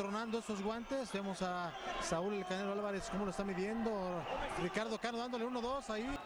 tronando esos guantes. Vemos a Saúl el Canelo Álvarez cómo lo está midiendo. Ricardo Cano dándole 1-2 ahí.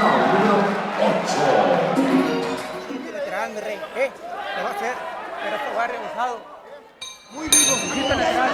round, número 8. Veterano, rey. Lo va a hacer, pero esto va rebusado. Muy vivo, quita lateral.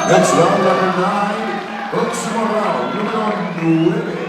Next round, number 9. Próximo round, número 9.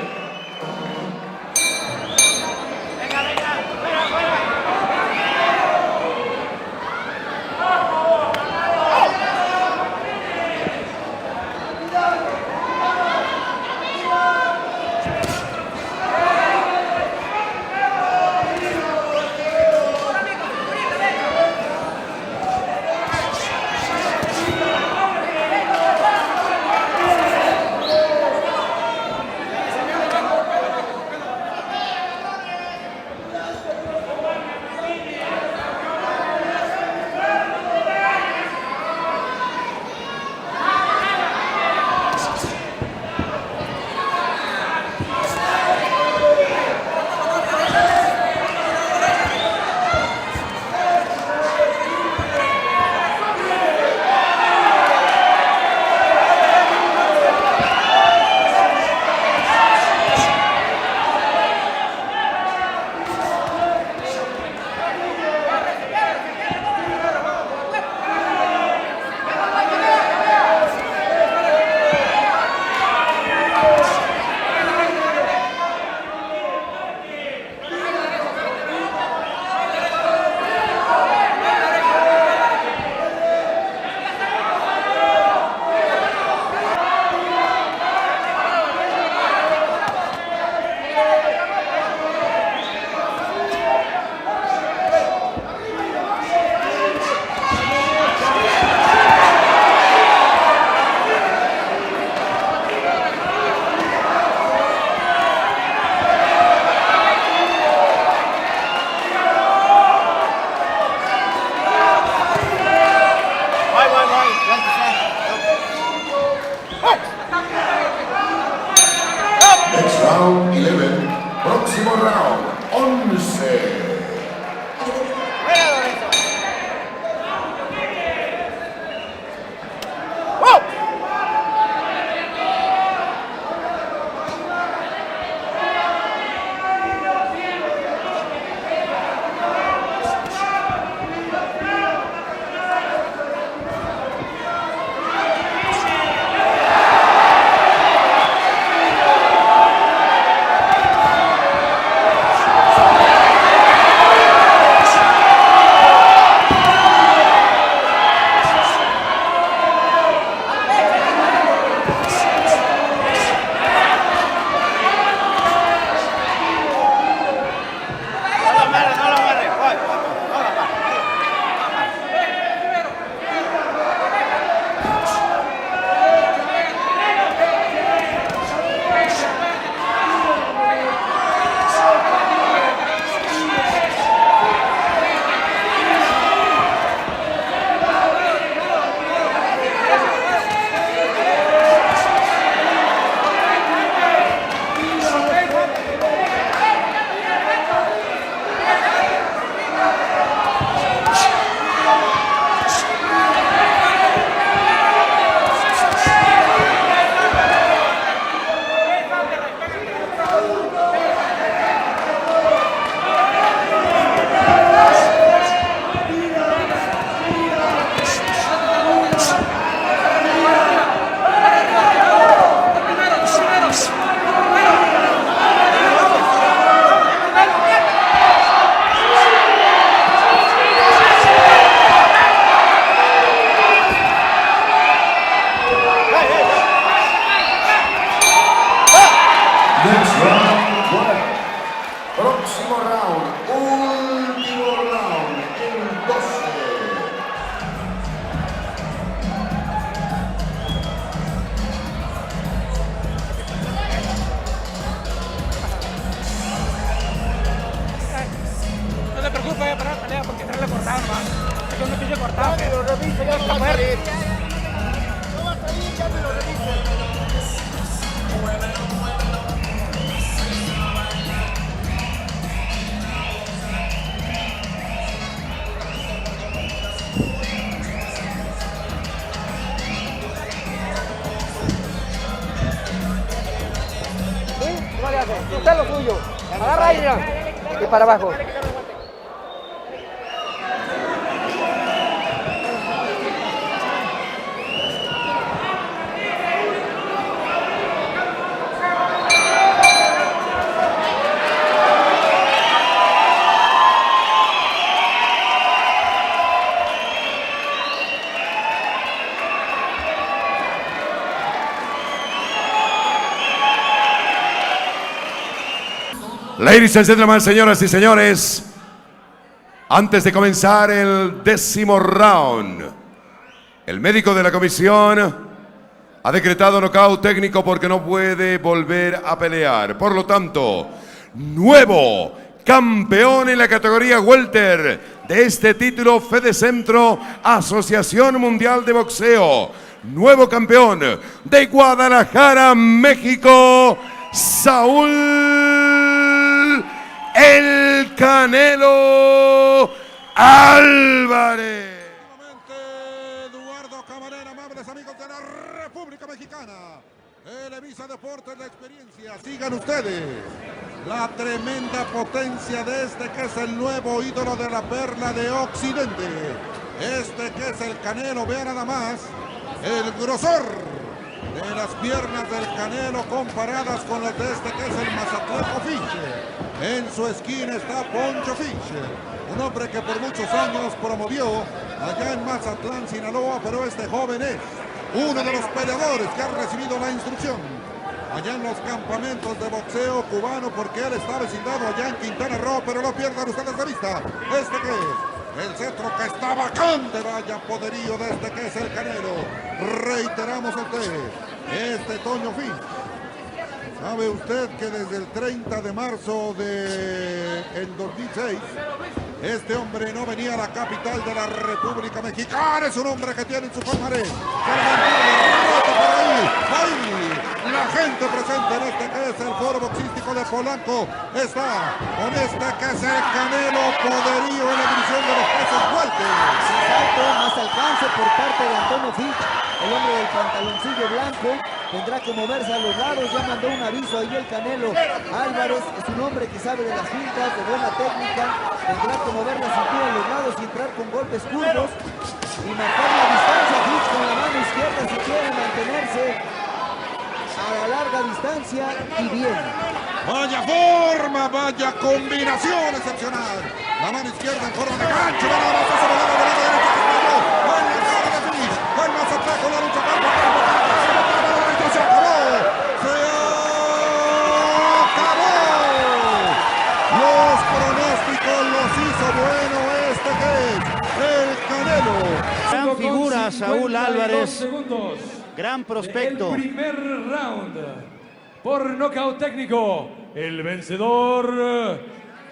lo revise, ya está muerto. No va a salir, ya me lo revise. ¿Qué le hace? Usted es lo suyo. Agarra ahí, mira. Y para abajo. Ladies and gentlemen, señoras y señores, antes de comenzar el 10º round, el médico de la comisión ha decretado nocaut técnico porque no puede volver a pelear. Por lo tanto, nuevo campeón en la categoría welter de este título Fede Centro Asociación Mundial de Boxeo. Nuevo campeón de Guadalajara, México, Saúl El Canelo Alvarez. Eduardo Camarena, amables amigos de la República Mexicana. Televisa Deportes, la experiencia. Sigan ustedes la tremenda potencia de este que es el nuevo ídolo de la perla de Occidente. Este que es el Canelo, vean nada más el grosor de las piernas del Canelo comparadas con las de este que es el mazatleco Fitch. En su esquina está Poncho Fitch, un hombre que por muchos años promovió allá en Mazatlán, Sinaloa, pero este joven es uno de los peleadores que ha recibido la instrucción allá en los campamentos de boxeo cubano, porque él está vecindado allá en Quintana Roo, pero no pierdan ustedes de vista este que es el centro que está vacante. Vaya poderío de este que es el Canelo. Reiteramos a usted, este Toño Fitch. ¿Sabe usted que desde el 30 de marzo del 2006, este hombre no venía a la capital de la República Mexicana? Es un hombre que tiene en su palmarés la gente presente en este que es el foro boxístico de Polanco. Está con este que es el Canelo, poderío en la división de los pesos fuertes. Salto, más alcance por parte de Antonio Fitch, el hombre del pantaloncillo blanco. Tendrá que moverse a los lados, ya mandó un aviso ahí el Canelo Álvarez. Es un hombre que sabe de las fintas, de buena técnica. Tendrá que mover la cintura a los lados y entrar con golpes curvos y marcar la distancia. Fitch con la mano izquierda si quiere mantenerse a la larga distancia y bien. Vaya forma, vaya combinación excepcional. La mano izquierda en forma de gancho. Va la cara de Fitch. Va el mazatleco, la lucha campo. Se acabó. Se acabó. Los pronósticos los hizo bueno este que es el Canelo. Gran figura Saúl Álvarez. Gran prospecto. El primer round por nocaut técnico. El vencedor,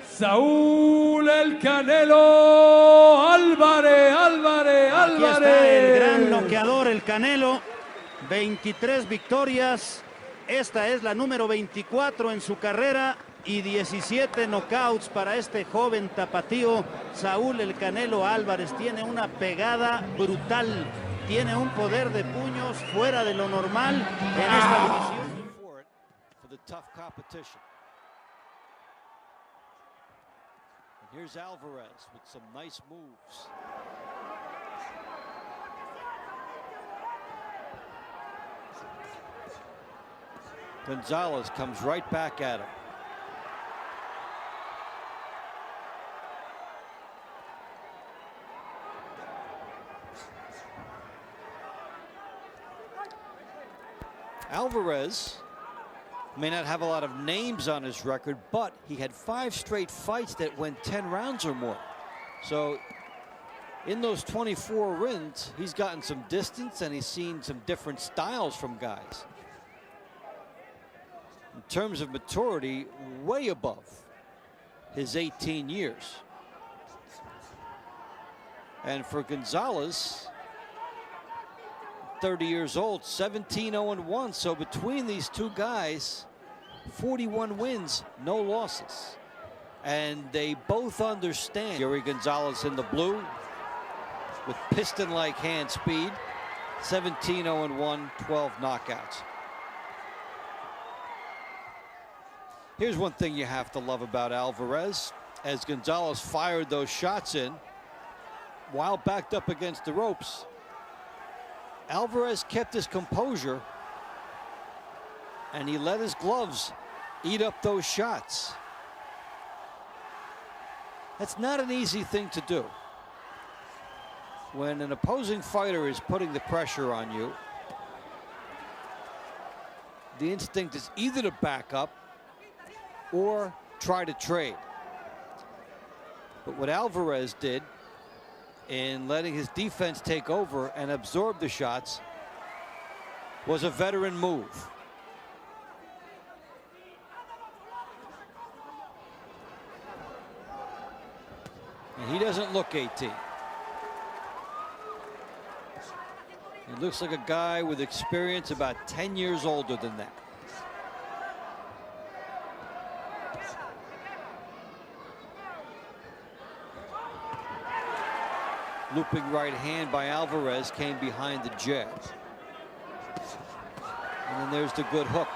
Saúl El Canelo Álvarez. Aquí está el gran noqueador, el Canelo. 23 victorias. Esta es la número 24 en su carrera. Y 17 knockouts para este joven tapatío, Saúl El Canelo Álvarez. Tiene una pegada brutal. Tiene un poder de puños fuera de lo normal en esta división. Here's Alvarez with some nice moves. González comes right back at him. Alvarez may not have a lot of names on his record, but he had 5 straight fights that went 10 rounds or more. So in those 24 wins, he's gotten some distance and he's seen some different styles from guys. In terms of maturity, way above his 18 years. And for González, 30 years old, 17-0-1. So between these two guys, 41 wins, no losses. And they both understand. Euri González in the blue with piston-like hand speed, 17-0-1, 12 knockouts. Here's one thing you have to love about Alvarez. As González fired those shots in, while backed up against the ropes, Alvarez kept his composure and he let his gloves eat up those shots. That's not an easy thing to do. When an opposing fighter is putting the pressure on you, the instinct is either to back up or try to trade. But what Alvarez did in letting his defense take over and absorb the shots was a veteran move. And he doesn't look 18. He looks like a guy with experience about 10 years older than that. Looping right hand by Alvarez came behind the jab. And then there's the good hook.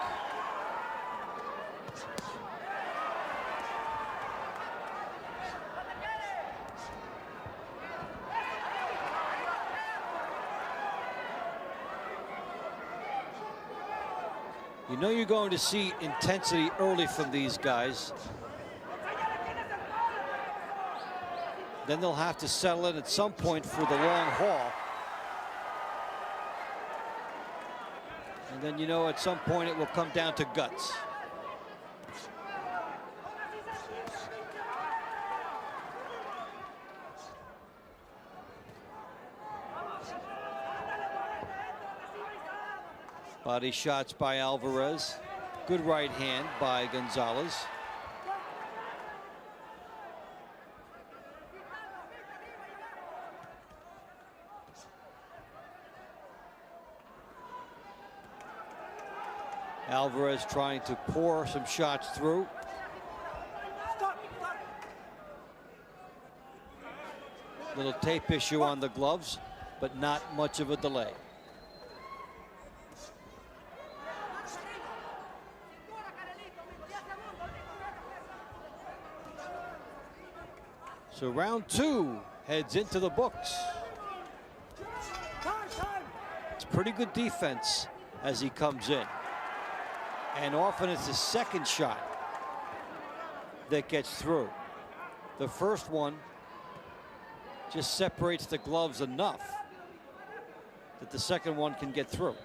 You know you're going to see intensity early from these guys. Then they'll have to settle in at some point for the long haul. And then, you know, at some point it will come down to guts. Body shots by Alvarez. Good right hand by González. Alvarez trying to pour some shots through. Little tape issue on the gloves, but not much of a delay. So round two heads into the books. It's pretty good defense as he comes in. And often it's the second shot that gets through. The first one just separates the gloves enough that the second one can get through.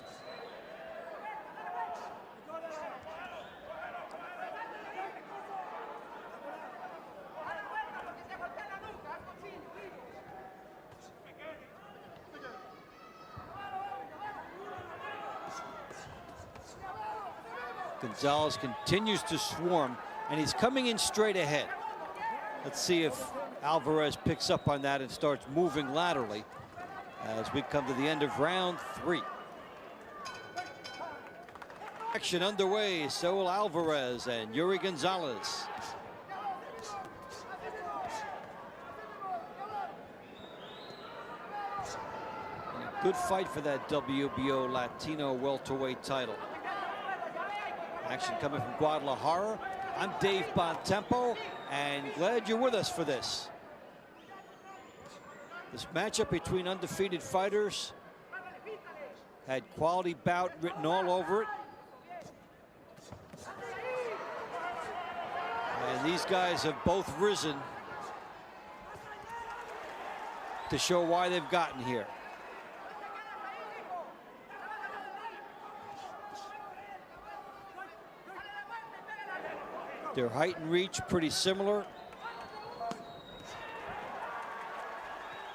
González continues to swarm, and he's coming in straight ahead. Let's see if Alvarez picks up on that and starts moving laterally as we come to the end of round three. Action underway. Saúl Alvarez and Euri González. And a good fight for that WBO Latino welterweight title. Action coming from Guadalajara. I'm Dave Bontempo, and glad you're with us for this. This matchup between undefeated fighters had quality bout written all over it. And these guys have both risen to show why they've gotten here. Their height and reach pretty similar.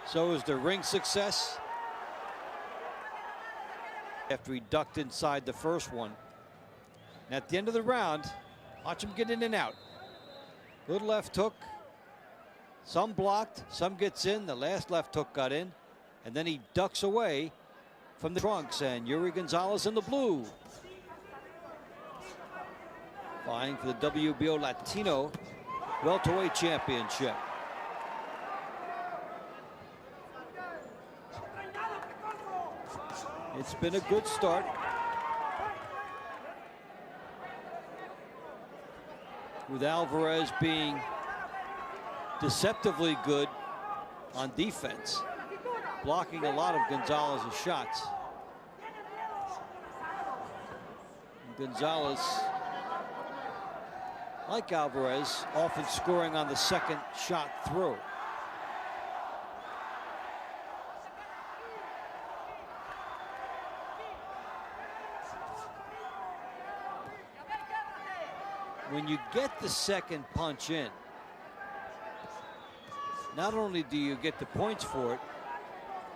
So is their ring success. After he ducked inside the first one. And at the end of the round, watch him get in and out. Good left hook. Some blocked, some gets in. The last left hook got in, and then he ducks away from the trunks, and Euri González in the blue. Vying for the WBO Latino welterweight championship. It's been a good start. With Alvarez being deceptively good on defense, blocking a lot of González's shots. And González, like Alvarez, often scoring on the second shot through. When you get the second punch in, not only do you get the points for it,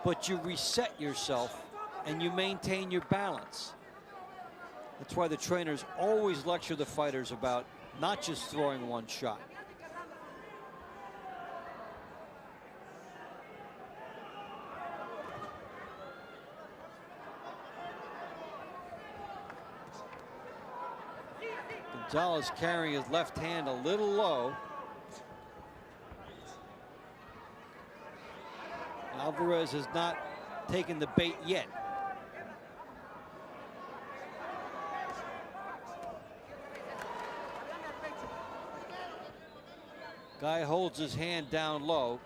but you reset yourself and you maintain your balance. That's why the trainers always lecture the fighters about not just throwing one shot. González carrying his left hand a little low. Alvarez has not taken the bait yet. Guy holds his hand down low,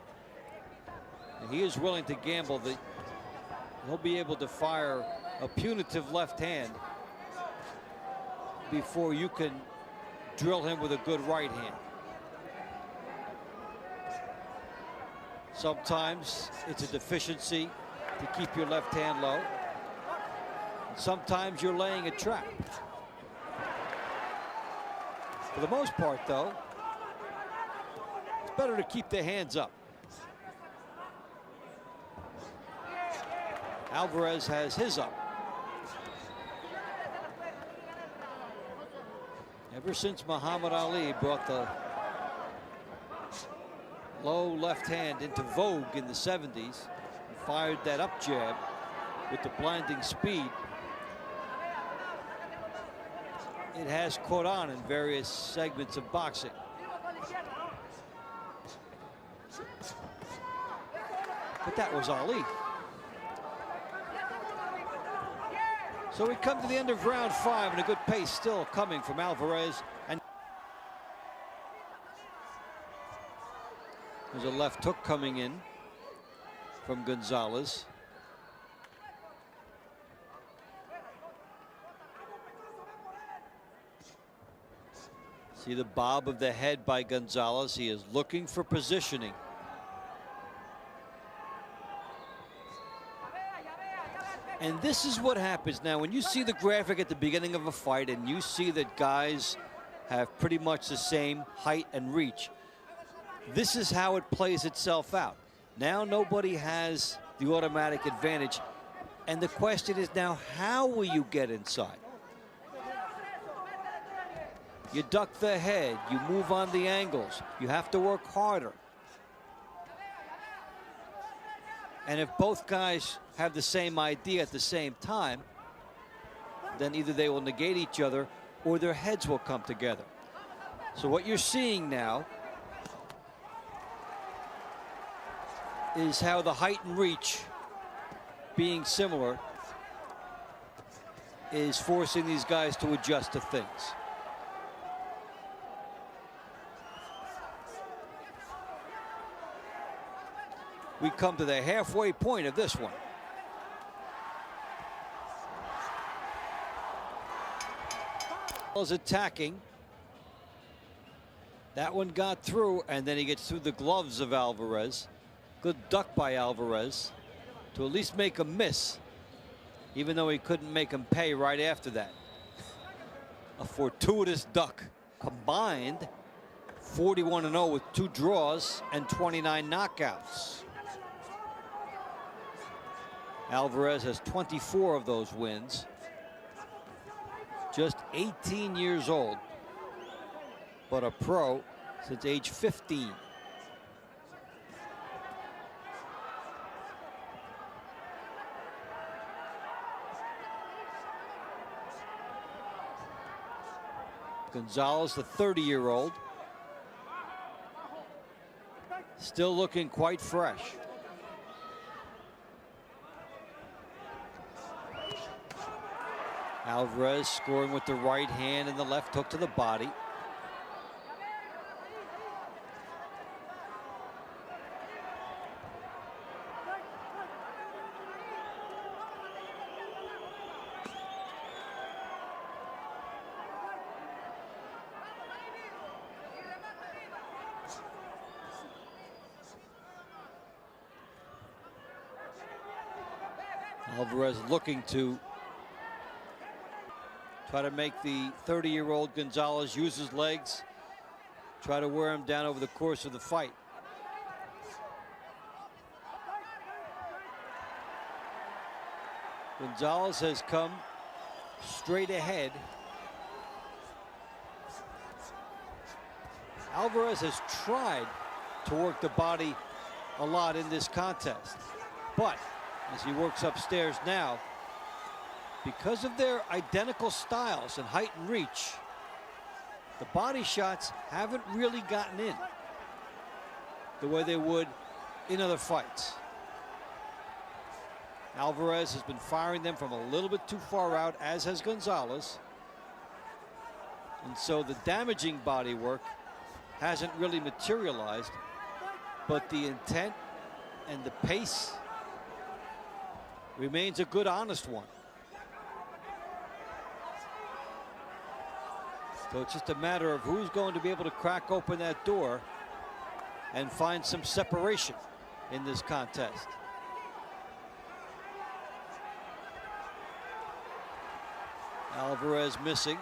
and he is willing to gamble that he'll be able to fire a punitive left hand before you can drill him with a good right hand. Sometimes it's a deficiency to keep your left hand low. Sometimes you're laying a trap. For the most part, though, it's better to keep the hands up. Alvarez has his up. Ever since Muhammad Ali brought the low left hand into vogue in the 70s and fired that up jab with the blinding speed, it has caught on in various segments of boxing. But that was Ali. So we come to the end of round 5, and a good pace still coming from Alvarez. And there's a left hook coming in from González. See the bob of the head by González. He is looking for positioning. And this is what happens now when you see the graphic at the beginning of a fight and you see that guys have pretty much the same height and reach. This is how it plays itself out. Now nobody has the automatic advantage. And the question is now, how will you get inside? You duck the head, you move on the angles, you have to work harder. And if both guys have the same idea at the same time, then either they will negate each other or their heads will come together. So what you're seeing now is how the height and reach being similar is forcing these guys to adjust to things. We come to the halfway point of this one. Is attacking. That one got through, and then he gets through the gloves of Alvarez. Good duck by Alvarez to at least make him miss, even though he couldn't make him pay right after that. A fortuitous duck. Combined 41-0 with 2 draws and 29 knockouts. Alvarez has 24 of those wins. Just 18 years old, but a pro since age 15. González, the 30-year-old, still looking quite fresh. Alvarez scoring with the right hand and the left hook to the body. Alvarez looking to try to make the 30-year-old González use his legs, try to wear him down over the course of the fight. González has come straight ahead. Alvarez has tried to work the body a lot in this contest, but as he works upstairs now, because of their identical styles and height and reach, the body shots haven't really gotten in the way they would in other fights. Alvarez has been firing them from a little bit too far out, as has González. And so the damaging body work hasn't really materialized, but the intent and the pace remains a good, honest one. So it's just a matter of who's going to be able to crack open that door and find some separation in this contest. Alvarez missing.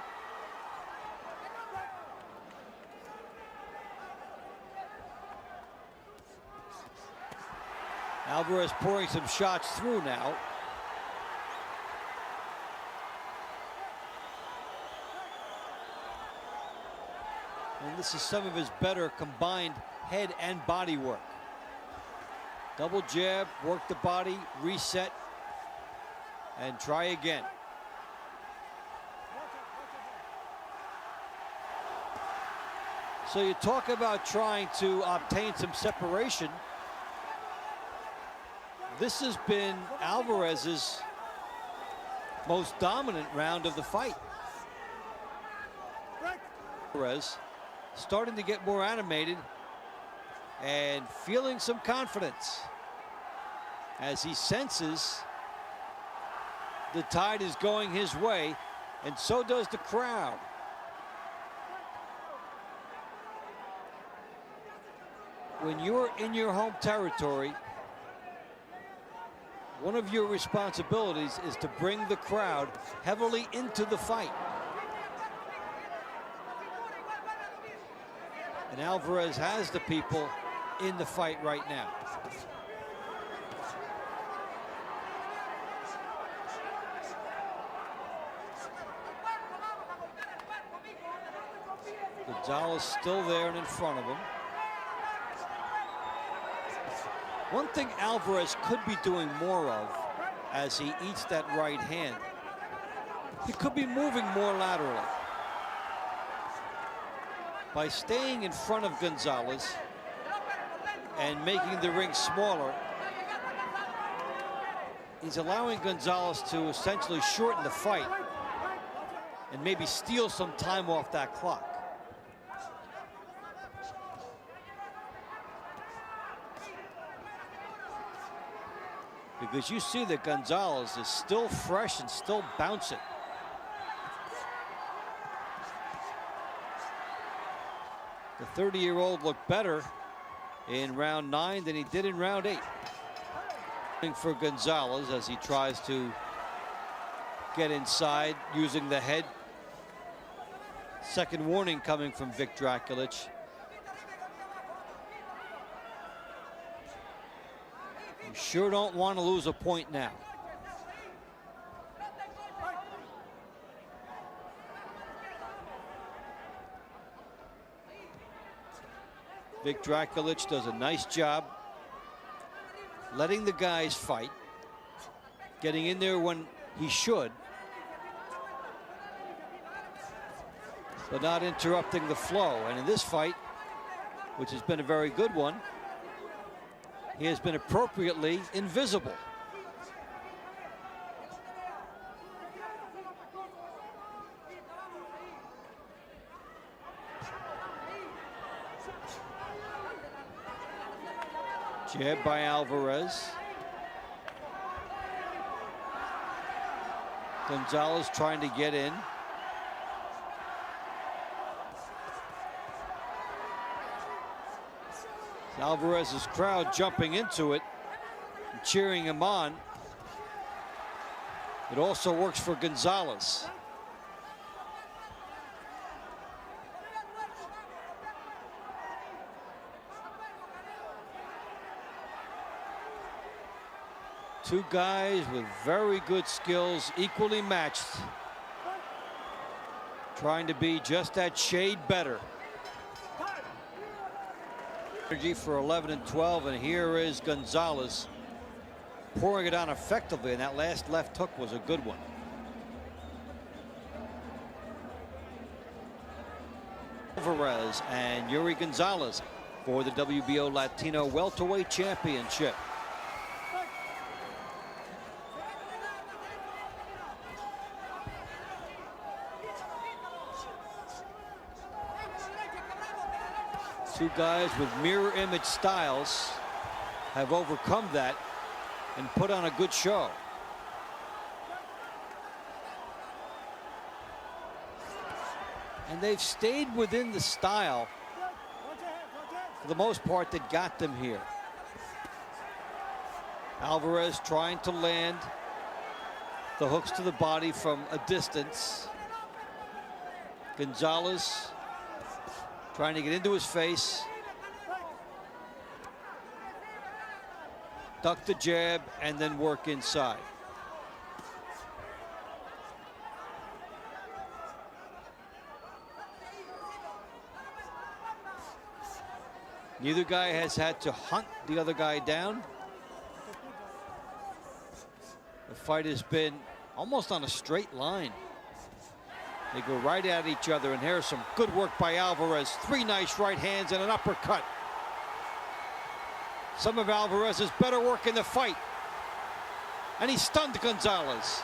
Alvarez pouring some shots through now. And this is some of his better combined head and body work. Double jab, work the body, reset, and try again. So you talk about trying to obtain some separation. This has been Alvarez's most dominant round of the fight. Alvarez starting to get more animated and feeling some confidence as he senses the tide is going his way, and so does the crowd. When you're in your home territory, one of your responsibilities is to bring the crowd heavily into the fight. And Alvarez has the people in the fight right now. González still there and in front of him. One thing Alvarez could be doing more of as he eats that right hand, he could be moving more laterally. By staying in front of González and making the ring smaller, he's allowing González to essentially shorten the fight and maybe steal some time off that clock. Because you see that González is still fresh and still bouncing. The 30-year-old looked better in round 9 than he did in round 8. For González as he tries to get inside using the head. Second warning coming from Vic Drakulich. You sure don't want to lose a point now. Vic Drakulich does a nice job letting the guys fight, getting in there when he should. but not interrupting the flow. And in this fight, which has been a very good one, he has been appropriately invisible. Jab by Alvarez. González trying to get in. Alvarez's crowd jumping into it and cheering him on. It also works for González. Two guys with very good skills, equally matched, trying to be just that shade better. Energy for 11 and 12, and here is González pouring it on effectively, and that last left hook was a good one. Alvarez and Euri González for the WBO Latino Welterweight Championship. Two guys with mirror image styles have overcome that and put on a good show. And they've stayed within the style for the most part that got them here. Alvarez trying to land the hooks to the body from a distance. González trying to get into his face. Duck the jab and then work inside. Neither guy has had to hunt the other guy down. The fight has been almost on a straight line. They go right at each other, and here's some good work by Alvarez. Three nice right hands and an uppercut. Some of Alvarez's better work in the fight. And he stunned González.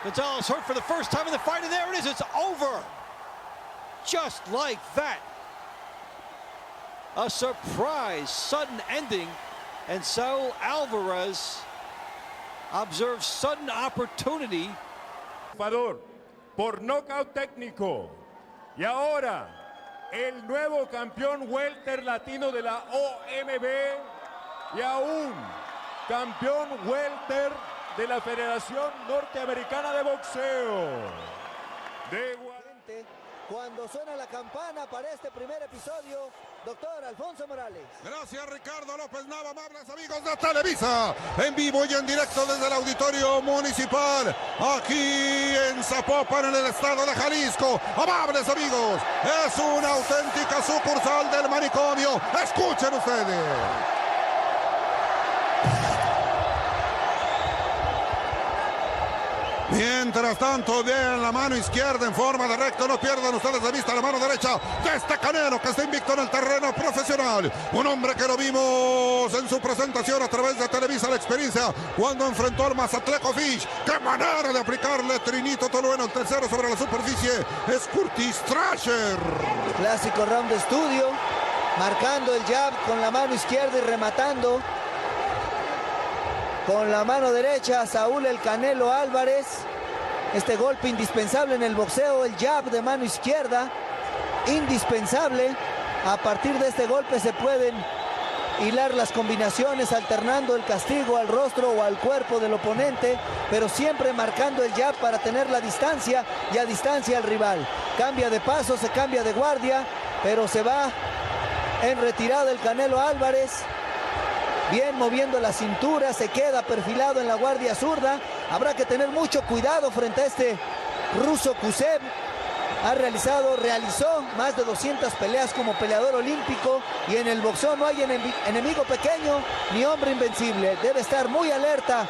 González hurt for the first time in the fight, and there it is, it's over. Just like that. A surprise, sudden ending, and so Alvarez observes sudden opportunity. Por nocaut técnico. Y ahora, el nuevo campeón welter latino de la OMB y aún campeón welter de la Federación Norteamericana de Boxeo. Cuando suena la campana para este primer episodio, doctor Alfonso Morales. Gracias, Ricardo López Nava, amables amigos de Televisa, en vivo y en directo desde el Auditorio Municipal, aquí en Zapopan, en el estado de Jalisco. Amables amigos, es una auténtica sucursal del manicomio. Escuchen ustedes. Mientras tanto, bien la mano izquierda en forma de recto. No pierdan ustedes de vista la mano derecha de este Canelo, que está invicto en el terreno profesional. Un hombre que lo vimos en su presentación a través de Televisa La Experiencia cuando enfrentó al mazatleco Fitch. ¡Qué manera de aplicarle Trinito Tolueno! El tercero sobre la superficie es Curtis Thrasher. Clásico round de estudio, marcando el jab con la mano izquierda y rematando con la mano derecha Saúl el Canelo Álvarez. Este golpe indispensable en el boxeo, el jab de mano izquierda, indispensable. A partir de este golpe se pueden hilar las combinaciones, alternando el castigo al rostro o al cuerpo del oponente, pero siempre marcando el jab para tener la distancia y a distancia al rival. Cambia de paso, se cambia de guardia, pero se va en retirada el Canelo Álvarez. Bien moviendo la cintura, se queda perfilado en la guardia zurda. Habrá que tener mucho cuidado frente a este ruso Khuzeev. Realizó más de 200 peleas como peleador olímpico, y en el boxeo no hay enemigo pequeño ni hombre invencible. Debe estar muy alerta,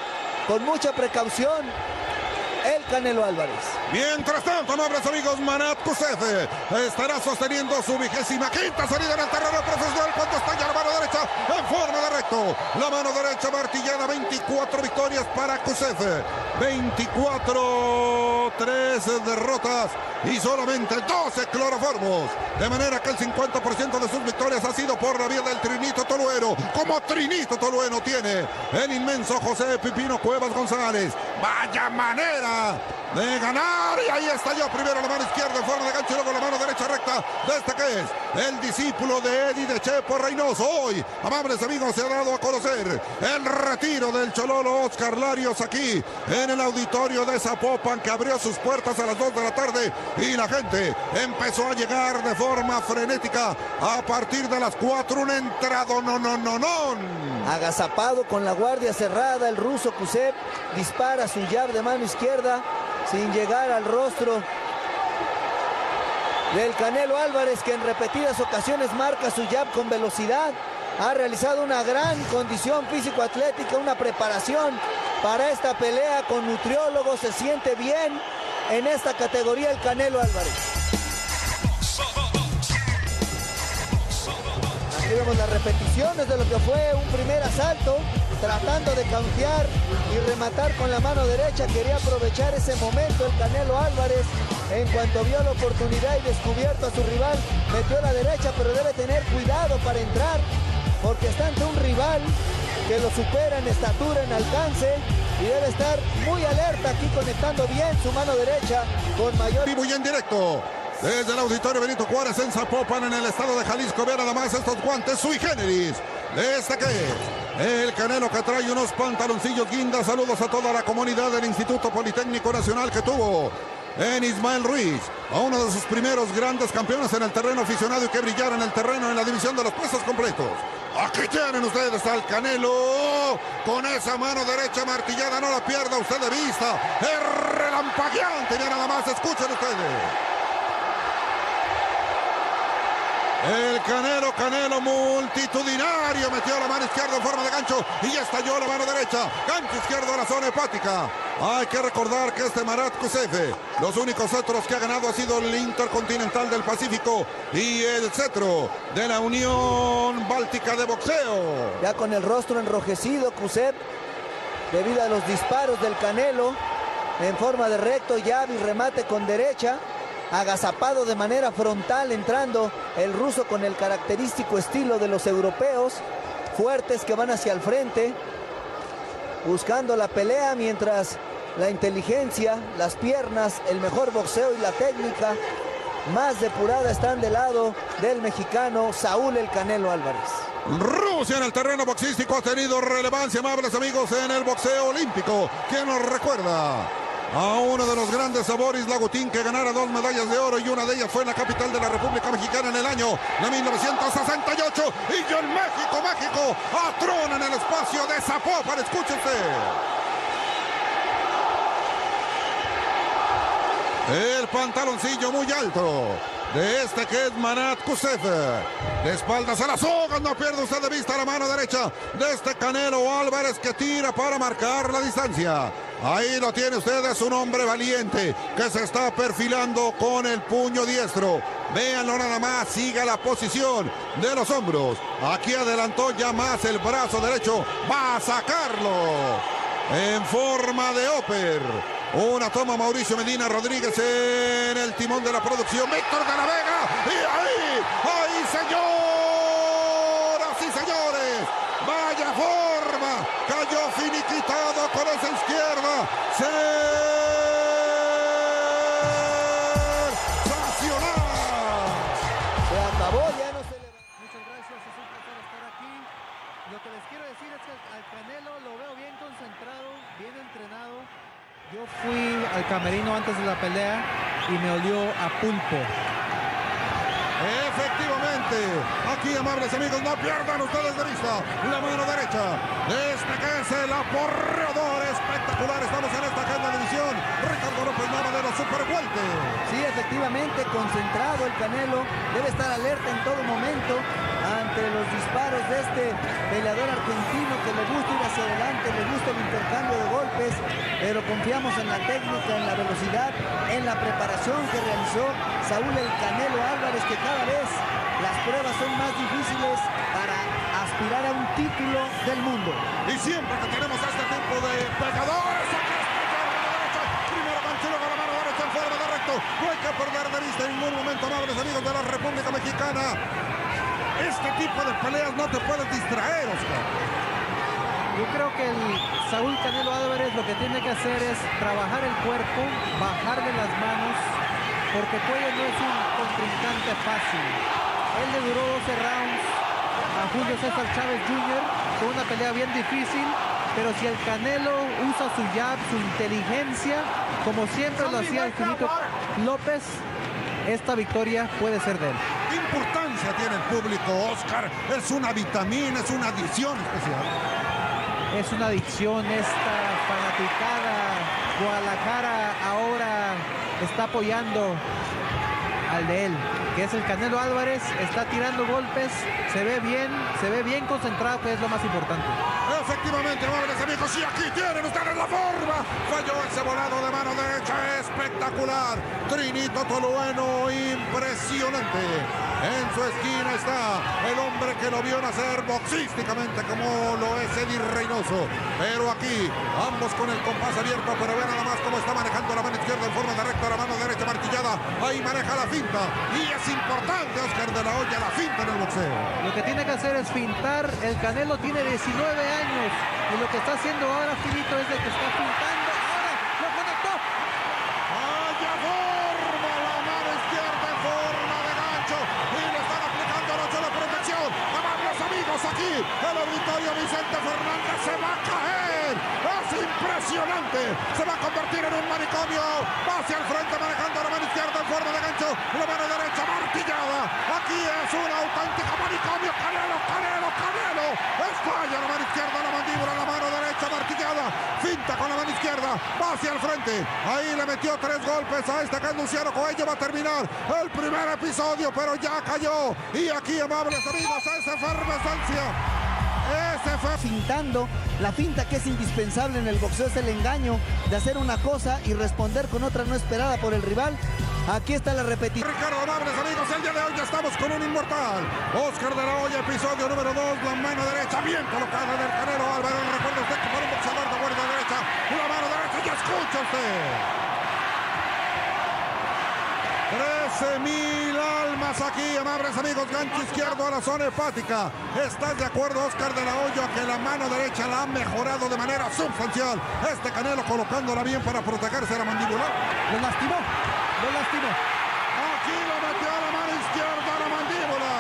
con mucha precaución, el Canelo Alvarez. Mientras tanto, amables amigos, Marat Khuzeev estará sosteniendo su 25ª salida en el terreno profesional cuando está ya la mano derecha en forma de recto. La mano derecha martillada, 24 victorias para Khuzeev, 24, 3 derrotas y solamente 12 cloroformos. De manera que el 50% de sus victorias ha sido por la vía del Trinito Tolueno. Como Trinito Tolueno tiene el inmenso José Pipino Cuevas González. Vaya manera de ganar, y ahí está ya primero la mano izquierda en forma de gancho y luego la mano derecha recta de este que es el discípulo de Eddie de Chepo Reynoso. Hoy, amables amigos, se ha dado a conocer el retiro del Chololo Oscar Larios aquí en el auditorio de Zapopan, que abrió sus puertas a las 2 de la tarde y la gente empezó a llegar de forma frenética a partir de las 4. Un entrado agazapado con la guardia cerrada, el ruso Khuzeev dispara su jab de mano izquierda sin llegar al rostro del Canelo Alvarez, que en repetidas ocasiones marca su jab con velocidad. Ha realizado una gran condición físico-atlética, una preparación para esta pelea con nutriólogos. Se siente bien en esta categoría el Canelo Álvarez. Aquí vemos las repeticiones de lo que fue un primer asalto, tratando de countear y rematar con la mano derecha. Quería aprovechar ese momento el Canelo Álvarez. En cuanto vio la oportunidad y descubierto a su rival, metió la derecha, pero debe tener cuidado para entrar, porque está ante un rival que lo supera en estatura, en alcance, y debe estar muy alerta aquí, conectando bien su mano derecha con mayor... Vivo y en directo desde el auditorio Benito Juárez en Zapopan, en el estado de Jalisco. Vean nada más estos guantes sui generis de este que es el Canelo, que trae unos pantaloncillos guinda. Saludos a toda la comunidad del Instituto Politécnico Nacional, que tuvo en Ismael Ruiz a uno de sus primeros grandes campeones en el terreno aficionado y que brillara en el terreno en la división de los pesos completos. Aquí tienen ustedes al Canelo con esa mano derecha martillada, no la pierda usted de vista, es relampagueante. Ya nada más escuchen ustedes. El Canelo multitudinario, metió la mano izquierda en forma de gancho y estalló la mano derecha. Gancho izquierdo a la zona hepática. Hay que recordar que este Marat Khuzeev, los únicos cetros que ha ganado ha sido el Intercontinental del Pacífico y el cetro de la Unión Báltica de Boxeo. Ya con el rostro enrojecido Khuzeev, debido a los disparos del Canelo, en forma de recto, jab y remate con derecha. Agazapado de manera frontal, entrando el ruso con el característico estilo de los europeos, fuertes que van hacia el frente, buscando la pelea, mientras la inteligencia, las piernas, el mejor boxeo y la técnica más depurada están del lado del mexicano Saúl el Canelo Álvarez. Rusia en el terreno boxístico ha tenido relevancia, amables amigos, en el boxeo olímpico. ¿Quién nos recuerda a uno de los grandes, a Boris Lagutín, que ganara 2 medallas de oro, y una de ellas fue en la capital de la República Mexicana en el año de 1968? Y yo en México atrona en el espacio de Zapopan, escúchense. El pantaloncillo muy alto de este que es Marat Khuzeev, de espaldas a las sogas, no pierde usted de vista la mano derecha de este Canelo Álvarez, que tira para marcar la distancia. Ahí lo tiene usted, es un hombre valiente que se está perfilando con el puño diestro. Véanlo nada más, siga la posición de los hombros. Aquí adelantó ya más el brazo derecho, va a sacarlo en forma de upper. Una toma Mauricio Medina Rodríguez en el timón de la producción, Víctor de la Vega, y ahí señoras y señores, vaya forma, cayó finiquitado con esa izquierda, sensacional. Se acabó, ya no se le... Muchas gracias, es un placer estar aquí. Lo que les quiero decir es que al Canelo lo veo bien concentrado, bien entrenado. Yo fui al camerino antes de la pelea y me olió a pulpo. Efectivamente, aquí, amables amigos, no pierdan ustedes de vista la mano derecha de este que es el aporreador espectacular. Estamos en esta quinta división. Ricardo López Nava de los super welter. Sí, efectivamente, concentrado el Canelo, debe estar alerta en todo momento ante entre los disparos de este peleador argentino que le gusta ir hacia adelante, le gusta el intercambio de golpes, pero confiamos en la técnica, en la velocidad, en la preparación que realizó Saúl el Canelo Álvarez, que cada vez las pruebas son más difíciles para aspirar a un título del mundo. Y siempre que tenemos a este tipo de pecadores, aquí está primero ganchero con la mano derecha en forma de recto. No hay que perder de vista en ningún momento, amables amigos de la República Mexicana. Este tipo de peleas no te puedes distraer, Oscar. Yo creo que el Saúl Canelo Álvarez lo que tiene que hacer es trabajar el cuerpo, bajarle las manos, porque Cuello no es un contrincante fácil. Él le duró 12 rounds a Julio César Chávez Jr. Fue una pelea bien difícil, pero si el Canelo usa su jab, su inteligencia, como siempre lo hacía el Finito López, esta victoria puede ser de él. ¿Qué importancia tiene el público, Oscar? Es una vitamina, es una adición especial. Es una adicción esta fanaticada. Guadalajara ahora está apoyando al de él, que es el Canelo Álvarez. Está tirando golpes, se ve bien concentrado, que es lo más importante. Efectivamente, amables amigos, y aquí tienen ustedes la forma. Falló ese volado de mano derecha espectacular. Trinito Tolueno, impresionante. En su esquina está el hombre que lo vio nacer boxísticamente como lo es Eddie Reynoso. Pero aquí, ambos con el compás abierto, pero vean nada más cómo está manejando la mano izquierda en forma de recta, la mano derecha martillada. Ahí maneja la finta. Y es importante, Oscar de la Hoya, la finta en el boxeo. Lo que tiene que hacer es fintar. El Canelo tiene 19 años. Y lo que está haciendo ahora Finito es de que está pintando. Ahora lo conectó. ¡Vaya forma! La mano izquierda en forma de gancho. Y le están aplicando el 8 de protección. Amables amigos, aquí el auditorio Vicente Fernández se va a caer. Es impresionante. Se va a convertir en un manicomio. Va hacia el frente manejando la mano izquierda en forma de gancho. La mano derecha martillada. Aquí es un auténtico manicomio. Canelo, Canelo, Canelo. Estalla la mano izquierda, la mandíbula, la mano derecha martillada. Finta con la mano izquierda. Va hacia el frente. Ahí le metió 3 golpes a este que es Luciano Coello. Va a terminar el primer episodio, pero ya cayó. Y aquí, amables amigos, esa efervescencia. Ese fue Fintando, la finta que es indispensable en el boxeo es el engaño de hacer una cosa y responder con otra no esperada por el rival. Aquí está la repetición. Ricardo, amables amigos, el día de hoy ya estamos con un inmortal. Oscar de la Hoya, episodio número 2, la mano derecha bien colocada del Canelo Álvarez. Recuerda usted que para un boxeador de guardia derecha, la mano derecha, ya escucha usted. 13,000 almas aquí, amables amigos, gancho izquierdo a la zona hepática. ¿Estás de acuerdo, Oscar de la Hoya, que la mano derecha la ha mejorado de manera sustancial? Este Canelo colocándola bien para protegerse la mandíbula. Lo lastimó. Aquí lo metió a la mano izquierda a la mandíbula.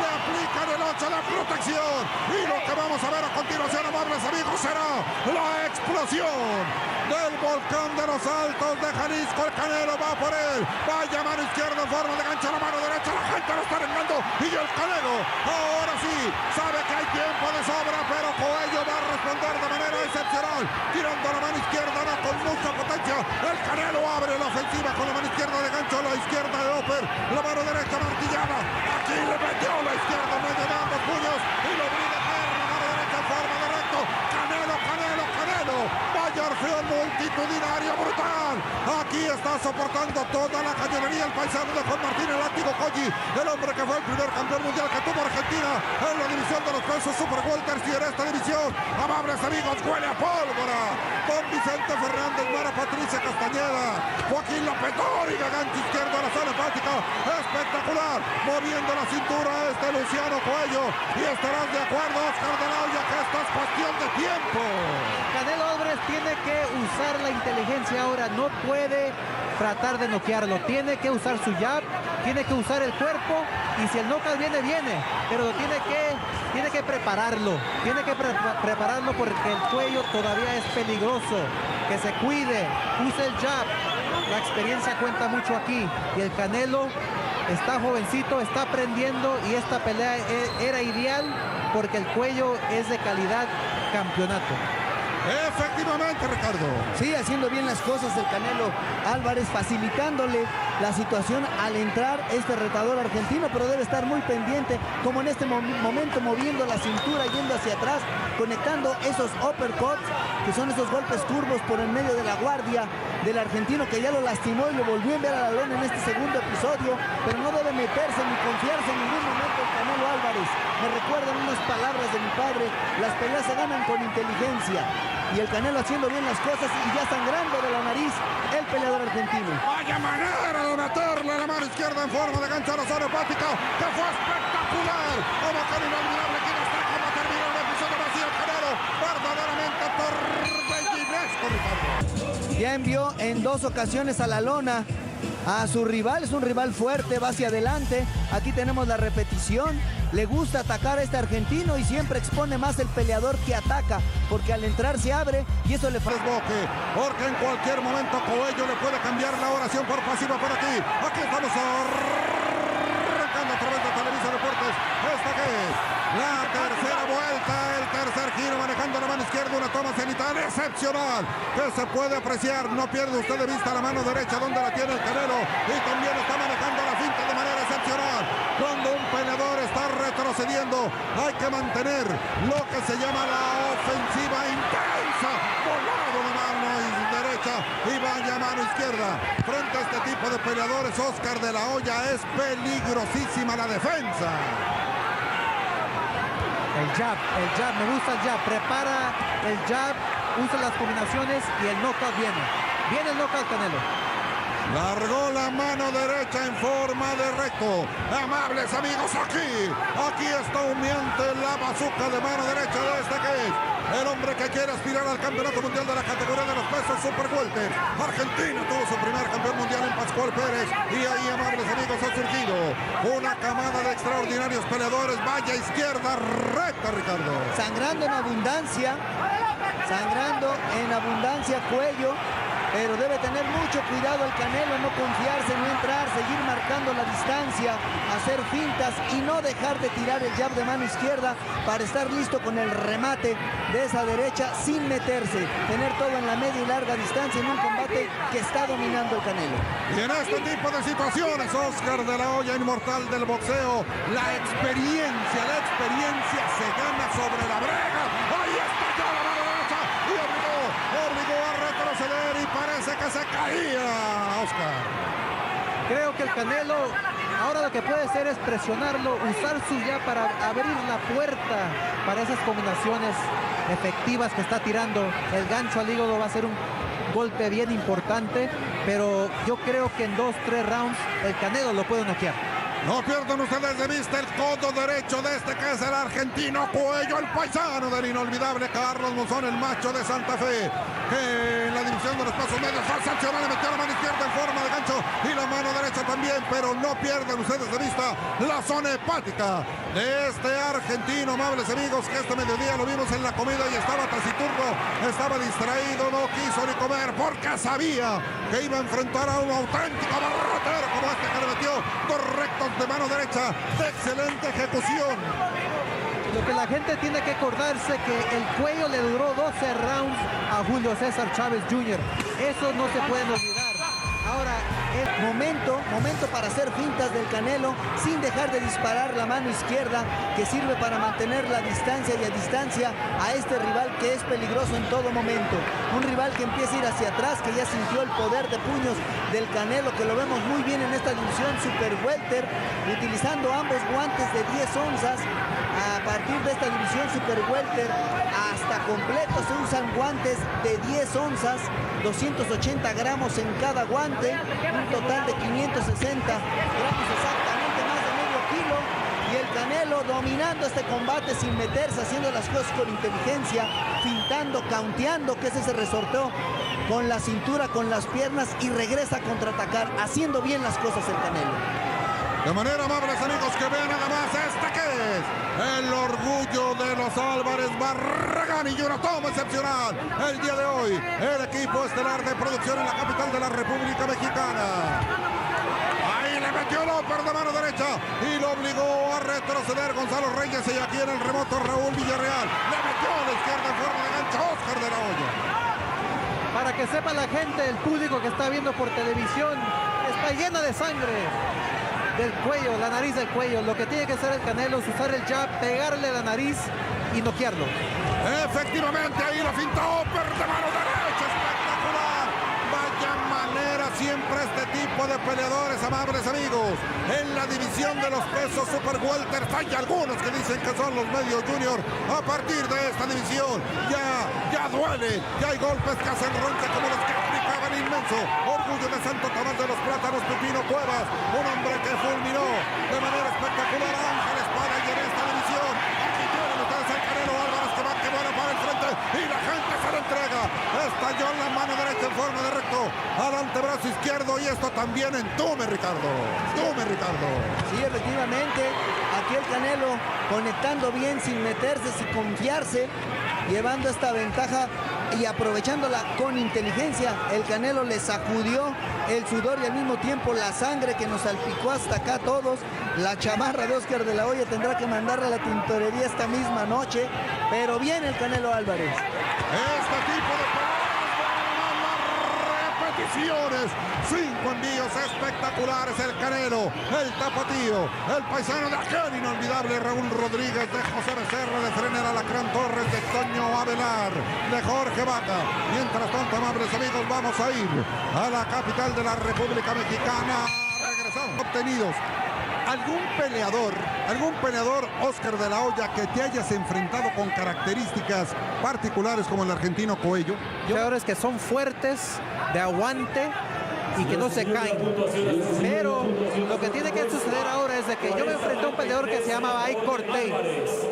Le aplican el 8 de protección. Y lo que vamos a ver a continuación, amables amigos, será la explosión del volcán de los Altos de Jalisco. El Canelo va por él. Vaya mano izquierda en forma de gancho a la mano derecha. La gente lo está arengando. Y el Canelo, ahora sí, sabe que hay tiempo de sobra, pero Coello va a responder de manera excepcional. Tirando la mano izquierda, no con mucha potencia. El Canelo abre la ofensiva con la mano izquierda de gancho a la izquierda de Oper. La mano derecha martillada. Aquí le metió la izquierda en medio de ambos puños. Y lo obliga a caer la mano derecha en forma de recto. Canelo, Canelo, Canelo. Vaya orfeón multitudinario brutal. Aquí está soportando toda la cañonería el paisano de Juan Martín, el látigo Colli, el hombre que fue el primer campeón mundial que tuvo Argentina en la división de los pesos super welters. Y en esta división, amables amigos, huele a pólvora. Don Vicente Fernández, Mara Patricia Castañeda, Joaquín López Dóriga, gancho izquierdo a la zona hepática. Espectacular, moviendo la cintura este Luciano Coello. Y estarás de acuerdo, Oscar de la Hoya, que esta es cuestión de tiempo. Canelo Álvarez tiene que usar la inteligencia ahora, no puede tratar de noquearlo, tiene que usar su jab, tiene que usar el cuerpo, y si el knockout viene, pero tiene que prepararlo, prepararlo porque el cuello todavía es peligroso, que se cuide, use el jab, la experiencia cuenta mucho aquí, y el Canelo está jovencito, está aprendiendo, y esta pelea era ideal porque el cuello es de calidad campeonato. Efectivamente, Ricardo. Sí, haciendo bien las cosas el Canelo Álvarez, facilitándole la situación al entrar este retador argentino, pero debe estar muy pendiente, como en este momento moviendo la cintura, yendo hacia atrás, conectando esos uppercuts, que son esos golpes curvos por en medio de la guardia del argentino, que ya lo lastimó y lo volvió a enviar a la lona en este segundo episodio, pero no debe meterse ni confiarse en ningún momento el Canelo Alvarez. Me recuerdan unas palabras de mi padre: las peleas se ganan con inteligencia. Y el Canelo haciendo bien las cosas y ya sangrando de la nariz el peleador argentino. Vaya manera de meterle la mano izquierda en forma de gancho a la zona hepática, que fue espectacular. Como que inolvidable, quien está como terminó el episodio vacío. Canelo verdaderamente torbellinesco, Ricardo. Ya envió en 2 ocasiones a la lona a su rival, es un rival fuerte, va hacia adelante. Aquí tenemos la repetición. Le gusta atacar a este argentino y siempre expone más el peleador que ataca, porque al entrar se abre y eso le Desboque, porque en cualquier momento Coello le puede cambiar la oración por pasiva por aquí. Aquí estamos arrancando a través de Televisa Deportes. Esta que es la tercera vuelta, el tercer giro, manejando la mano izquierda, una toma cenital excepcional que se puede apreciar. No pierde usted de vista la mano derecha donde la tiene el Canelo, y también está manejando la finta de manera excepcional. Cuando un peleador está retrocediendo, hay que mantener lo que se llama la ofensiva intensa. Volado de mano derecha y vaya mano izquierda. Frente a este tipo de peleadores, Oscar de la Hoya, es peligrosísima la defensa. El jab, me gusta el jab, prepara el jab, usa las combinaciones y el knockout viene. Viene el knockout, Canelo. Largó la mano derecha en forma de recto. Amables amigos, aquí está humeante la bazuca de mano derecha de este que es el hombre que quiere aspirar al campeonato mundial de la categoría de los pesos super welter. Argentina tuvo su primer campeón mundial en Pascual Pérez, y ahí, amables amigos, ha surgido una camada de extraordinarios peleadores. Vaya izquierda recta, Ricardo. Sangrando en abundancia Cuello, pero debe tener mucho cuidado el Canelo, no confiarse, no entrar, seguir marcando la distancia, hacer fintas y no dejar de tirar el jab de mano izquierda para estar listo con el remate de esa derecha sin meterse, tener todo en la media y larga distancia en un combate que está dominando el Canelo. Y en este tipo de situaciones, Oscar de la Hoya, inmortal del boxeo, la experiencia se gana sobre la brega. Ahí está ya la mano derecha y obligó a retroceder, y parece que se caía, Oscar. Creo que el Canelo ahora lo que puede hacer es presionarlo, usar su jab para abrir la puerta para esas combinaciones efectivas que está tirando. El gancho al hígado va a ser un golpe bien importante, pero yo creo que en 2-3 rounds el Canelo lo puede noquear. No pierdan ustedes de vista el codo derecho de este que es el argentino Cuello, el paisano del inolvidable Carlos Monzón, el macho de Santa Fe, que en la división de los pasos medios fue sancionado, le metió la mano izquierda en forma de gancho y la mano derecha también, pero no pierdan ustedes de vista la zona hepática de este argentino, amables amigos, que este mediodía lo vimos en la comida y estaba taciturno, estaba distraído, no quiso ni comer porque sabía que iba a enfrentar a un auténtico barrotero como este que le metió correcto de mano derecha de excelente ejecución. Lo que la gente tiene que acordarse que el Cuello le duró 12 rounds a Julio César Chávez Jr. Eso no se puede olvidar. Ahora es momento para hacer fintas del Canelo sin dejar de disparar la mano izquierda, que sirve para mantener la distancia y a distancia a este rival que es peligroso en todo momento. Un rival que empieza a ir hacia atrás, que ya sintió el poder de puños del Canelo, que lo vemos muy bien en esta división super welter, utilizando ambos guantes de 10 onzas. A partir de esta división super welter hasta completo se usan guantes de 10 onzas, 280 gramos en cada guante, un total de 560 gramos, exactamente más de medio kilo. Y el Canelo dominando este combate sin meterse, haciendo las cosas con inteligencia, fintando, counteando, que es ese resorteo con la cintura, con las piernas, y regresa a contraatacar, haciendo bien las cosas el Canelo. De manera, amables amigos, que vean nada más este que es el orgullo de los Álvarez Barragán, y una toma excepcional el día de hoy, el equipo estelar de producción en la capital de la República Mexicana. Ahí le metió el upper de mano derecha y lo obligó a retroceder Gonzalo Reyes, y aquí en el remoto Raúl Villarreal le metió a la izquierda en forma de gancho Oscar de la Hoya. Para que sepa la gente, el público que está viendo por televisión, está llena de sangre del cuello, la nariz del cuello. Lo que tiene que hacer el Canelo es usar el jab, pegarle la nariz y noquearlo. Efectivamente, ahí lo fintó, pero de mano derecha, espectacular. Vaya manera siempre este tipo de peleadores, amables amigos. En la división de los pesos super welter hay algunos que dicen que son los medios junior. A partir de esta división ya duele, ya hay golpes que hacen ronca como los que aplicaban inmenso. Orgullo de Santo Tomás de los Plátanos, Pipino Cuevas, un hombre que fulminó de manera espectacular a Ángel Espada y en esta división. Aquí tienen ustedes al Canelo Alvarez que va que bueno para el frente y la gente se lo entrega. Estalló la mano derecha en forma de recto al antebrazo izquierdo y esto también entume, Ricardo. Entume, Ricardo. Sí, efectivamente, aquí el Canelo conectando bien sin meterse, sin confiarse, llevando esta ventaja y aprovechándola con inteligencia. El Canelo le sacudió el sudor y al mismo tiempo la sangre que nos salpicó hasta acá a todos. La chamarra de Oscar de la Hoya tendrá que mandarla a la tintorería esta misma noche, pero viene el Canelo Álvarez. Este tipo de repeticiones, 5 envíos espectaculares, el Canelo, el tapatío, el paisano de aquel inolvidable Raúl Rodríguez, de José Becerra, de Frener Alacrán Torres, de Toño Avelar, de Jorge Vaca. Mientras tanto, amables amigos, vamos a ir a la capital de la República Mexicana. Regresamos obtenidos. ¿Algún peleador, Oscar de la Hoya, que te hayas enfrentado con características particulares como el argentino Coello? Peleadores que son fuertes, de aguante y que no se caen. Pero lo que tiene que suceder ahora es de que yo me enfrenté a un peleador que se llamaba Ay Cortey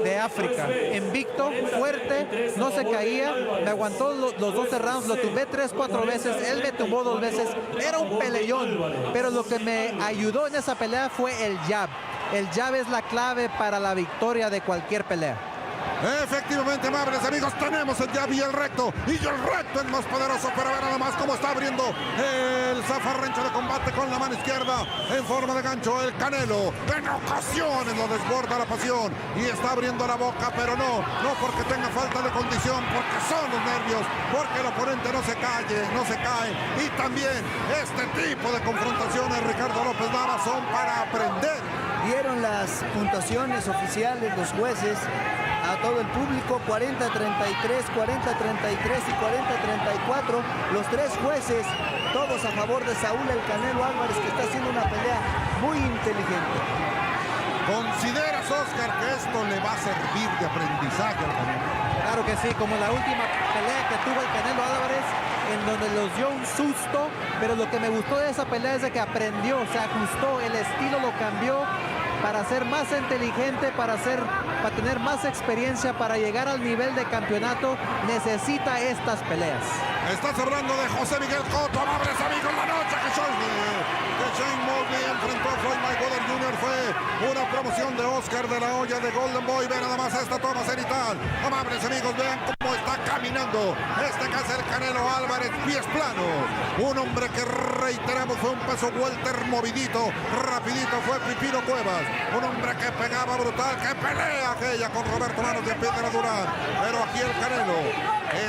de África, invicto, fuerte, no se caía, me aguantó los 12 rounds, lo tumbé 3-4 veces, él me tumbó 2 veces, era un peleón, pero lo que me ayudó en esa pelea fue el jab. El jab es la clave para la victoria de cualquier pelea. Efectivamente, amables amigos, tenemos el jab y el recto. Y el recto es más poderoso, pero ver nada más cómo está abriendo el zafarrancho de combate con la mano izquierda en forma de gancho. El Canelo en ocasiones lo desborda la pasión y está abriendo la boca, pero no porque tenga falta de condición, porque son los nervios, porque el oponente no se cae. Y también este tipo de confrontaciones, Ricardo López Nava, son para aprender. Dieron las puntuaciones oficiales los jueces a todo el público, 40-33, 40-33 y 40-34. Los 3 jueces, todos a favor de Saúl el Canelo Álvarez, que está haciendo una pelea muy inteligente. ¿Consideras, Oscar, que esto le va a servir de aprendizaje al Canelo? Claro que sí, como la última pelea que tuvo el Canelo Álvarez, en donde los dio un susto, pero lo que me gustó de esa pelea es de que aprendió, se ajustó, el estilo lo cambió para ser más inteligente, para tener más experiencia, para llegar al nivel de campeonato, necesita estas peleas. Estás hablando de José Miguel Cotto, amables amigos, la noche que Shane Mosley enfrentó a Floyd Mayweather Jr. fue una promoción de Oscar de la Hoya de Golden Boy. Vean nada más esta toma cenital. Amables amigos, vean cómo está caminando este que es el Canelo Álvarez, pies planos. Un hombre que, reiteramos, fue un peso welter movidito, rapidito, fue Pipino Cuevas. Un hombre que pegaba brutal, que pelea aquella con Roberto Manos de Piedra Durán. Pero aquí el Canelo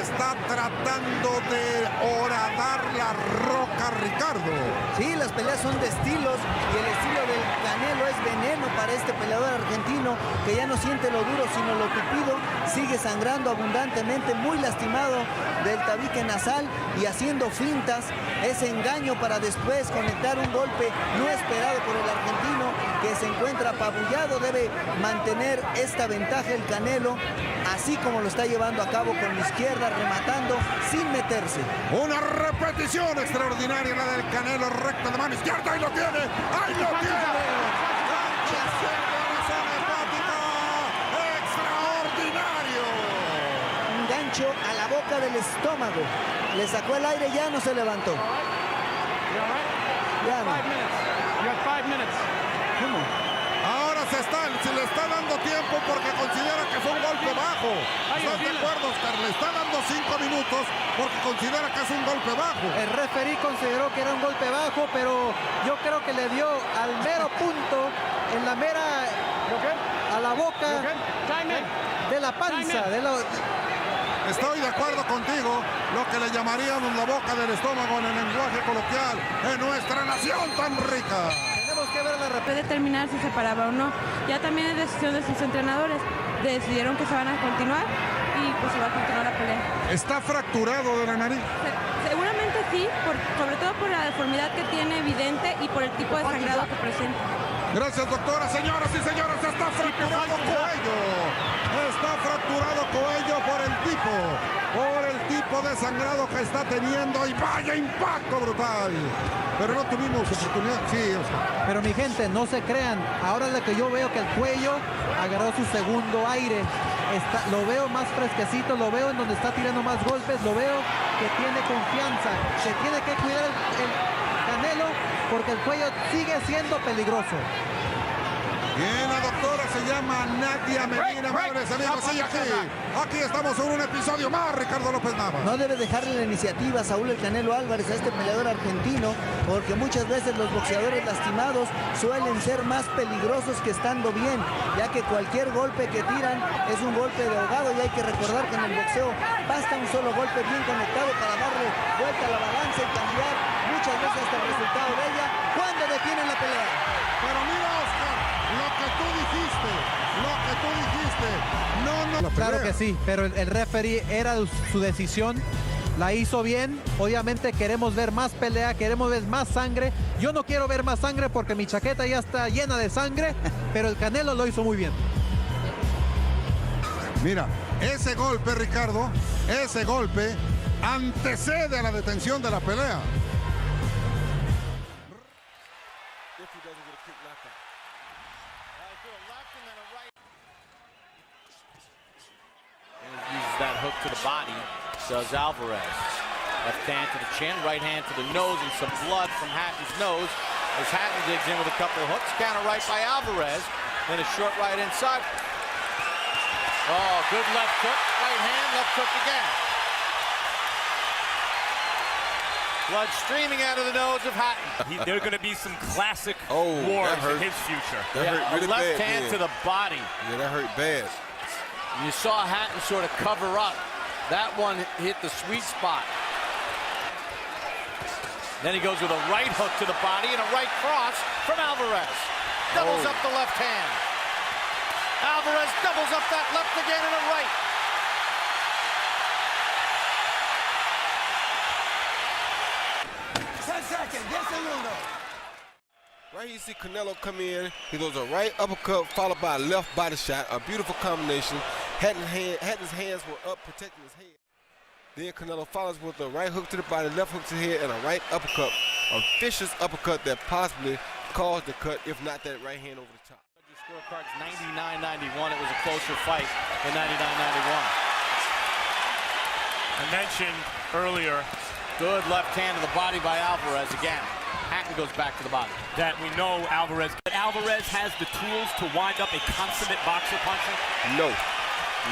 está tratando de horadar la roca, Ricardo. Sí, las peleas son de estilos y el estilo del Canelo es veneno para este peleador argentino que ya no siente lo duro sino lo tupido, sigue sangrando abundantemente, muy lastimado del tabique nasal y haciendo fintas, ese engaño para después conectar un golpe no esperado por el argentino que se encuentra apabullado. Debe mantener esta ventaja el Canelo, así como lo está llevando a cabo con la izquierda, rematando sin meterse. Una repetición extraordinaria la del Canelo, recta de mano izquierda, ahí lo tiene, ahí lo tiene. Extraordinario. Un gancho a la boca del estómago, le sacó el aire, ya no se levantó. Ya no. ¿Cómo? Ahora se le está dando tiempo porque considera que fue un golpe bajo. ¿Estás de acuerdo, Oscar? Le está dando 5 minutos porque considera que es un golpe bajo. El referí consideró que era un golpe bajo, pero yo creo que le dio al mero punto, en la mera, a la boca de la panza. Estoy de acuerdo contigo, lo que le llamaríamos la boca del estómago en el lenguaje coloquial en nuestra nación tan rica. Tenemos que ver la Puede determinar si se paraba o no. Ya también es decisión de sus entrenadores. Decidieron que se van a continuar y pues se va a continuar la pelea. ¿Está fracturado de la nariz? Seguramente sí, sobre todo por la deformidad que tiene evidente y por el tipo de sangrado que presenta. Gracias, doctora. Señoras y señores, está fracturado cuello. Está fracturado cuello por el tipo de sangrado que está teniendo. Y vaya impacto brutal. Pero no tuvimos oportunidad. Sí, Pero mi gente, no se crean. Ahora es lo que yo veo que el cuello agarró su segundo aire. Lo veo más fresquecito, lo veo en donde está tirando más golpes, lo veo que tiene confianza. Se tiene que cuidar el Canelo porque el cuello sigue siendo peligroso. Bien, la doctora se llama Nadia Medina, madres, amigos, y aquí estamos en un episodio más, Ricardo López Nava. No debe dejarle la iniciativa Saúl el Canelo Álvarez a este peleador argentino, porque muchas veces los boxeadores lastimados suelen ser más peligrosos que estando bien, ya que cualquier golpe que tiran es un golpe de ahogado, y hay que recordar que en el boxeo basta un solo golpe bien conectado para darle vuelta a la balanza y cambiar muchas veces hasta el resultado de ella cuando detienen la pelea. Pero mira, Oscar, lo que tú dijiste, no. Claro que sí, pero el referee era su decisión, la hizo bien. Obviamente queremos ver más pelea, queremos ver más sangre. Yo no quiero ver más sangre porque mi chaqueta ya está llena de sangre, pero el Canelo lo hizo muy bien. Mira, ese golpe, Ricardo, ese golpe antecede a la detención de la pelea. That hook to the body, does Alvarez. Left hand to the chin, right hand to the nose, and some blood from Hatton's nose as Hatton digs in with a couple of hooks. Counter right by Alvarez, then a short right inside. Oh, good left hook, right hand, left hook again. Blood streaming out of the nose of Hatton. There are going to be some classic wars in his future. That hurt really left hand to the body. Yeah, that hurt bad. You saw Hatton sort of cover up. That one hit the sweet spot. Then he goes with a right hook to the body and a right cross from Alvarez. Doubles up the left hand. Alvarez doubles up that left again and a right. Right here you see Canelo come in. He goes a right uppercut followed by a left body shot. A beautiful combination. Hatton's hands were up protecting his head. Then Canelo follows with a right hook to the body, left hook to the head, and a right uppercut. A vicious uppercut that possibly caused the cut, if not that right hand over the top. Scorecards 99-91. It was a closer fight than 99-91. I mentioned earlier good left hand to the body by Alvarez again. Hatton goes back to the body. That we know Alvarez has the tools to wind up a consummate boxer puncher? No,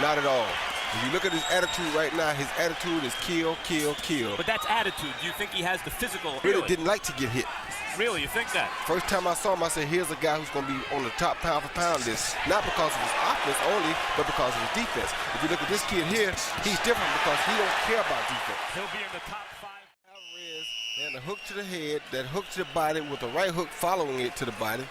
not at all. If you look at his attitude right now, his attitude is kill, kill, kill. But that's attitude. Do you think he has the physical? Really didn't like to get hit. Really, you think that? First time I saw him, I said, here's a guy who's going to be on the top pound for pound list. Not because of his offense only, but because of his defense. If you look at this kid here, he's different because he don't care about defense. He'll be in the top 5. And a hook to the head, that hook to the body with a right hook following it to the body,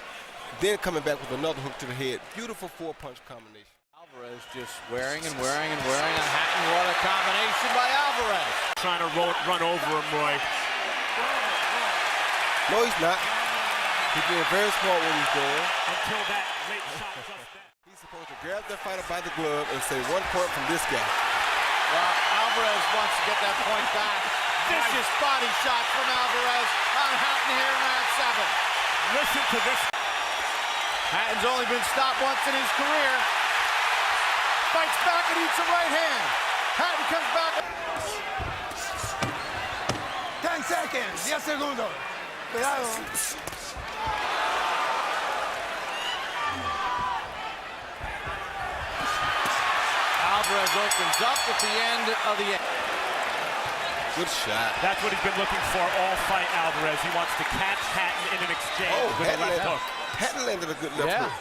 then coming back with another hook to the head. Beautiful four-punch combination. Alvarez just wearing and wearing and wearing on Hatton. What a combination by Alvarez. Trying to run over him, Roy. No, he's not. He's being very smart what he's doing. Until that late shot just then. He's supposed to grab the fighter by the glove and say 1 point from this guy. Well, Alvarez wants to get that point back. Vicious body shot from Alvarez on Hatton here in round 7. Listen to this. Hatton's only been stopped once in his career. Fights back and eats a right hand. Hatton comes back. 10 seconds, 10 segundos. Cuidado. Alvarez opens up at the end of the end. Good shot. That's what he's been looking for all fight, Alvarez. He wants to catch Hatton in an exchange with a left hook. Hatton landed a good left hook.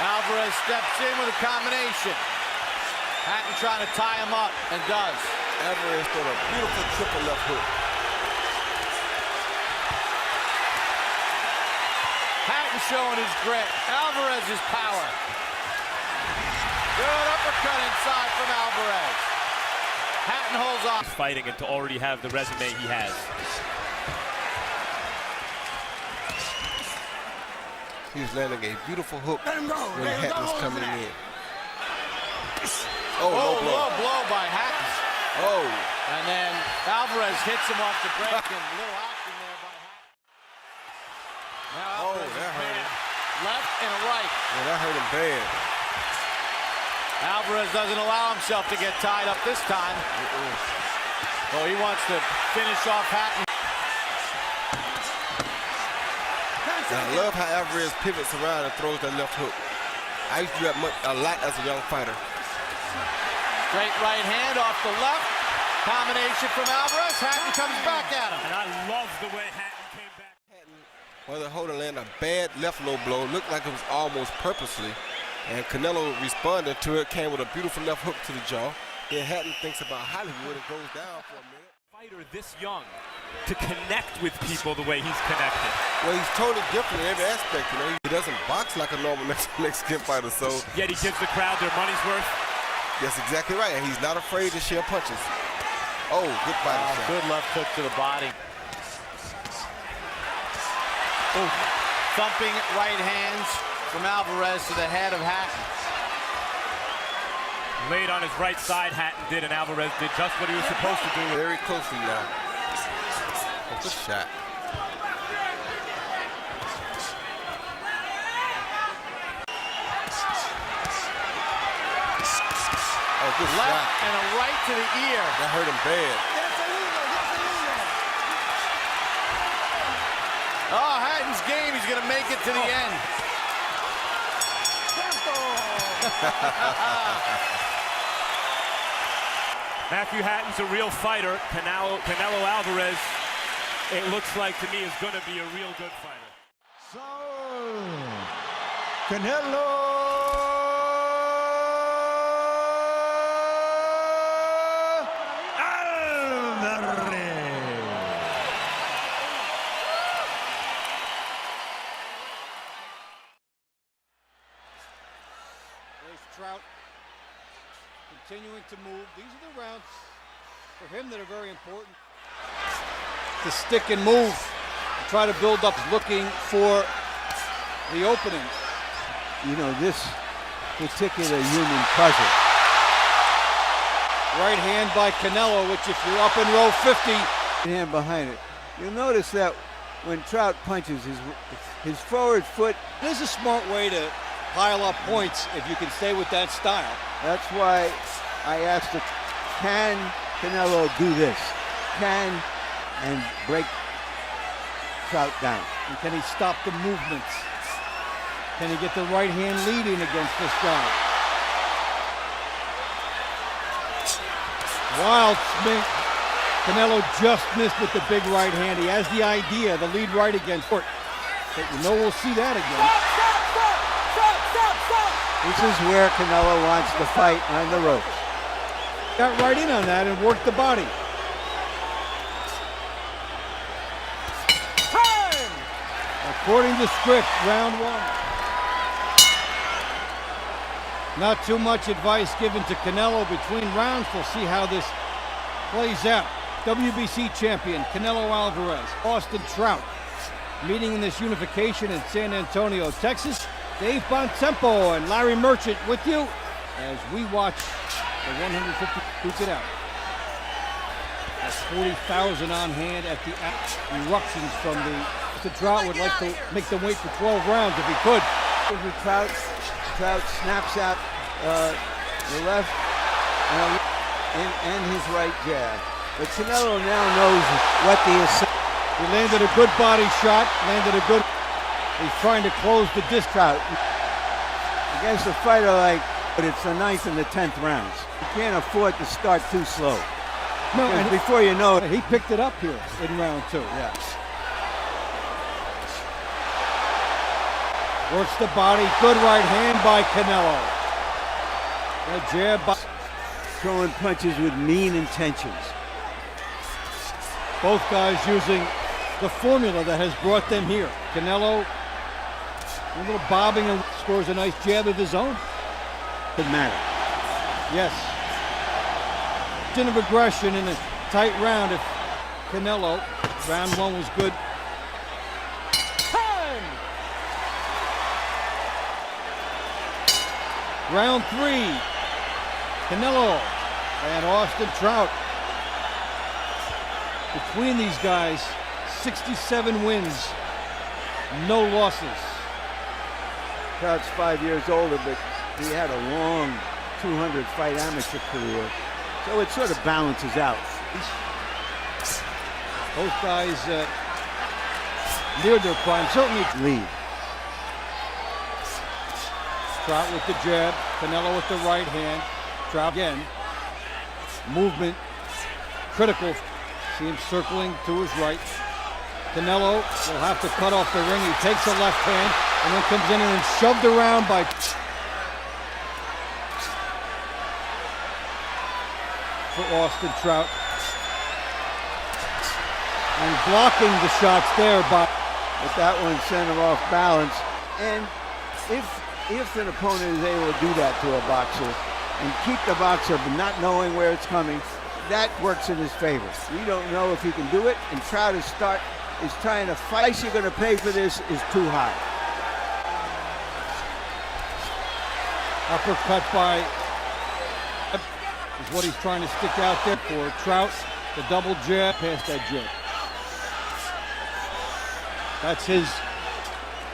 Alvarez steps in with a combination. Hatton trying to tie him up, and does. Alvarez threw a beautiful triple left hook. Hatton showing his grit. Alvarez's power. Good uppercut inside from Alvarez. Hatton holds on. Fighting and to already have the resume he has. He's landing a beautiful hook when Hatton's coming in. Oh, low blow by Hatton. Oh. And then Alvarez hits him off the break, and a little action there by Hatton. Now Alvarez that hurt him. Left and a right. Yeah, that hurt him bad. Alvarez doesn't allow himself to get tied up this time. Oh, he wants to finish off Hatton. And I love how Alvarez pivots around and throws that left hook. I used to do that a lot as a young fighter. Straight right hand off the left. Combination from Alvarez. Hatton comes back at him. And I love the way Hatton came back. Whether Holden landed a bad left low blow, looked like it was almost purposely. And Canelo responded to it, came with a beautiful left hook to the jaw. Then Hatton thinks about Hollywood and goes down for a minute. Fighter this young to connect with people the way he's connected. Well, he's totally different in every aspect, you know. He doesn't box like a normal Mexican fighter, so. Yet he gives the crowd their money's worth. That's exactly right, and he's not afraid to share punches. Oh, good body shot. Good left hook to the body. Oh, thumping right hands from Alvarez to the head of Hatton. Laid on his right side, Hatton did, and Alvarez did just what he was supposed to do. Very closely now. Oh, good shot. Oh, good left shot. And a right to the ear. That hurt him bad. Oh, Hatton's game. He's going to make it to the end. Matthew Hatton's a real fighter. Canelo Alvarez, it looks like to me, is going to be a real good fighter. So, Canelo Alvarez. There's Trout continuing to move. These are the rounds for him that are very important. To stick and move, try to build up, looking for the opening. You know, this particular human puzzle. Right hand by Canelo, which if you're up in row 50. Hand behind it. You'll notice that when Trout punches, his forward foot. This is a smart way to pile up points if you can stay with that style. That's why I asked him, can Canelo do this? And break Trout down. And can he stop the movements? Can he get the right hand leading against this guy? Wild swing. Canelo just missed with the big right hand. He has the idea, the lead right against Fort. But you know we'll see that again. This is where Canelo wants to fight on the ropes. Got right in on that and worked the body. Time! According to script, round one. Not too much advice given to Canelo between rounds. We'll see how this plays out. WBC champion Canelo Alvarez, Austin Trout, meeting in this unification in San Antonio, Texas. Dave Bontempo and Larry Merchant with you as we watch the 150 duke it out. That's 40,000 on hand at the eruptions from the Trout would like to make them wait for 12 rounds if he could. Trout snaps out the left and his right jab. But Canelo now knows what the He landed a good body shot, landed a good. He's trying to close the distance. Trout. Against a fighter like, but it's the 9th and the 10th rounds. You can't afford to start too slow. No, and before you know it, he picked it up here in round 2. Yeah. Works the body. Good right hand by Canelo. A jab by... Throwing punches with mean intentions. Both guys using the formula that has brought them here. Canelo, a little bobbing and scores a nice jab of his own. Doesn't matter. Yes. Din of aggression in a tight round. If Canelo, round one was good. Time! Round three. Canelo and Austin Trout. Between these guys, 67 wins, no losses. Trout's 5 years older, but he had a long 200-fight amateur career, so it sort of balances out. Both guys near their prime, certainly lead. Trout with the jab, Canelo with the right hand. Trout again, movement critical. See him circling to his right. Canelo will have to cut off the ring. He takes the left hand and then comes in and then shoved around by... for Austin Trout. And blocking the shots there, but that one sent him off balance. And if an opponent is able to do that to a boxer and keep the boxer but not knowing where it's coming, that works in his favor. We don't know if he can do it, and Trout is trying to fight. The price you're going to pay for this is too high. Uppercut by is what he's trying to stick out there for Trout. The double jab past that jab. That's his.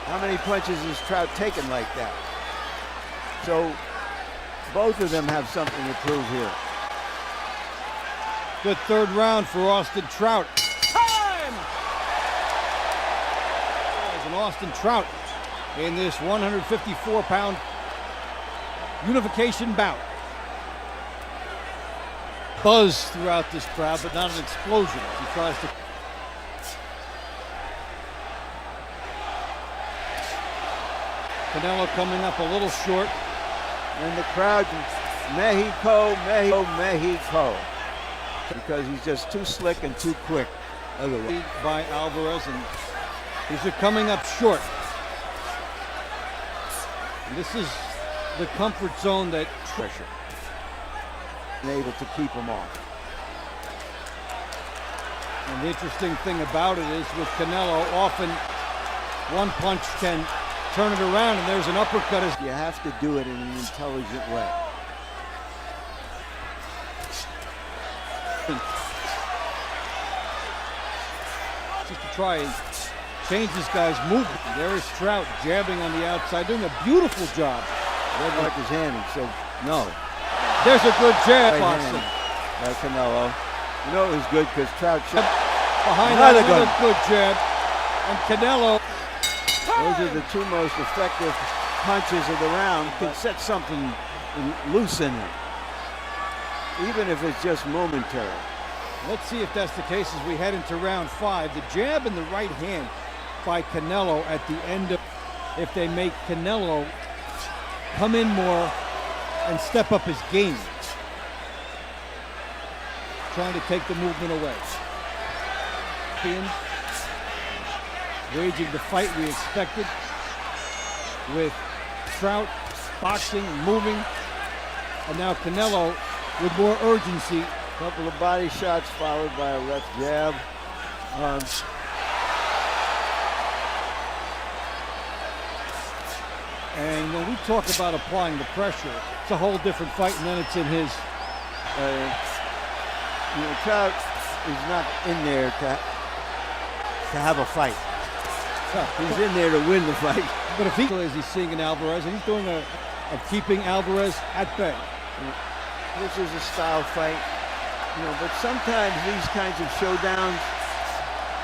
How many punches has Trout taken like that? So both of them have something to prove here. Good third round for Austin Trout. Time! There's an Austin Trout in this 154-pound unification bout. Buzz throughout this crowd, but not an explosion as he tries to... Canelo coming up a little short. And the crowd, Mexico, Mexico, Mexico. Because he's just too slick and too quick. Lead by Alvarez, and these are coming up short. And this is the comfort zone that pressure. And able to keep him off. And the interesting thing about it is with Canelo, often one punch can turn it around, and there's an uppercut. You have to do it in an intelligent way. Just to try and change this guy's movement. There is Trout jabbing on the outside, doing a beautiful job. Red marked his hand and said no. There's a good jab, Boston. By Canelo. You know it was good because Trout should... Behind that, another good jab. And Canelo... Those are the two most effective punches of the round. Can set something loose in him, even if it's just momentary. Let's see if that's the case as we head into round 5. The jab in the right hand by Canelo at the end of... If they make Canelo come in more and step up his game. Trying to take the movement away. Waging the fight we expected, with Trout boxing, moving, and now Canelo with more urgency. Couple of body shots followed by a left jab. And when we talk about applying the pressure, it's a whole different fight, and then it's in his. Trout is not in there to have a fight. He's in there to win the fight. But if he's seeing in Alvarez, and he's doing of keeping Alvarez at bay. This is a style fight, but sometimes these kinds of showdowns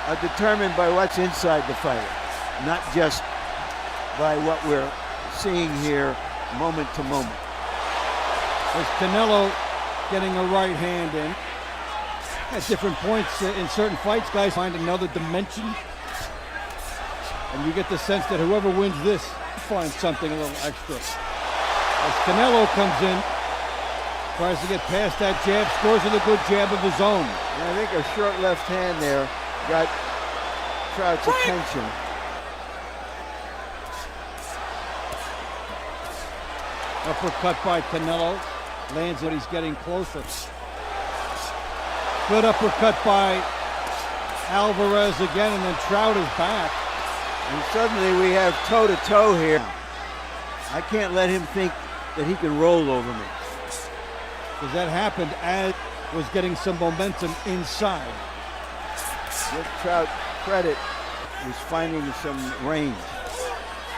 are determined by what's inside the fighter, not just by what we're seeing here moment to moment. There's Canelo getting a right hand in. At different points in certain fights, guys find another dimension. And you get the sense that whoever wins this find something a little extra. As Canelo comes in, tries to get past that jab, scores with a good jab of his own. And I think a short left hand there got Trout's attention. Uppercut by Canelo. Lands when he's getting closer. Good uppercut by Alvarez again, and then Trout is back. And suddenly we have toe-to-toe here. I can't let him think that he can roll over me. Because that happened as was getting some momentum inside. Give Trout credit, was finding some range.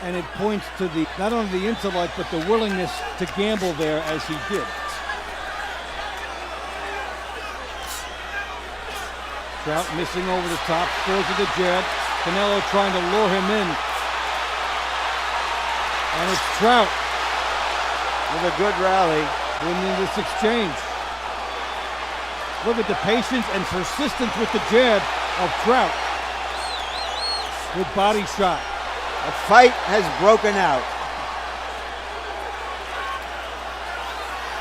And it points to the not only the intellect, but the willingness to gamble there as he did. Trout missing over the top, scores with the jab. Canelo trying to lure him in. And it's Trout with a good rally winning this exchange. Look at the patience and persistence with the jab of Trout. Good body shot. A fight has broken out.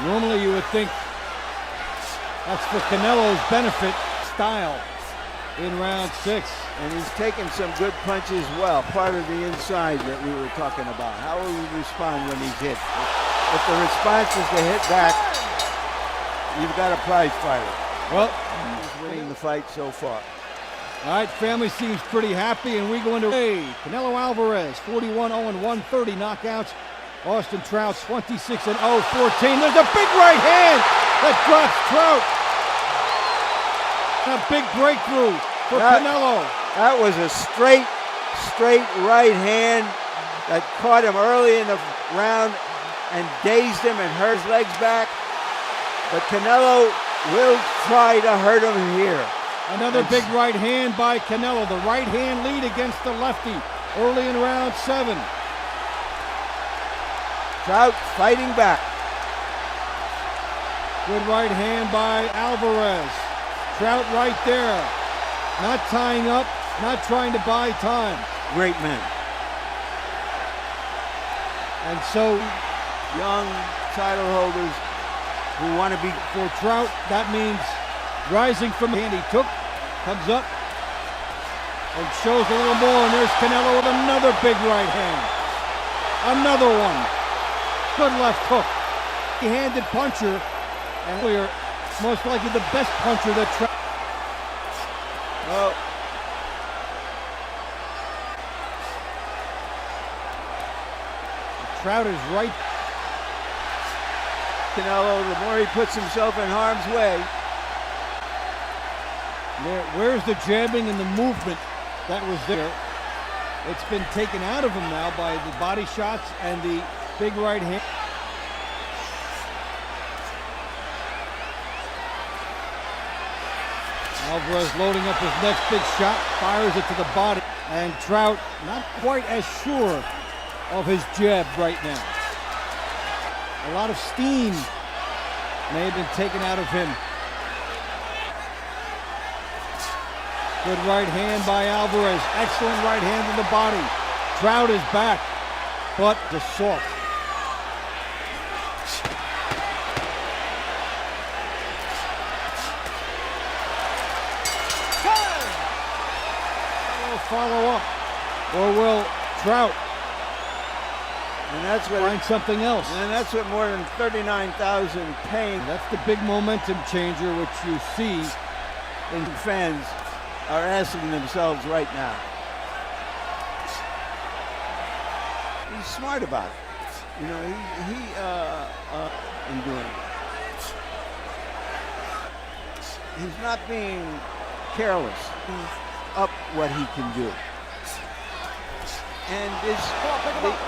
Normally you would think that's for Canelo's benefit style in round 6. And he's taken some good punches well. Part of the inside that we were talking about. How will he respond when he's hit? If the response is to hit back, you've got a prize fighter. Well, he's winning the fight so far. All right, family seems pretty happy, and we go into Canelo Alvarez, 41-0-1, 30 knockouts. Austin Trout, 26-0, 14. There's a big right hand that drops Trout. A big breakthrough for Canelo. That was a straight right hand that caught him early in the round and dazed him and hurt his legs back. But Canelo will try to hurt him here. Another big right hand by Canelo. The right hand lead against the lefty early in round 7. Trout fighting back. Good right hand by Alvarez. Trout right there. Not tying up, not trying to buy time. Great man. And so young title holders who want to be for Trout, that means rising from the hand he took, comes up and shows a little more, and there's Canelo with another big right hand. Another one. Good left hook. He-handed puncher, and we're most likely the best puncher that Trout. Well, Trout is right. Canelo, the more he puts himself in harm's way. Where's the jabbing and the movement that was there? It's been taken out of him now by the body shots and the big right hand. Alvarez loading up his next big shot, fires it to the body, and Trout not quite as sure of his jab right now. A lot of steam may have been taken out of him. Good right hand by Alvarez. Excellent right hand to the body. Trout is back, but the soft. Follow up, or will Trout? And that's what find something else. And that's what more than 39,000 paying. That's the big momentum changer, which you see, and fans are asking themselves right now. He's smart about it. You know, he in doing it. He's not being careless. He's up what he can do. And this,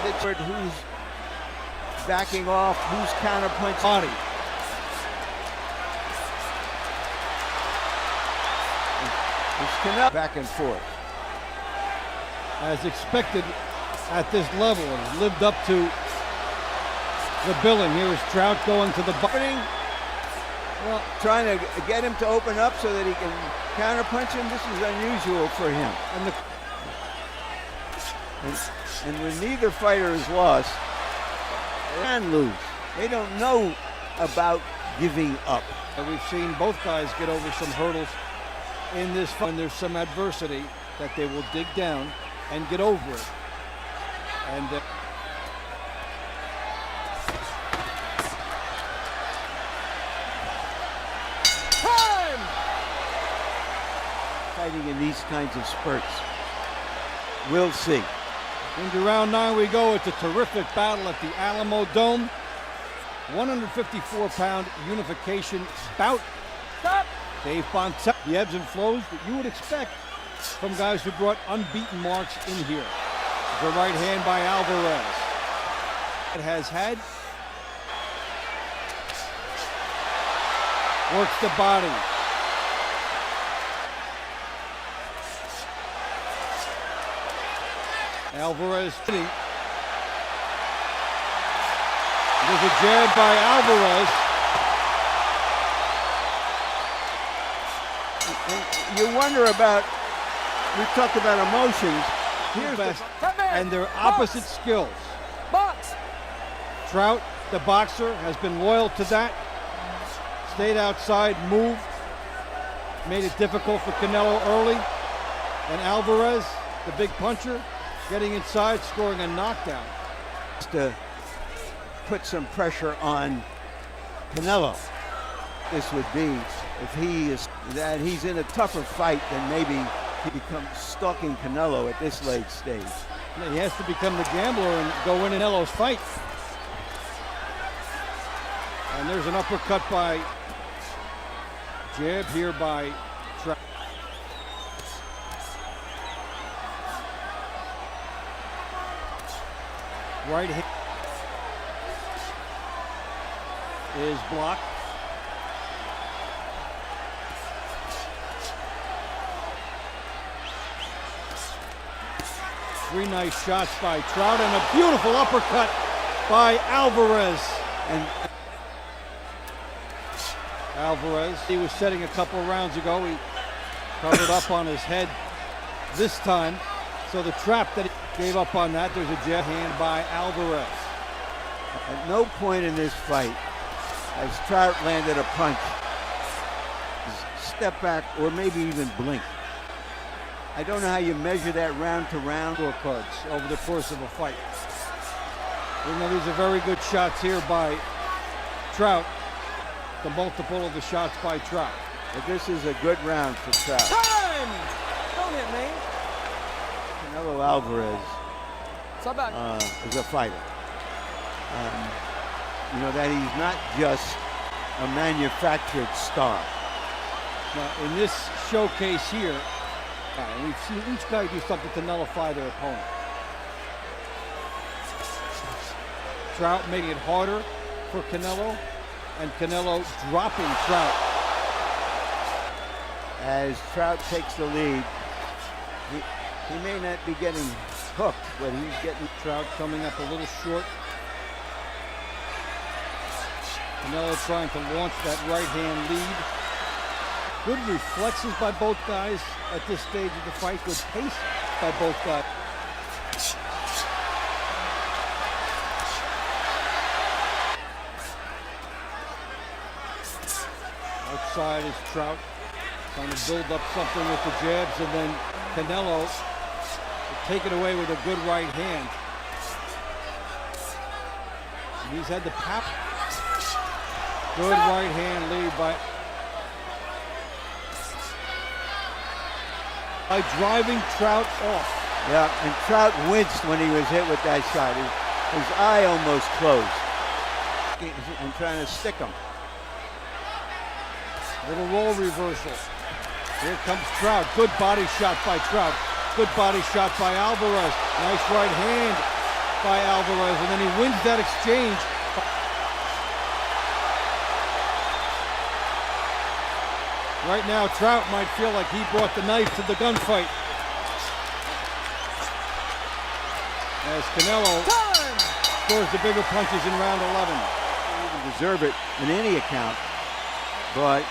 the who's backing off, who's counterpunching. Body. It's Canelo back and forth. As expected at this level, and lived up to the billing. Here is Trout going to the body. Well, trying to get him to open up so that he can counterpunch him. This is unusual for him. And And when neither fighter is lost, they can lose. They don't know about giving up. And we've seen both guys get over some hurdles in this fight. When there's some adversity, that they will dig down and get over it. And fighting in these kinds of spurts. We'll see. into round 9 we go. It's a terrific battle at the Alamo Dome. 154-pound unification bout. Dave Bontemps, the ebbs and flows that you would expect from guys who brought unbeaten marks in here. The right hand by Alvarez. It has had. Works the body. Alvarez hitting. There's a jab by Alvarez. You wonder about, we talked about emotions. Here's best, and their opposite skills. Box. Trout, the boxer, has been loyal to that. Stayed outside, moved, made it difficult for Canelo early. And Alvarez, the big puncher, getting inside, scoring a knockdown. Just to put some pressure on Canelo. This would be, if he is, that he's in a tougher fight than maybe he becomes stalking Canelo at this late stage. Yeah, he has to become the gambler and go in Canelo's fight. And there's an uppercut by jab here by Trout. Right hand is blocked. Three nice shots by Trout and a beautiful uppercut by Alvarez. And Alvarez, he was setting a couple rounds ago. He covered up on his head this time. So the trap that he gave up on that, there's a jab hand by Alvarez. At no point in this fight has Trout landed a punch, step back, or maybe even blink. I don't know how you measure that round to round. Scorecards over the course of a fight. Even though these are very good shots here by Trout, the multiple of the shots by Trout. But this is a good round for Trout. Time! Don't hit me. Canelo Alvarez is a fighter. You know that he's not just a manufactured star. Now, in this showcase here, we've seen each guy do something to nullify their opponent. Trout making it harder for Canelo, and Canelo dropping Trout. As Trout takes the lead, he may not be getting hooked, but he's getting. Trout coming up a little short. Canelo trying to launch that right hand lead. Good reflexes by both guys at this stage of the fight. Good pace by both guys. Outside is Trout, trying to build up something with the jabs, and then Canelo take it away with a good right hand. And he's had the power. Good right hand lead by driving Trout off. Yeah, and Trout winced when he was hit with that shot. His eye almost closed. And trying to stick him. Little role reversal. Here comes Trout. Good body shot by Trout. Good body shot by Alvarez. Nice right hand by Alvarez. And then he wins that exchange. Right now, Trout might feel like he brought the knife to the gunfight. As Canelo scores the bigger punches in round 11. He didn't deserve it in any account, but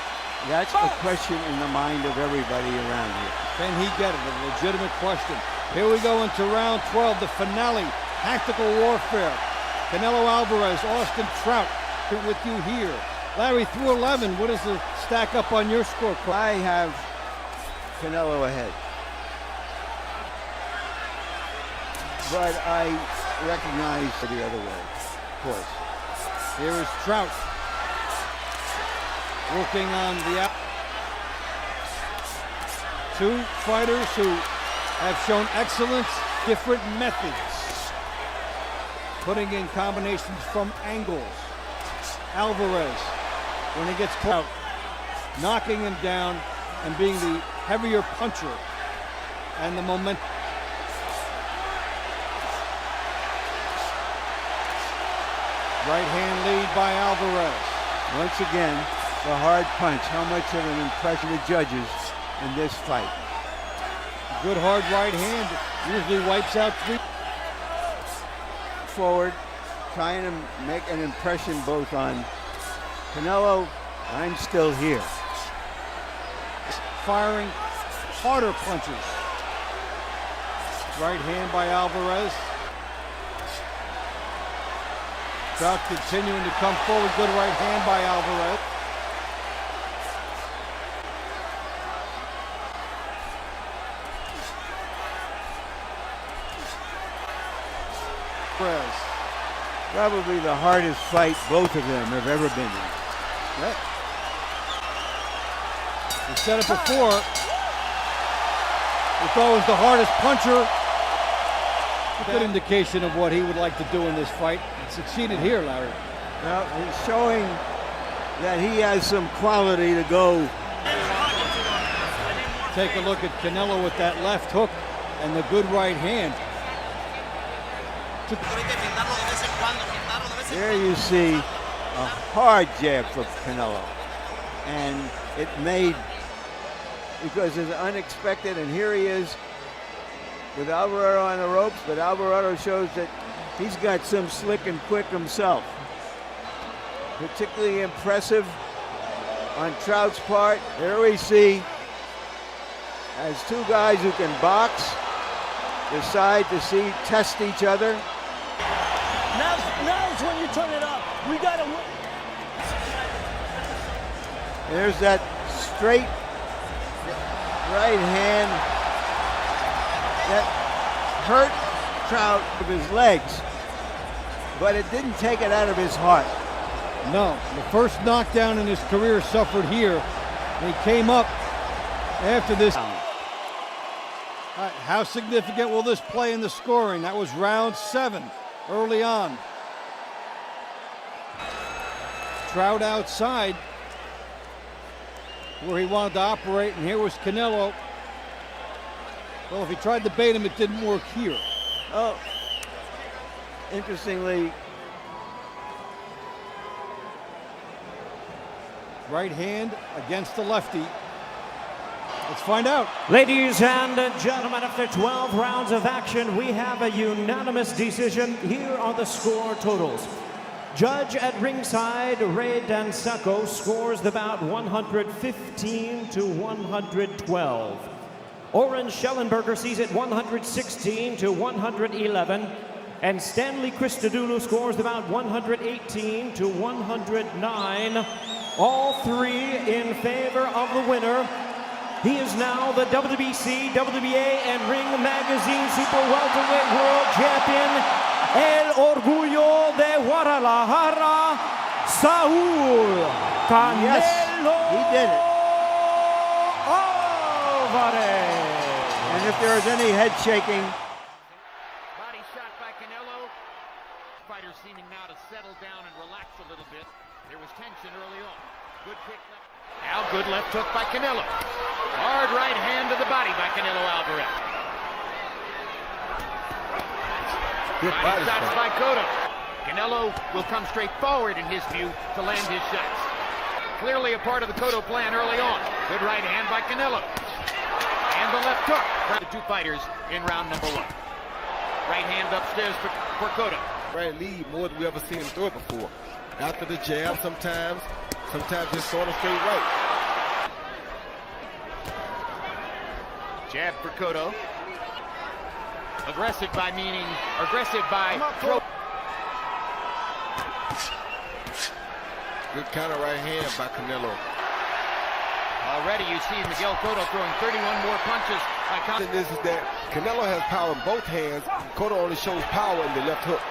that's a question in the mind of everybody around here. Can he get it? A legitimate question. Here we go into round 12, the finale, tactical warfare. Canelo Alvarez, Austin Trout with you here. Larry, through 11, what does the stack up on your scorecard? I have Canelo ahead. But I recognize the other way, of course. Here is Trout working on the out. Two fighters who have shown excellence, different methods, putting in combinations from angles. Alvarez, when he gets caught, knocking him down and being the heavier puncher and the momentum. Right hand lead by Alvarez. Once again, the hard punch. How much of an impression the judges in this fight? Good hard right hand usually wipes out three. Forward, trying to make an impression both on Canelo, I'm still here. Firing harder punches. Right hand by Alvarez. Trout continuing to come forward. Good right hand by Alvarez. Probably the hardest fight both of them have ever been in. Right. We said it before. We thought it was the hardest puncher. A good indication of what he would like to do in this fight. He succeeded here, Larry. Well, he's showing that he has some quality to go. Take a look at Canelo with that left hook and the good right hand. There you see a hard jab for Canelo. And it made, because it's unexpected, and here he is with Alvarado on the ropes, but Alvarado shows that he's got some slick and quick himself. Particularly impressive on Trout's part. There we see, as two guys who can box, decide to test each other. Now's when you turn it up. We gotta win. There's that straight right hand that hurt Trout with his legs, but it didn't take it out of his heart. No, the first knockdown in his career suffered here. And he came up after this. How significant will this play in the scoring? That was round 7 early on. Trout outside where he wanted to operate, and here was Canelo. Well, if he tried to bait him, it didn't work here. Oh, interestingly, right hand against the lefty. Let's find out. Ladies and gentlemen, after 12 rounds of action, we have a unanimous decision. Here are the score totals. Judge at ringside, Ray Danseco, scores the bout 115 to 112. Oren Schellenberger sees it 116 to 111. And Stanley Christodoulou scores the bout 118 to 109. All three in favor of the winner. He is now the WBC, WBA, and Ring Magazine Super Welterweight World Champion, El Orgullo de Guadalajara, Saúl Canelo. Yes, he did it. Alvarez. And if there is any head shaking, body shot by Canelo. Fighter seeming now to settle down and relax a little bit. There was tension early on. Good kick left. Now good left hook by Canelo. Hard right hand to the body by Canelo Alvarez. Good body body shots shot by Cotto. Canelo will come straight forward in his view to land his shots. Clearly a part of the Cotto plan early on. Good right hand by Canelo. And the left hook. The two fighters in round number 1. Right hand upstairs for Cotto. right lead more than we ever seen him throw it before. After the jab sometimes just sort of straight right. Jab for Cotto. Aggressive by meaning, aggressive by Trout. Good counter right hand by Canelo. Already you see Miguel Cotto throwing 31 more punches by Cano. This is that Canelo has power in both hands. Cotto only shows power in the left hook.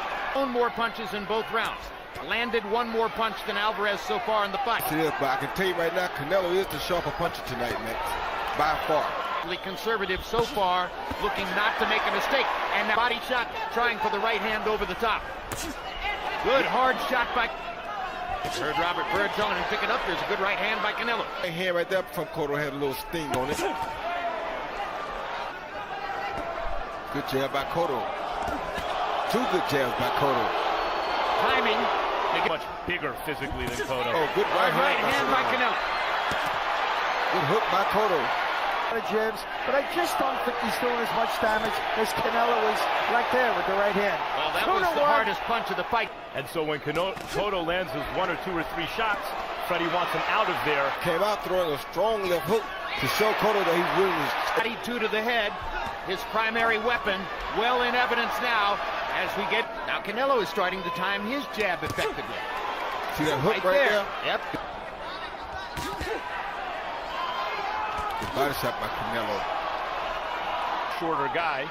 More punches in both rounds. Landed one more punch than Alvarez so far in the fight. It is, but I can tell you right now, Canelo is the sharper puncher tonight, Max. By far. Conservative so far, looking not to make a mistake. And that body shot, trying for the right hand over the top. Good hard shot by... Heard Robert Bird telling him to pick it up. There's a good right hand by Canelo. Right hand right there from Cotto had a little sting on it. Good jab by Cotto. Two good jabs by Cotto. Timing. Much bigger physically than Cotto. Oh, good right hand by Canelo. Good hook by Cotto. Jabs, but I just don't think he's doing as much damage as Canelo is right there with the right hand. Well, that was the hardest punch of the fight. And so when Cotto lands his 1 or 2 or 3 shots, Freddie wants him out of there. Came out throwing a strong left hook to show Cotto that he's willing to... 2 to the head, his primary weapon, well in evidence now as we get... Now Canelo is starting to time his jab effectively. See that hook right there? Yep. Good body shot by Canelo. Shorter guy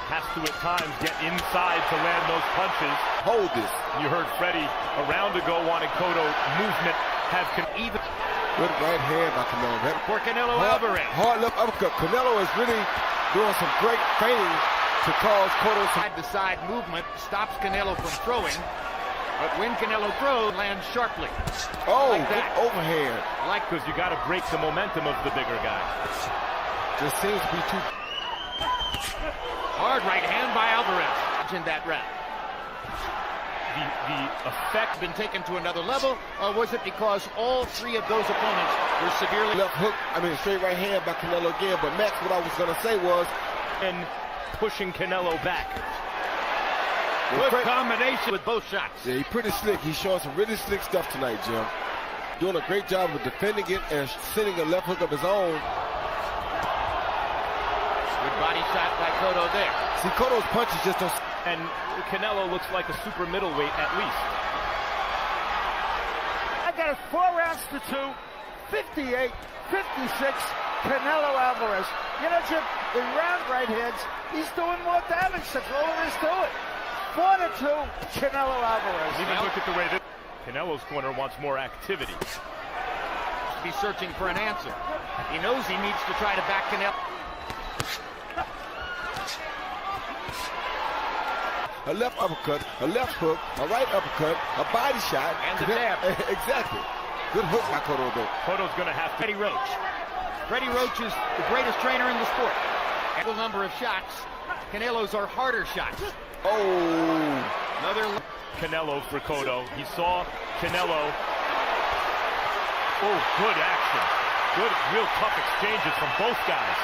has to at times get inside to land those punches. Hold this. You heard Freddie a round ago wanted Cotto movement have even. Good right hand by Canelo. For Canelo Alvarez. Hard left uppercut. Canelo is really doing some great feigning to cause Cotto side-to-side movement stops Canelo from throwing. But when Canelo throws, lands sharply. Oh, like good overhand. Because you got to break the momentum of the bigger guy. Just seems to be too... Hard right hand by Alvarez in that round. The effect been taken to another level, or was it because all 3 of those opponents were severely... Left hook, straight right hand by Canelo again, but Max, what I was going to say was... And pushing Canelo back. Good combination with both shots. Yeah, he's pretty slick. He's showing some really slick stuff tonight, Jim. Doing a great job of defending it and sending a left hook of his own. Good body shot by Cotto there. See, Cotto's punches just don't... And Canelo looks like a super middleweight at least. I got it 4 rounds to 2, 58, 56, Canelo Alvarez. You know, Jim, in round right hands, he's doing more damage. That's all there is to it. 4-2, Canelo Alvarez. Even look at the way that Canelo's corner wants more activity. He's searching for an answer. He knows he needs to try to back Canelo. A left uppercut, a left hook, a right uppercut, a body shot. And the jab. Exactly. Good hook by Cotto, though. Cotto's going to have to... Freddie Roach. Freddie Roach is the greatest trainer in the sport. Equal number of shots. Canelo's are harder shots. Oh. Another... Canelo for Cotto. He saw Canelo. Oh, good action. Good, real tough exchanges from both guys.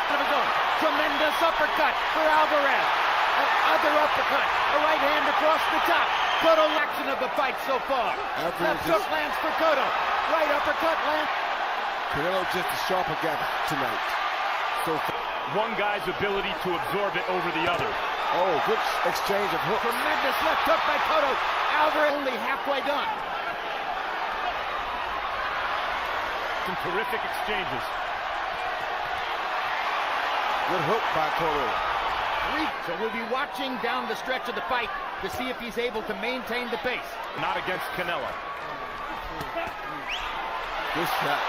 Tremendous uppercut for Alvarez. Other uppercut. A right hand across the top. Cotto action of the fight so far. Left hook lands for Cotto. Right uppercut lands. Canelo just a sharper guy tonight. So one guy's ability to absorb it over the other. Oh, good exchange of hooks. Tremendous left hook by Cotto. Alvarez only halfway done. Some terrific exchanges. Good hook by Cotto. So we'll be watching down the stretch of the fight to see if he's able to maintain the pace. Not against Canelo. Good shot.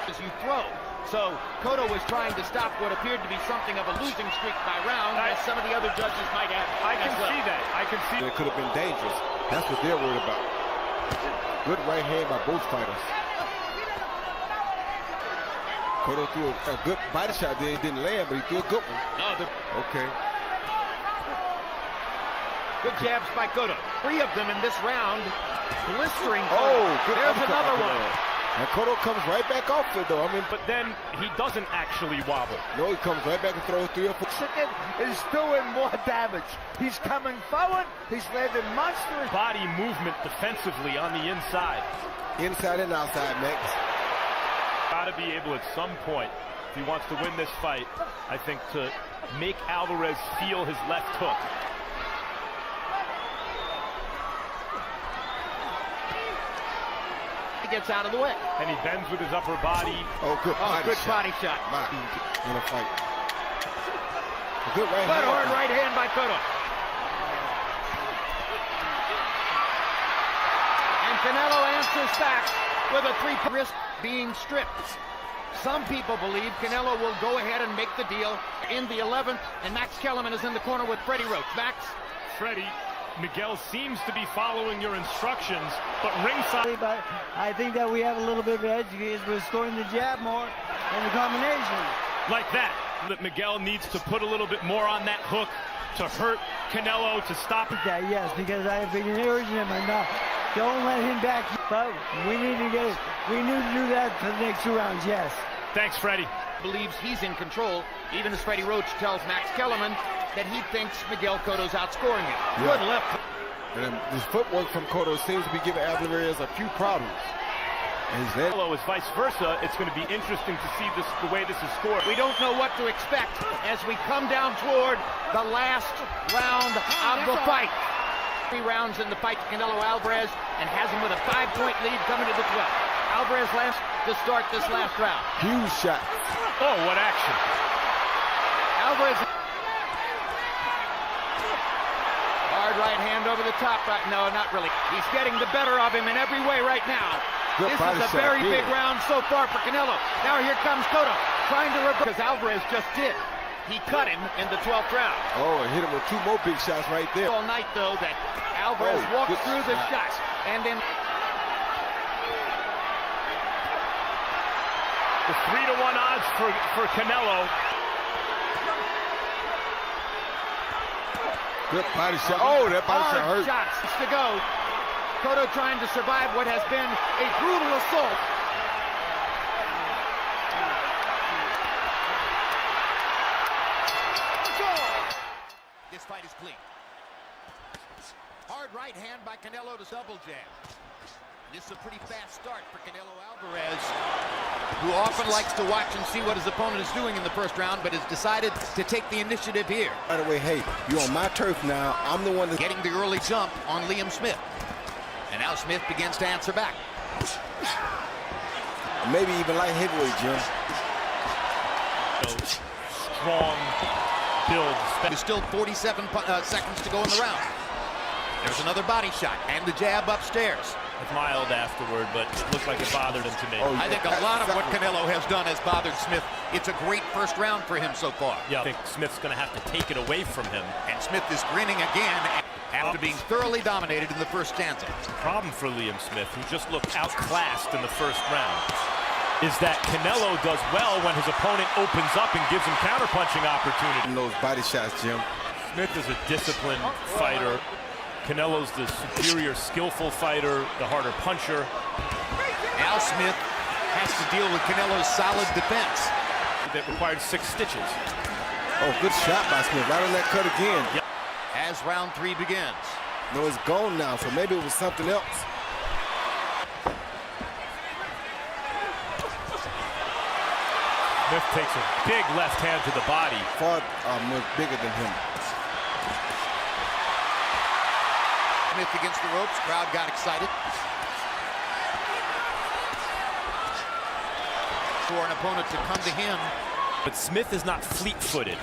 As you throw. So Cotto was trying to stop what appeared to be something of a losing streak by round, as some of the other judges might have. I can see that. I can see it could have been dangerous. That's what they're worried about. Good right hand by both fighters. Cotto threw a good body shot there. It didn't land, but he threw a good one. Okay. Good jabs by Cotto. 3 of them in this round. Blistering. Oh, good. There's another one. And Cotto comes right back off it, though. But then he doesn't actually wobble. No, he comes right back and throws 3 or 4. Second is doing more damage. He's coming forward. He's landing monstrous body movement defensively on the inside. Inside and outside, Max. Got to be able at some point If he wants to win this fight, I think to make Alvarez feel his left hook. He gets out of the way. And he bends with his upper body. Oh, good body shot. In a fight. A good right hand. Hard right hand by Cotto. And Canelo answers back with a three wrist being stripped. Some people believe Canelo will go ahead and make the deal in the 11th, and Max Kellerman is in the corner with Freddie Roach. Max? Freddie, Miguel seems to be following your instructions, but ringside... I think that we have a little bit of edge because we're scoring the jab more and the combination. Like that Miguel needs to put a little bit more on that hook to hurt Canelo, to stop it. That, yes, because I've been urging him enough. Don't let him back, but we need to get it. We need to do that for the next 2 rounds, yes. Thanks, Freddie. Believes he's in control, even as Freddie Roach tells Max Kellerman that he thinks Miguel Cotto's outscoring him. Yeah. Good left. And his footwork from Cotto seems to be giving Alvarez a few problems. And Canelo is vice versa. It's going to be interesting to see the way this is scored. We don't know what to expect as we come down toward the last round of the fight. 3 rounds in the fight to Canelo Alvarez, and has him with a 5-point lead coming to the 12th. Alvarez last to start this last round. Huge shot. Oh, what action. Alvarez. Hard right hand over the top. No, not really. He's getting the better of him in every way right now. Good this is a very big round so far for Canelo. Now here comes Cotto, trying to reverse, because Alvarez just did. He cut him in the 12th round. Oh, and hit him with 2 more big shots right there. All night, though, that Alvarez walked through the shots. And then the 3-1 odds for Canelo. Good body shot. Oh, that body shot hurt. Shots to go. Cotto trying to survive what has been a brutal assault. This fight is clean. Hard right hand by Canelo to double jab. This is a pretty fast start for Canelo Alvarez, who often likes to watch and see what his opponent is doing in the first round, but has decided to take the initiative here. By the way, hey, you're on my turf now. I'm the one that's getting the early jump on Liam Smith. And now Smith begins to answer back. Maybe even light heavyweight, Jim. Strong build. There's still 47 seconds to go in the round. There's another body shot and the jab upstairs. It's mild afterward, but it looked like it bothered him to me. I think a lot of what Canelo has done has bothered Smith. It's a great first round for him so far. Yeah, I think Smith's going to have to take it away from him. And Smith is grinning again after being thoroughly dominated in the first stanza. The problem for Liam Smith, who just looked outclassed in the first round, is that Canelo does well when his opponent opens up and gives him counterpunching opportunity. And those body shots, Jim. Smith is a disciplined fighter. Canelo's the superior, skillful fighter, the harder puncher. Now Smith has to deal with Canelo's solid defense. That required 6 stitches. Oh, good shot by Smith. Right on that cut again. Yep. As round 3 begins. No, it's gone now, so maybe it was something else. Smith takes a big left hand to the body. Far much bigger than him. Smith against the ropes. Crowd got excited. For an opponent to come to him. But Smith is not fleet-footed.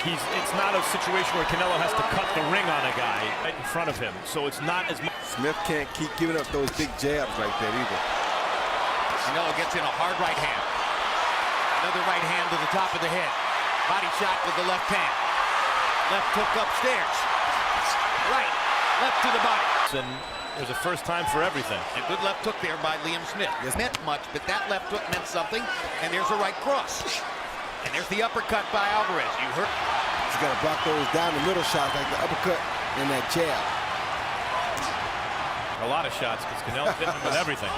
It's not a situation where Canelo has to cut the ring on a guy right in front of him. So it's not as much. Smith can't keep giving up those big jabs like that either. Canelo gets in a hard right hand. Another right hand to the top of the head. Body shot with the left hand. Left hook upstairs. Right. Left to the body. And there's a first time for everything. A good left hook there by Liam Smith. It meant much, but that left hook meant something. And there's a right cross. And there's the uppercut by Alvarez. You heard. He's got to block those down the middle shots like the uppercut and that jab. A lot of shots because Canelo's hitting him with everything.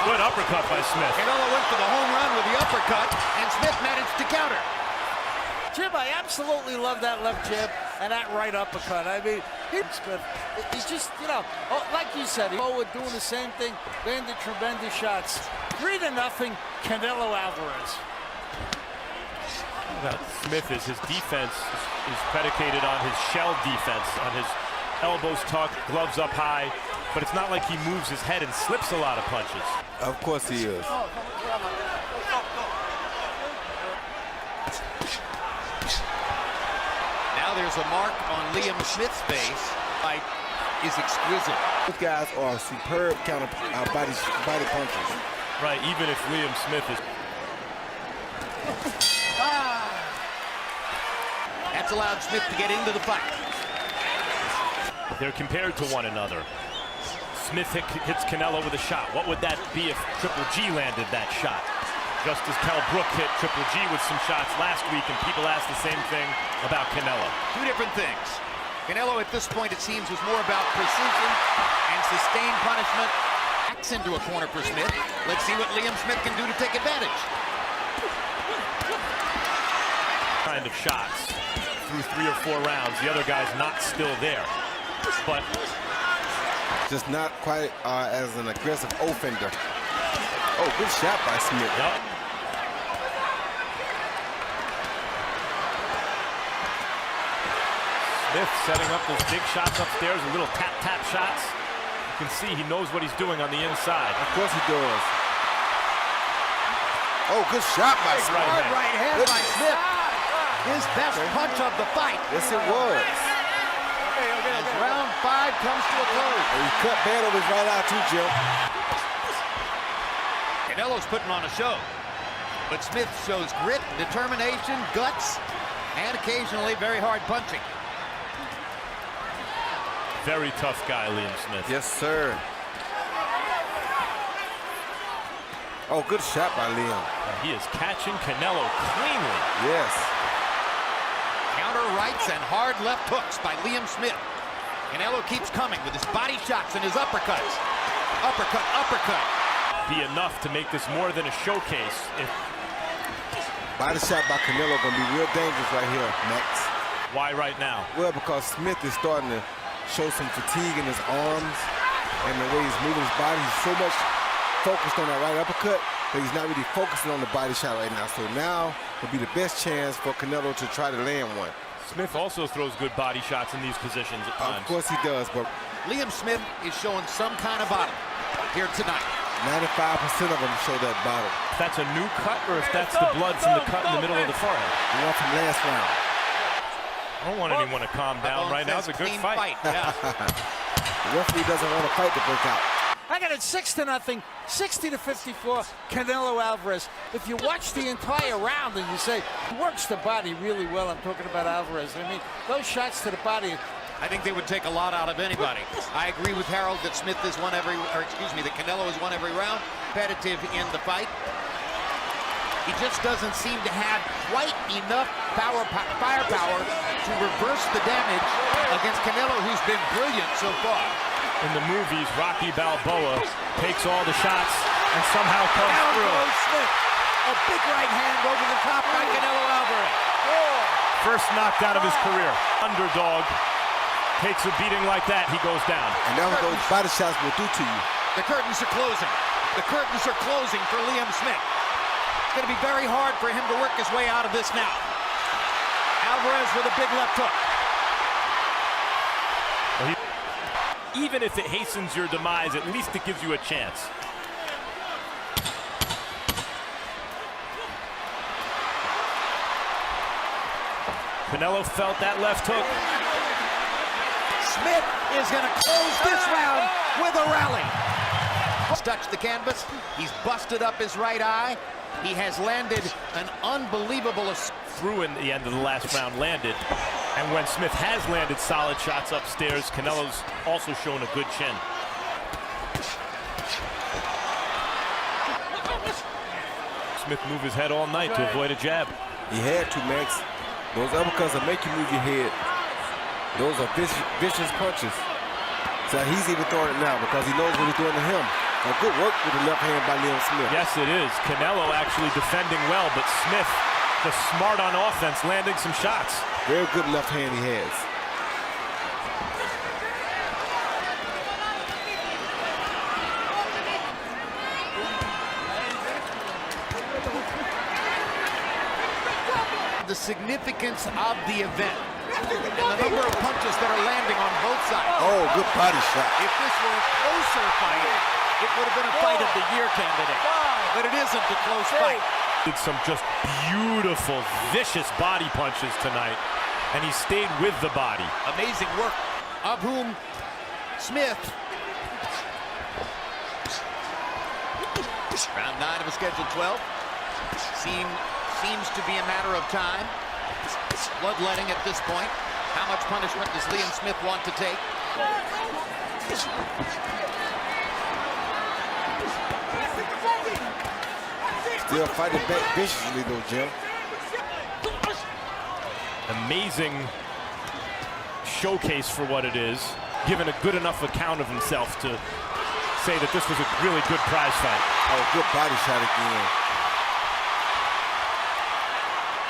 Good uppercut by Smith. Canelo went for the home run with the uppercut, and Smith managed to counter. Jim, I absolutely love that left jab and that right uppercut. I mean, Smith, he's just, you know, like you said, he's doing the same thing, landed tremendous shots. 3-0, Canelo Alvarez. About Smith is his defense is predicated on his shell defense, on his elbows tucked, gloves up high, but it's not like he moves his head and slips a lot of punches. Of course he is. Now there's a mark on Liam Smith's face. Fight is exquisite. Those guys are superb counter body punches. Right, even if Liam Smith is... That's allowed Smith to get into the fight. They're compared to one another. Smith hits Canelo with a shot. What would that be if Triple G landed that shot? Just as Kell Brook hit Triple G with some shots last week, and people asked the same thing about Canelo. Two different things. Canelo at this point, it seems, was more about precision and sustained punishment. Backs into a corner for Smith. Let's see what Liam Smith can do to take advantage. Kind of shots through 3 or 4 rounds. The other guy's not still there. But just not quite as an aggressive offender. Oh, good shot by Smith. Yep. Smith setting up those big shots upstairs, a little tap shots. You can see he knows what he's doing on the inside. Of course he does. Oh, good shot by Smith. Hard right hand by Smith. His best punch of the fight. Yes, it was. As round 5 comes to a close. And he cut bad over his right eye too, Jim. Canelo's putting on a show. But Smith shows grit, determination, guts, and occasionally very hard punching. Very tough guy, Liam Smith. Yes, sir. Oh, good shot by Liam. He is catching Canelo cleanly. Yes. Counter rights and hard left hooks by Liam Smith. Canelo keeps coming with his body shots and his uppercuts. Uppercut, uppercut. Be enough to make this more than a showcase. Body shot by Canelo gonna be real dangerous right here, Max. Why right now? Well, because Smith is starting to show some fatigue in his arms and the way he's moving his body. He's so much focused on that right uppercut, but he's not really focusing on the body shot right now. So now would be the best chance for Canelo to try to land one. Smith also throws good body shots in these positions at times. Of course he does, but Liam Smith is showing some kind of bottom here tonight. 95% of them show that bottom. If that's a new cut or if that's the blood from the cut in the middle of the forehead. The one from last round. I don't want anyone to calm down right now. It's a good fight. Yeah. The referee doesn't want a fight to break out. I got it 6-0, 60-54, Canelo Alvarez. If you watch the entire round and you say, he works the body really well, I'm talking about Alvarez. I mean, those shots to the body. I think they would take a lot out of anybody. I agree with Harold that Smith has won every, or excuse me, that Canelo has won every round. Competitive in the fight. He just doesn't seem to have quite enough firepower to reverse the damage against Canelo, who's been brilliant so far. In the movies, Rocky Balboa takes all the shots and somehow comes Down through. goes Smith. A big right hand over the top by Canelo Alvarez. First knockdown of his career. Underdog takes a beating like that, he goes down. And that's what those body shots will do to you. The curtains are closing. The curtains are closing for Liam Smith. It's going to be very hard for him to work his way out of this now. Alvarez with a big left hook. Even if it hastens your demise, at least it gives you a chance. Canelo felt that left hook. Smith is going to close this round with a rally. Touched the canvas. He's busted up his right eye. He has landed an unbelievable through in the end of the last round landed. And when Smith has landed solid shots upstairs, Canelo's also shown a good chin. Smith moved his head all night to avoid a jab. He had to, Max. Those uppercuts will make you move your head. Those are vicious punches. So he's even throwing it now because he knows what he's doing to him. Now, good work with the left hand by Liam Smith. Yes, it is. Canelo actually defending well, but Smith just smart on offense, landing some shots. Very good left hand he has. The significance of the event and the number of punches that are landing on both sides. Oh, good body shot. If this were a closer fight, it would have been a fight of the year candidate. But it isn't a close fight. Did some just beautiful, vicious body punches tonight, and he stayed with the body. Amazing work. Of whom Smith. Round 9 of a scheduled 12. Seems to be a matter of time. Bloodletting at this point. How much punishment does Liam Smith want to take? Still fighting back viciously though, Jim. Amazing showcase for what it is, given a good enough account of himself to say that this was a really good prize fight. Oh, good body shot again.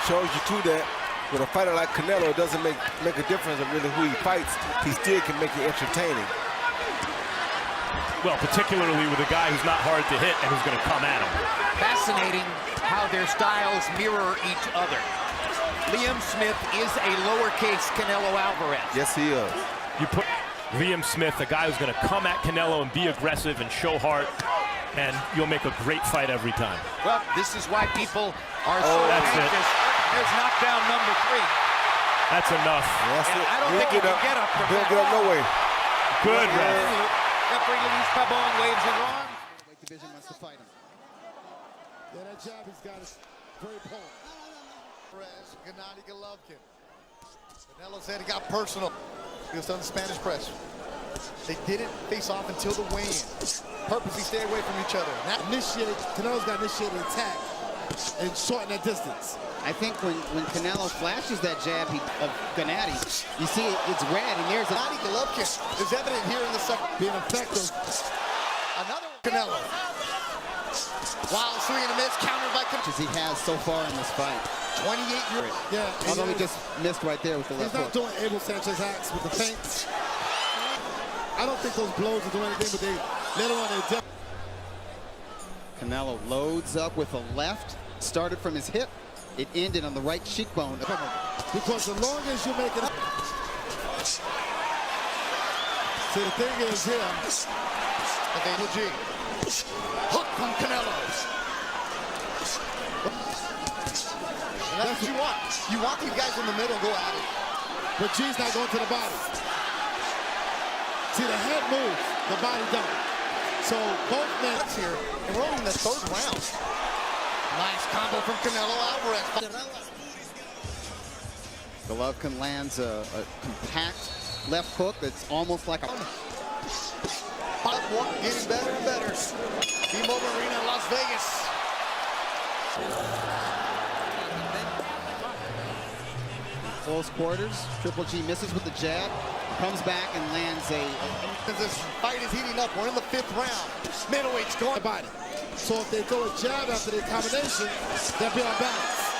Shows you too that with a fighter like Canelo, it doesn't make a difference of really who he fights. He still can make it entertaining. Well, particularly with a guy who's not hard to hit and who's going to come at him. Fascinating how their styles mirror each other. Liam Smith is a lowercase Canelo Alvarez. Yes, he is. You put Liam Smith, a guy who's going to come at Canelo and be aggressive and show heart, and you'll make a great fight every time. Well, this is why people are so anxious. There's knockdown number 3. That's enough. That's it. I don't think he can get up from He'll that. get up no way. Good, ref. Referee Luis Pabon waves his arm. Weight division wants to fight him. Yeah, that jab he's got is very potent. Gennady, Golovkin. Canelo said it got personal. He was on the Spanish press. They didn't face off until the weigh-in. Purposely stay away from each other. Canelo's got to initiate an attack and shorten that distance. I think when Canelo flashes that jab of Gennady, you see it's red, and there's Gennady Golovkin is evident here in the second. Being effective. Another Canelo. Wild swing and a miss, countered by Canelo. He has so far in this fight. 28 years. Yeah. Although he just missed right there with the left hook. He's not doing Abel Sanchez hacks with the feints. I don't think those blows are doing anything, but they later on they did. Canelo loads up with a left, started from his hip. It ended on the right cheekbone. Because the longer as you make it up. See, the thing is here. Okay, hook from Canelo. And that's what you want. You want these guys in the middle go at it. But G's not going to the body. See, the head moves, the body don't. So both men here, and we're only in the 3rd round. Nice combo from Canelo Alvarez. Golovkin lands a compact left hook that's almost like a... Getting better and better. T-Mobile Arena in Las Vegas. Close quarters. Triple G misses with the jab. Comes back and lands a... This fight is heating up. We're in the 5th round. Middleweight's going the body. So if they throw a jab after the combination, they'll be on balance.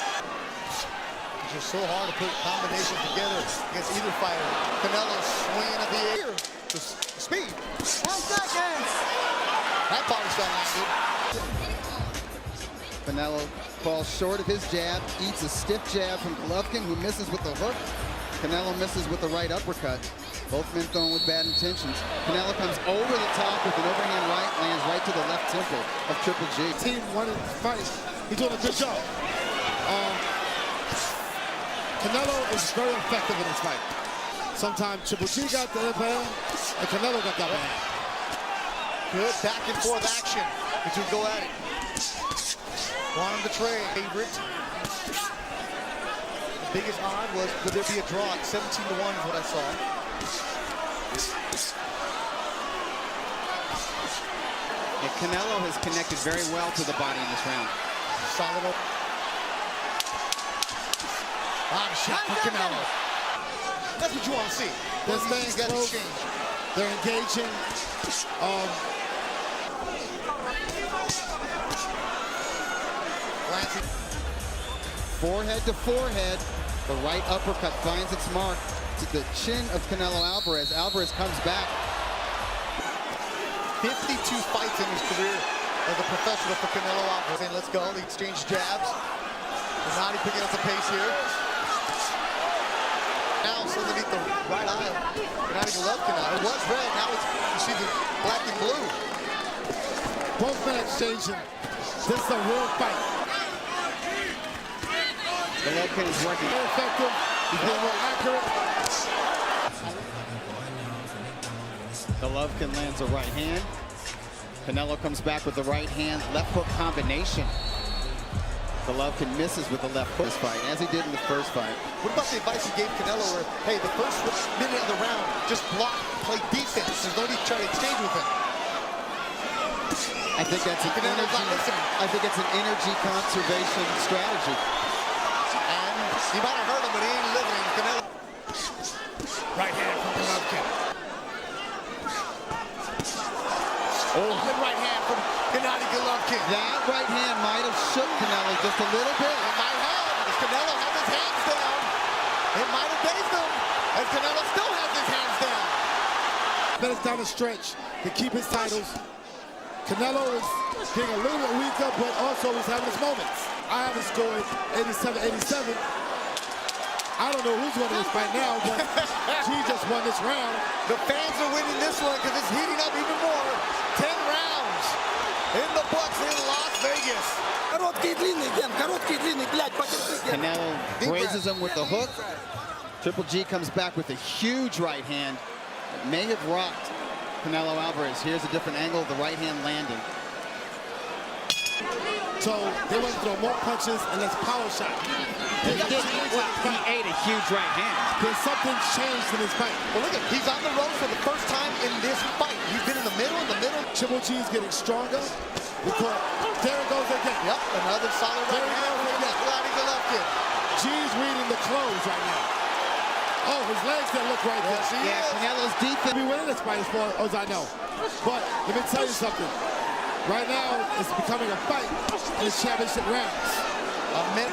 It's just so hard to put combinations together against either fighter. Canelo swinging at the air. Just speed. 10 seconds. That body shot landed. Canelo falls short of his jab, eats a stiff jab from Golovkin, who misses with the hook. Canelo misses with the right uppercut. Both men throwing with bad intentions. Canelo comes over the top with an overhand right, lands right to the left temple of Triple G. Team wanted to fight. He's doing a good job. Canelo is very effective in this fight. Sometimes Triple G got the upper hand, and Canelo got the upper hand. Good back and forth action between go at it. Want him to trade. Favorite. The biggest odd was, would there be a draw? 17-1 is what I saw. Yeah, Canelo has connected very well to the body in this round. Solid. Body shot for Canelo. That's what you want to see. This man's close. They're engaging. Forehead to forehead. The right uppercut finds its mark to the chin of Canelo Alvarez. Alvarez comes back. 52 fights in his career as a professional for Canelo Alvarez. Saying, let's go. They exchange jabs. Gennady picking up the pace here. underneath the right eye. Gennady Golovkin. It was red. Now it's, you see the black and blue. Both men exchanging. This is a real fight. Golovkin is working. Very effective. He's being more accurate. Golovkin lands a right hand. Canelo comes back with the right hand, left hook combination. Golovkin misses with the left hook fight, as he did in the first fight. What about the advice you gave Canelo where, hey, the first minute of the round, just block, play defense. There's no need to try to exchange with him. I think that's an energy conservation strategy. And he might have hurt him, but he ain't living. Canelo. Right hand from Golovkin. Oh, good right hand from Gennady Golovkin. That right hand might have shook Canelo just a little bit. It might have. As Canelo has his hands down, it might have dazed him. As Canelo still has his hands down. Minutes down the stretch to keep his titles. Canelo is getting a little bit weaker, but also he's having his moments. I have it scored 87-87. I don't know who's winning this fight now, but he just won this round. The fans are winning this one because it's heating up even more. 10 rounds in the books in Las Vegas. Canelo grazes him with the hook. Triple G comes back with a huge right hand. It may have rocked Canelo Alvarez. Here's a different angle of the right hand landing. So they went to throw more punches and less power shot. He ate a huge right hand. Because something changed in his fight. Well, look at, he's on the road for the first time in this fight. He's been in the middle. Triple G is getting stronger. There it goes again. Yep, another solid right hand from Gennady Golovkin. G's reading the close right now. Oh, his legs didn't look right there. Yeah, Canelo's defense. We winning this fight as far as I know. But let me tell you something. Right now, it's becoming a fight in the championship rounds. A minute.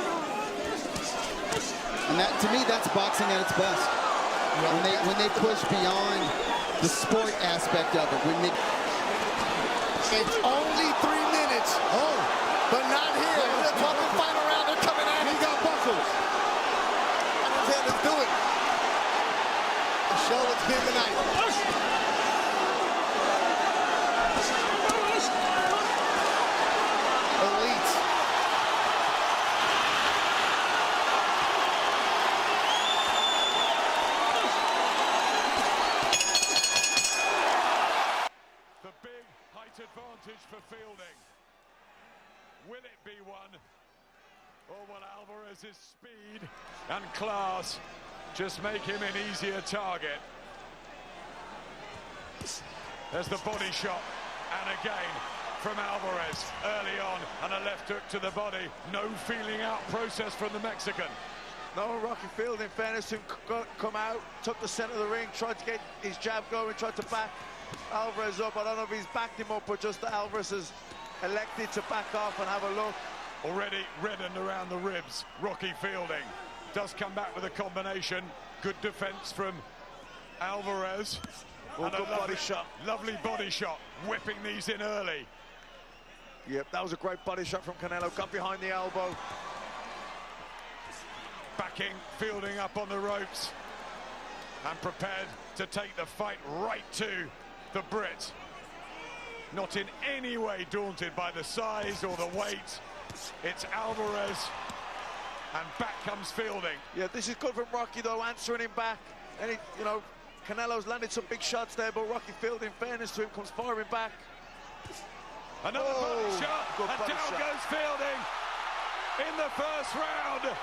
And that, to me, that's boxing at its best. When they push beyond the sport aspect of it. It's only 3 minutes. Oh, but not here. We're talking final round. They're coming at him. He got buckled. Let's do it. The show it's been tonight. Elite. The big height advantage for fielding. Will it be one? Or will Alvarez's speed and class just make him an easier target? There's the body shot, and again from Alvarez early on, and a left hook to the body. No feeling out process from the Mexican. No, Rocky Field, in fairness, to come out, took the center of the ring, tried to get his jab going, tried to back Alvarez up. I don't know if he's backed him up or just that Alvarez has elected to back off and have a look. Already reddened around the ribs. Rocky Fielding does come back with a combination. Good defense from Alvarez. Well, good body shot. Lovely body shot, whipping these in early. Yep, that was a great body shot from Canelo. Got behind the elbow. Backing, Fielding up on the ropes. And prepared to take the fight right to the Brit. Not in any way daunted by the size or the weight. It's Alvarez, and back comes Fielding. Yeah, this is good from Rocky, though, answering him back. And, you know, Canelo's landed some big shots there, but Rocky Fielding, in fairness to him, comes firing back. Another body shot, and down goes Fielding in the first round.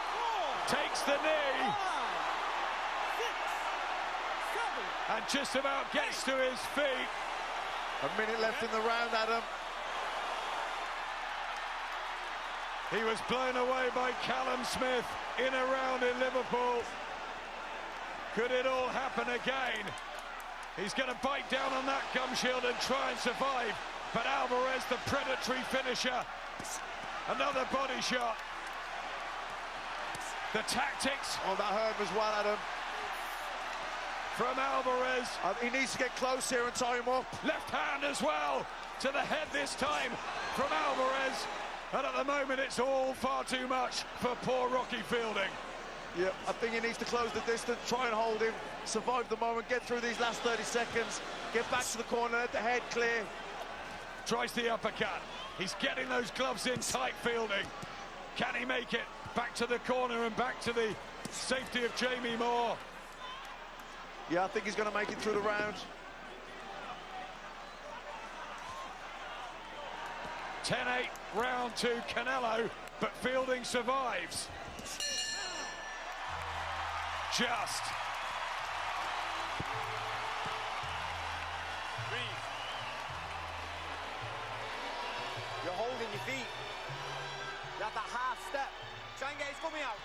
Takes the knee. And just about gets to his feet. A minute left in the round, Adam. He was blown away by Callum Smith in a round in Liverpool. Could it all happen again? He's going to bite down on that gum shield and try and survive. But Alvarez, the predatory finisher. Another body shot. The tactics. Oh, that hurt him as well, Adam. From Alvarez. He needs to get close here and tie him up. Left hand as well. To the head this time from Alvarez. And at the moment, it's all far too much for poor Rocky Fielding. Yeah, I think he needs to close the distance, try and hold him, survive the moment, get through these last 30 seconds, get back to the corner, let the head clear. Tries the uppercut. He's getting those gloves in tight fielding. Can he make it back to the corner and back to the safety of Jamie Moore? Yeah, I think he's going to make it through the round. 10-8, round 2, Canelo, but Fielding survives. Just. Breathe. You're holding your feet. You have that half step. Try and get his coming out.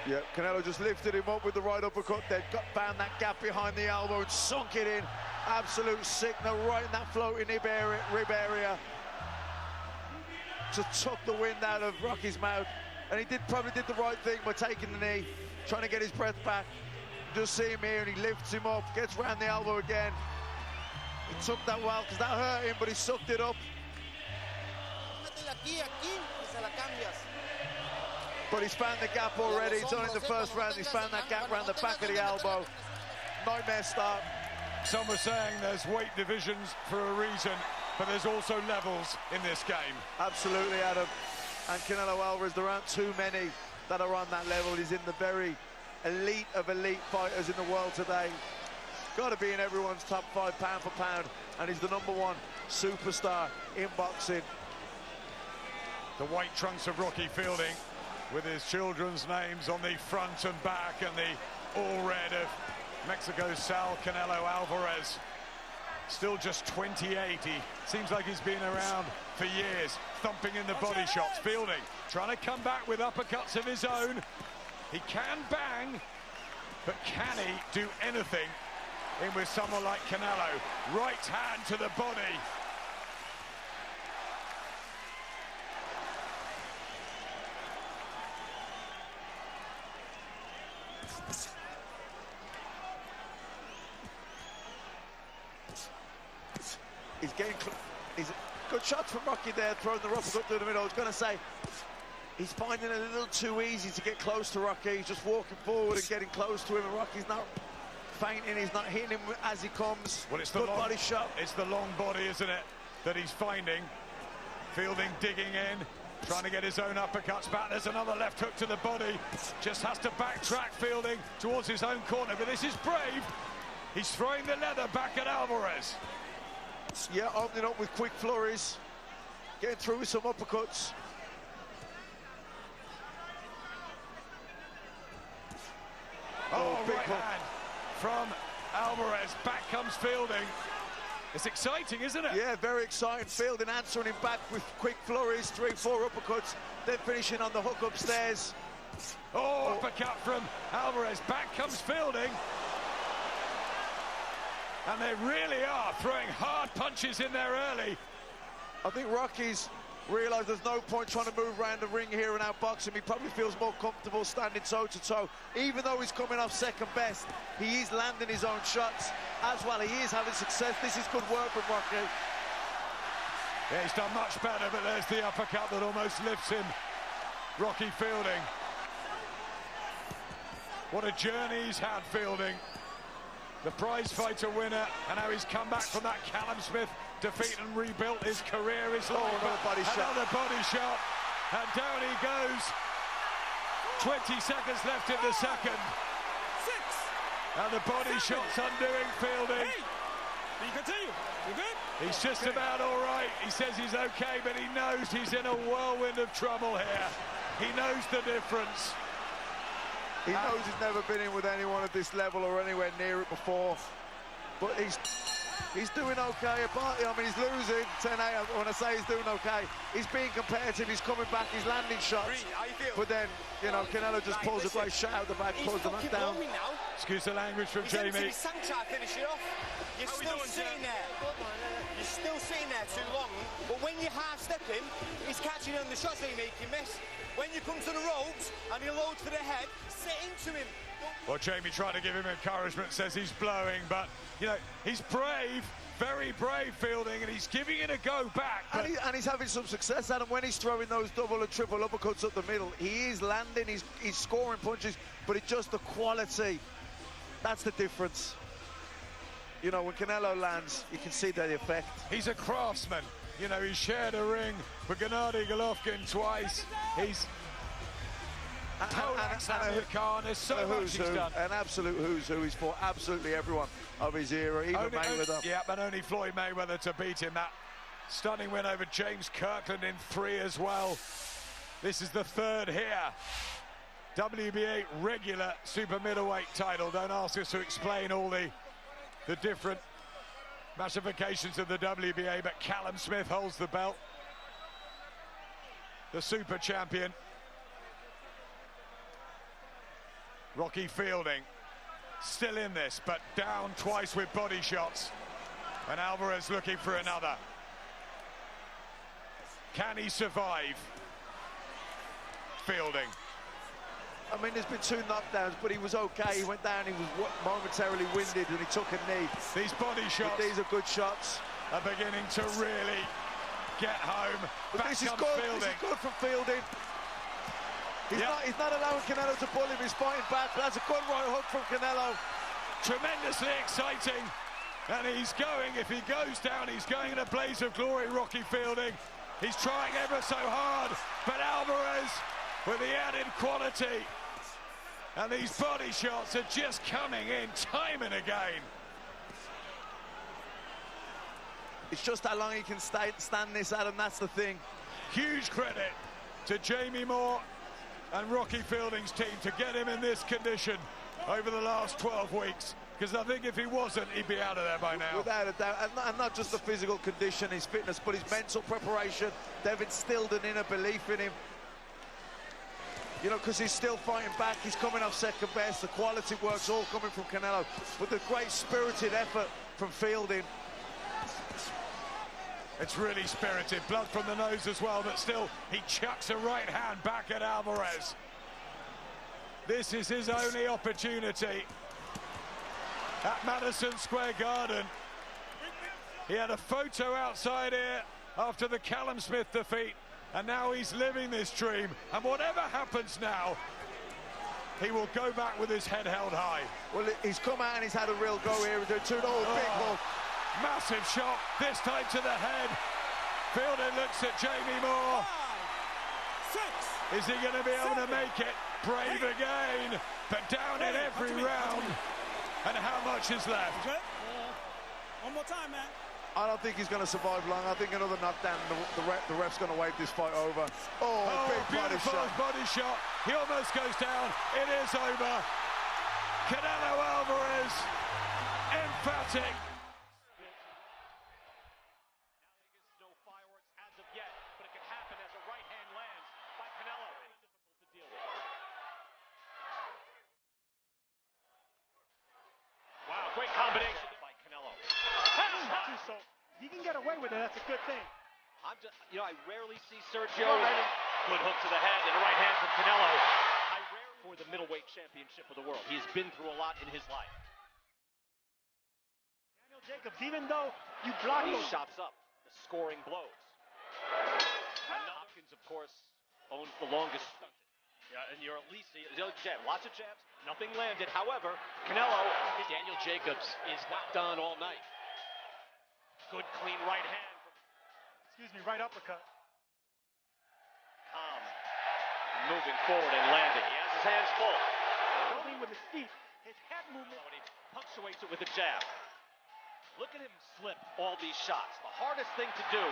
Yeah, Canelo just lifted him up with the right uppercut, then found that gap behind the elbow and sunk it in. Absolute signal right in that floating rib area. Just took the wind out of Rocky's mouth. And he probably did the right thing by taking the knee, trying to get his breath back. Just see him here and he lifts him up, gets round the elbow again. He took that well because that hurt him, but he sucked it up. But he's found the gap already. He's done it in the first round. He's found that gap around the back of the elbow. Nightmare start. Some are saying there's weight divisions for a reason, but there's also levels in this game. Absolutely, Adam. And Canelo Alvarez, there aren't too many that are on that level. He's in the very elite of elite fighters in the world today. Got to be in everyone's top 5 pound for pound, and he's the #1 superstar in boxing. The white trunks of Rocky Fielding, with his children's names on the front and back, and the all red of Mexico's Sal Canelo Alvarez. Still just 28. He seems like he's been around for years, thumping in the body shots. Fielding trying to come back with uppercuts of his own. He can bang, but can he do anything in with someone like Canelo? Right hand to the body. He's getting, he's good shots from Rocky there, throwing the uppercut through the middle. I was going to say, he's finding it a little too easy to get close to Rocky. He's just walking forward and getting close to him, and Rocky's not fainting, he's not hitting him as he comes. Well, it's good the long body shot. It's the long body, isn't it, that he's finding. Fielding digging in, trying to get his own uppercuts back. There's another left hook to the body. Just has to backtrack, Fielding towards his own corner, but this is brave. He's throwing the leather back at Alvarez. Yeah, opening up with quick flurries, getting through with some uppercuts. Oh, big right hand from Alvarez. Back comes Fielding. It's exciting, isn't it? Yeah, very exciting. Fielding answering him back with quick flurries, 3-4 uppercuts, then finishing on the hook upstairs. Oh, uppercut from Alvarez. Back comes Fielding. And they really are throwing hard punches in there early. I think Rocky's realised there's no point trying to move around the ring here and outbox him. He probably feels more comfortable standing toe-to-toe. Even though he's coming off second best, he is landing his own shots as well. He is having success. This is good work from Rocky. Yeah, he's done much better, but there's the uppercut that almost lifts him. Rocky Fielding. What a journey he's had, Fielding. The prize fighter winner, and how he's come back from that Callum Smith defeat and rebuilt his career. His life. Another body shot. Another body shot, and down he goes. 20 seconds left in the second. 6. And the body shot's undoing Fielding. You continue. You good? He's just about all right. He says he's okay, but he knows he's in a whirlwind of trouble here. He knows the difference. He knows he's never been in with anyone at this level or anywhere near it before. But he's doing okay. I mean, he's losing 10-8. When I say he's doing okay, he's being competitive. He's coming back. He's landing shots. But then, you know, Canelo just pulls a great shot out the back, pulls the knock down. Excuse the language from Jamie. You're still sitting there. You're still sitting there too long. But when you half step him, he's catching on the shots that you make, you miss. When you come to the ropes and he loads for the head, sit into him. Well, Jamie tried to give him encouragement, says he's blowing, but, you know, he's brave. Very brave fielding, and he's giving it a go back. And he's having some success, Adam, when he's throwing those double and triple uppercuts up the middle. He is landing, he's scoring punches, but it's just the quality. That's the difference. You know, when Canelo lands, you can see the effect. He's a craftsman. You know, he shared a ring with Gennady Golovkin twice. He's Khan. There's so much he's done. An absolute who's who. He's fought absolutely everyone of his era, even Mayweather. Yeah, but only Floyd Mayweather to beat him. That stunning win over James Kirkland in 3 as well. This is the 3rd here. WBA regular super middleweight title. Don't ask us to explain all the different massifications of the WBA, but Callum Smith holds the belt. The super champion. Rocky Fielding still in this, but down twice with body shots. And Alvarez looking for another. Can he survive? Fielding. I mean, there's been 2 knockdowns, but he was okay. He went down, he was momentarily winded, and he took a knee. These body shots. But these are good shots. Are beginning to really get home. But this is good. This is good from Fielding. He's not allowing Canelo to pull him. He's fighting back. That's a good right hook from Canelo. Tremendously exciting. And he's going, if he goes down, he's going in a blaze of glory, Rocky Fielding. He's trying ever so hard, but Alvarez with the added quality. And these body shots are just coming in time and again. It's just how long he can stand this, Adam, that's the thing. Huge credit to Jamie Moore and Rocky Fielding's team to get him in this condition over the last 12 weeks. Because I think if he wasn't, he'd be out of there by now. Without a doubt, and not just the physical condition, his fitness, but his mental preparation. They've instilled an inner belief in him. You know, because he's still fighting back. He's coming off second best. The quality work's all coming from Canelo. But the great spirited effort from Fielding. It's really spirited. Blood from the nose as well, but still, he chucks a right hand back at Alvarez. This is his only opportunity at Madison Square Garden. He had a photo outside here after the Callum Smith defeat, and now he's living this dream. And whatever happens now, he will go back with his head held high. Well, he's come out and he's had a real go here. Big hook. Massive shot, this time to the head. Fielding looks at Jamie Moore. 5, 6. Is he going to be able to make it? Brave again, but down in every round. And how much is left? One more time, man. I don't think he's going to survive long. I think another knockdown, the ref's going to wave this fight over. Big body shot. He almost goes down. It is over. Canelo Alvarez, emphatic. Great combination by Canelo. So you can get away with it. That's a good thing. I rarely see Sergey. Good hook to the head and a right hand from Canelo. I rarely for the middleweight championship of the world. He's been through a lot in his life. Daniel Jacobs, even though you block those shots up, the scoring blows. And Hopkins, of course, owns the longest stunted. Yeah, and you're at least jab, lots of jabs, nothing landed. However, Canelo, Daniel Jacobs is not done all night. Good, clean right hand. Right uppercut. Calm, moving forward and landing. He has his hands full. Going with his feet, his head movement. And he punctuates it with a jab. Look at him slip all these shots. The hardest thing to do.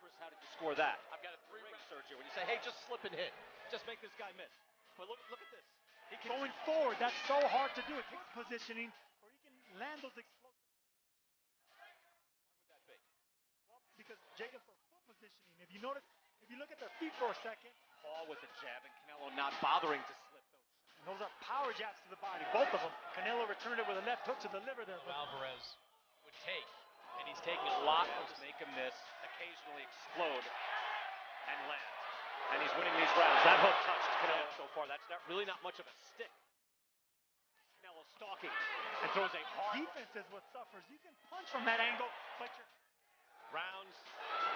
Chris, how did you score that? I've got a 3-ring Sergey. When you say, hey, just slip and hit. Just make this guy miss. But look at this. He can going forward, that's so hard to do. It takes positioning, or he can land those explosive. Why would that be? Well, because Jacobs are full positioning. If you notice, if you look at their feet for a second. Paul with a jab and Canelo not bothering to slip those. And those are power jabs to the body, both of them. Canelo returned it with a left hook to the liver there. Alvarez would take, and he's taking a lot to make him miss, occasionally explode, and land. And he's winning these rounds. That hook touched Canelo so far. That's really not much of a stick. Canelo stalking and throws a hard. Defense is what suffers. You can punch from that angle, but you're... Rounds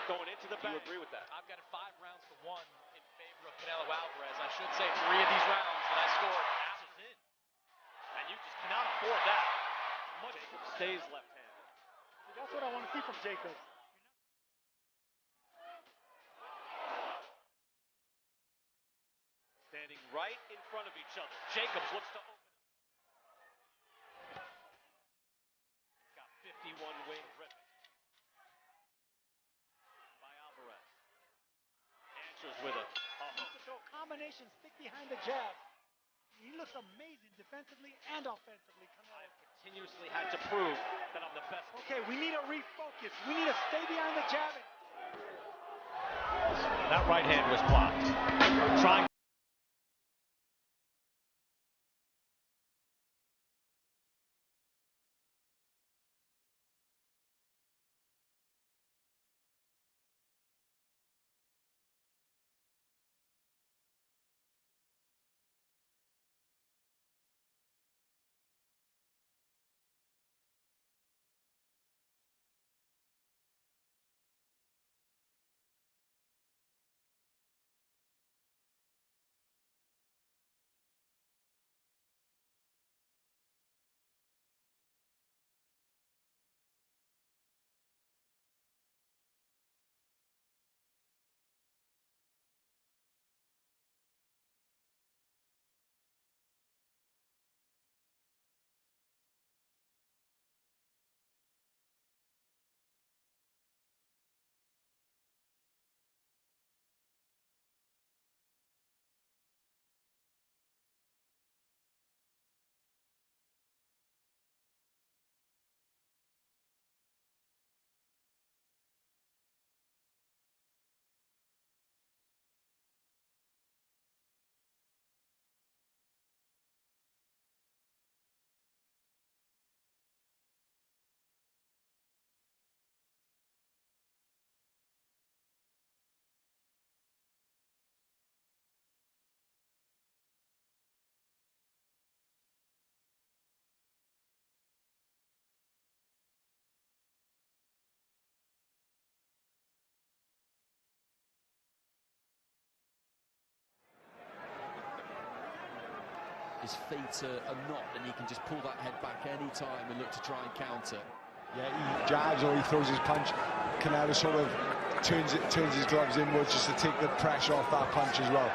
going into the back. Do you agree with that? I've got it 5 rounds to 1 in favor of Canelo Alvarez. I should say 3 of these rounds that I scored passes in. And you just cannot afford that. Jacob stays left-handed. That's what I want to see from Jacob. Standing right in front of each other. Jacobs looks to open. Got 51 wing ripping. By Alvarez. Answers with a Combination stick behind the jab. He looks amazing defensively and offensively. I've continuously had to prove that I'm the best. Okay, we need to refocus. We need to stay behind the jab. That right hand was blocked. Trying. His feet are not, and he can just pull that head back any time and look to try and counter. Yeah, he jabs or he throws his punch. Canelo sort of turns his gloves inwards just to take the pressure off that punch as well.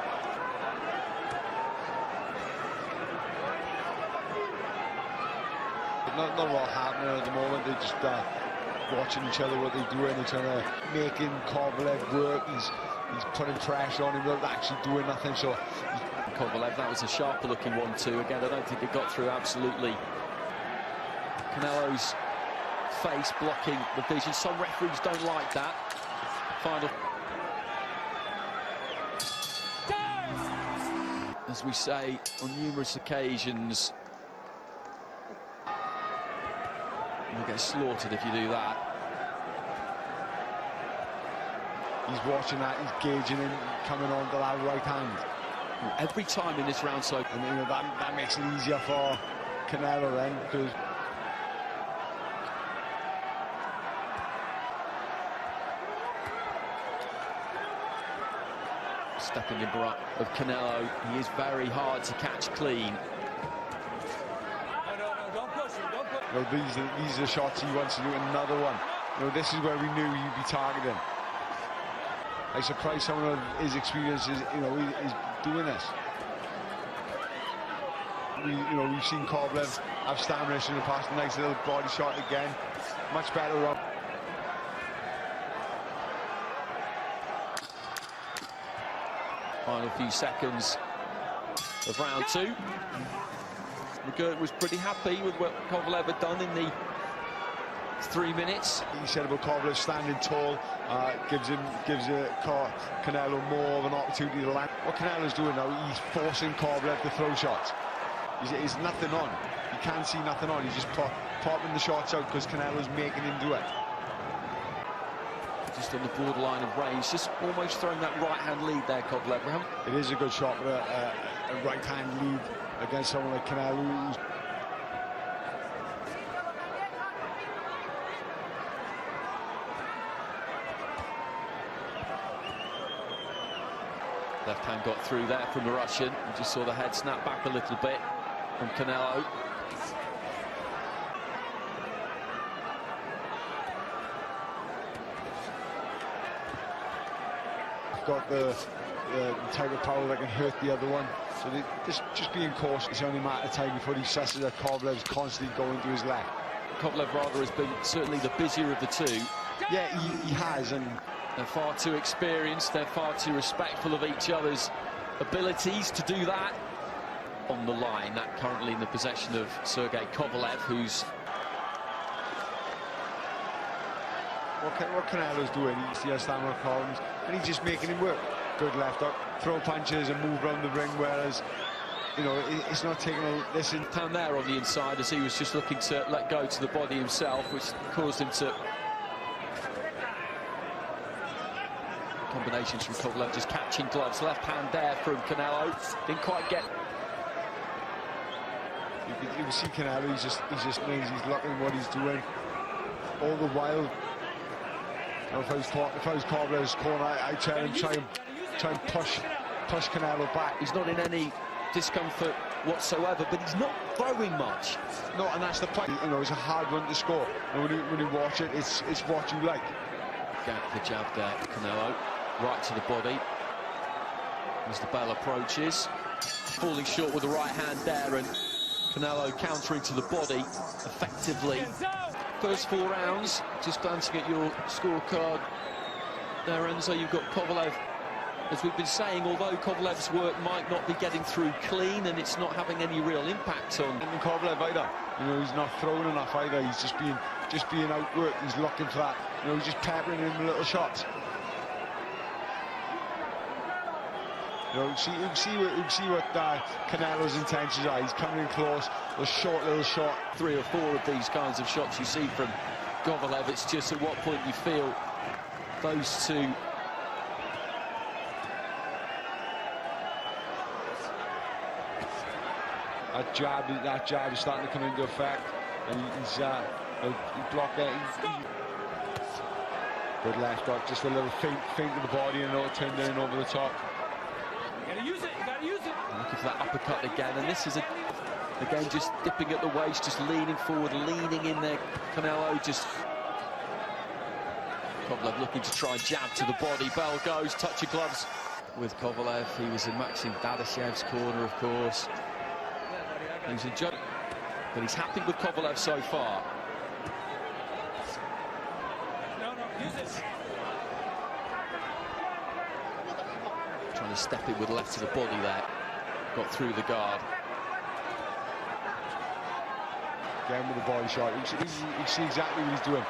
Not a lot happening at the moment. They're just watching each other, what they're doing. They're trying to making Kovalev work. He's putting pressure on him without actually doing nothing. So Kovalev, that was a sharper looking 1-2. Again, I don't think it got through absolutely. Canelo's face blocking the vision. Some referees don't like that. Final. As we say on numerous occasions, you'll get slaughtered if you do that. He's watching that, he's gauging him, coming on to that right hand. Every time in this round, so and you know that makes it easier for Canelo then, because stepping in front of Canelo, he is very hard to catch clean. Don't push him, don't push him. You know, these are shots he wants to do. Another one. You know, this is where we knew he'd be targeting. I'm surprised someone of his experience is, you know, is doing this. We've seen Kovalev have stamina in the past. Nice little body shot again. Much better run. Final few seconds of round 2. McGirt was pretty happy with what Kovalev had done in the 3 minutes. He said about Kovalev standing tall, gives Canelo more of an opportunity to land. What Canelo's doing now, he's forcing Kovalev to throw shots. He's nothing on. You can't see nothing on. He's just popping the shots out because Canelo's making him do it. Just on the borderline of range, just almost throwing that right-hand lead there, Kovalev. It is a good shot, but a right-hand lead against someone like Canelo. Left hand got through there from the Russian. You just saw the head snap back a little bit from Canelo. Got the type of power that can hurt the other one. So just being cautious. It's only a matter of time before he stresses that Kovalev's constantly going to his left. Kovalev rather has been certainly the busier of the two. Yeah, he has, and they're far too experienced. They're far too respectful of each other's abilities to do that. On the line, that currently in the possession of Sergey Kovalev, who's what Canelo's doing. He has stamina problems, and he's just making him work. Good left hook, throw punches and move around the ring, whereas, you know, it's not taking this in. Down there on the inside as he was just looking to let go to the body himself, which caused him to... Combinations from Kovalev, just catching gloves. Left hand there from Canelo. Didn't quite get... You can see Canelo, he's just looking what he's doing. All the while, if I was Kovalev's corner, I'd try and push Canelo back. He's not in any discomfort whatsoever, but he's not throwing much. No, and that's the point. You know, it's a hard one to score. And when you watch it, it's what you like. The jab there, Canelo, right to the body. As the bell approaches, falling short with the right hand there, and Canelo countering to the body effectively. First 4 rounds, just glancing at your scorecard there, Enzo, you've got Kovalev, as we've been saying, although Kovalev's work might not be getting through clean and it's not having any real impact on... And Kovalev either, you know, he's not throwing enough either, he's just being outworked, he's looking for that, you know, he's just peppering him with little shots. You know, see what Canelo's intentions are. He's coming in close, a short little shot. 3 or 4 of these kinds of shots you see from Kovalev. It's just at what point you feel those two... That jab is starting to come into effect, and he's he blocked that. Good left hook, just a little feint to the body, and it'll turn down over the top. You gotta use it, you gotta use it. Looking for that uppercut again, and this is again just dipping at the waist, just leaning forward, leaning in there. Canelo just... Kovalev looking to try and jab to the body. Bell goes, touch of gloves with Kovalev. He was in Maxim Dadashev's corner, of course. He's a judge, but he's happy with Kovalev so far. No, use it. Trying to step in with left to the body there. Got through the guard. Again with the body shot. You see exactly what he's doing.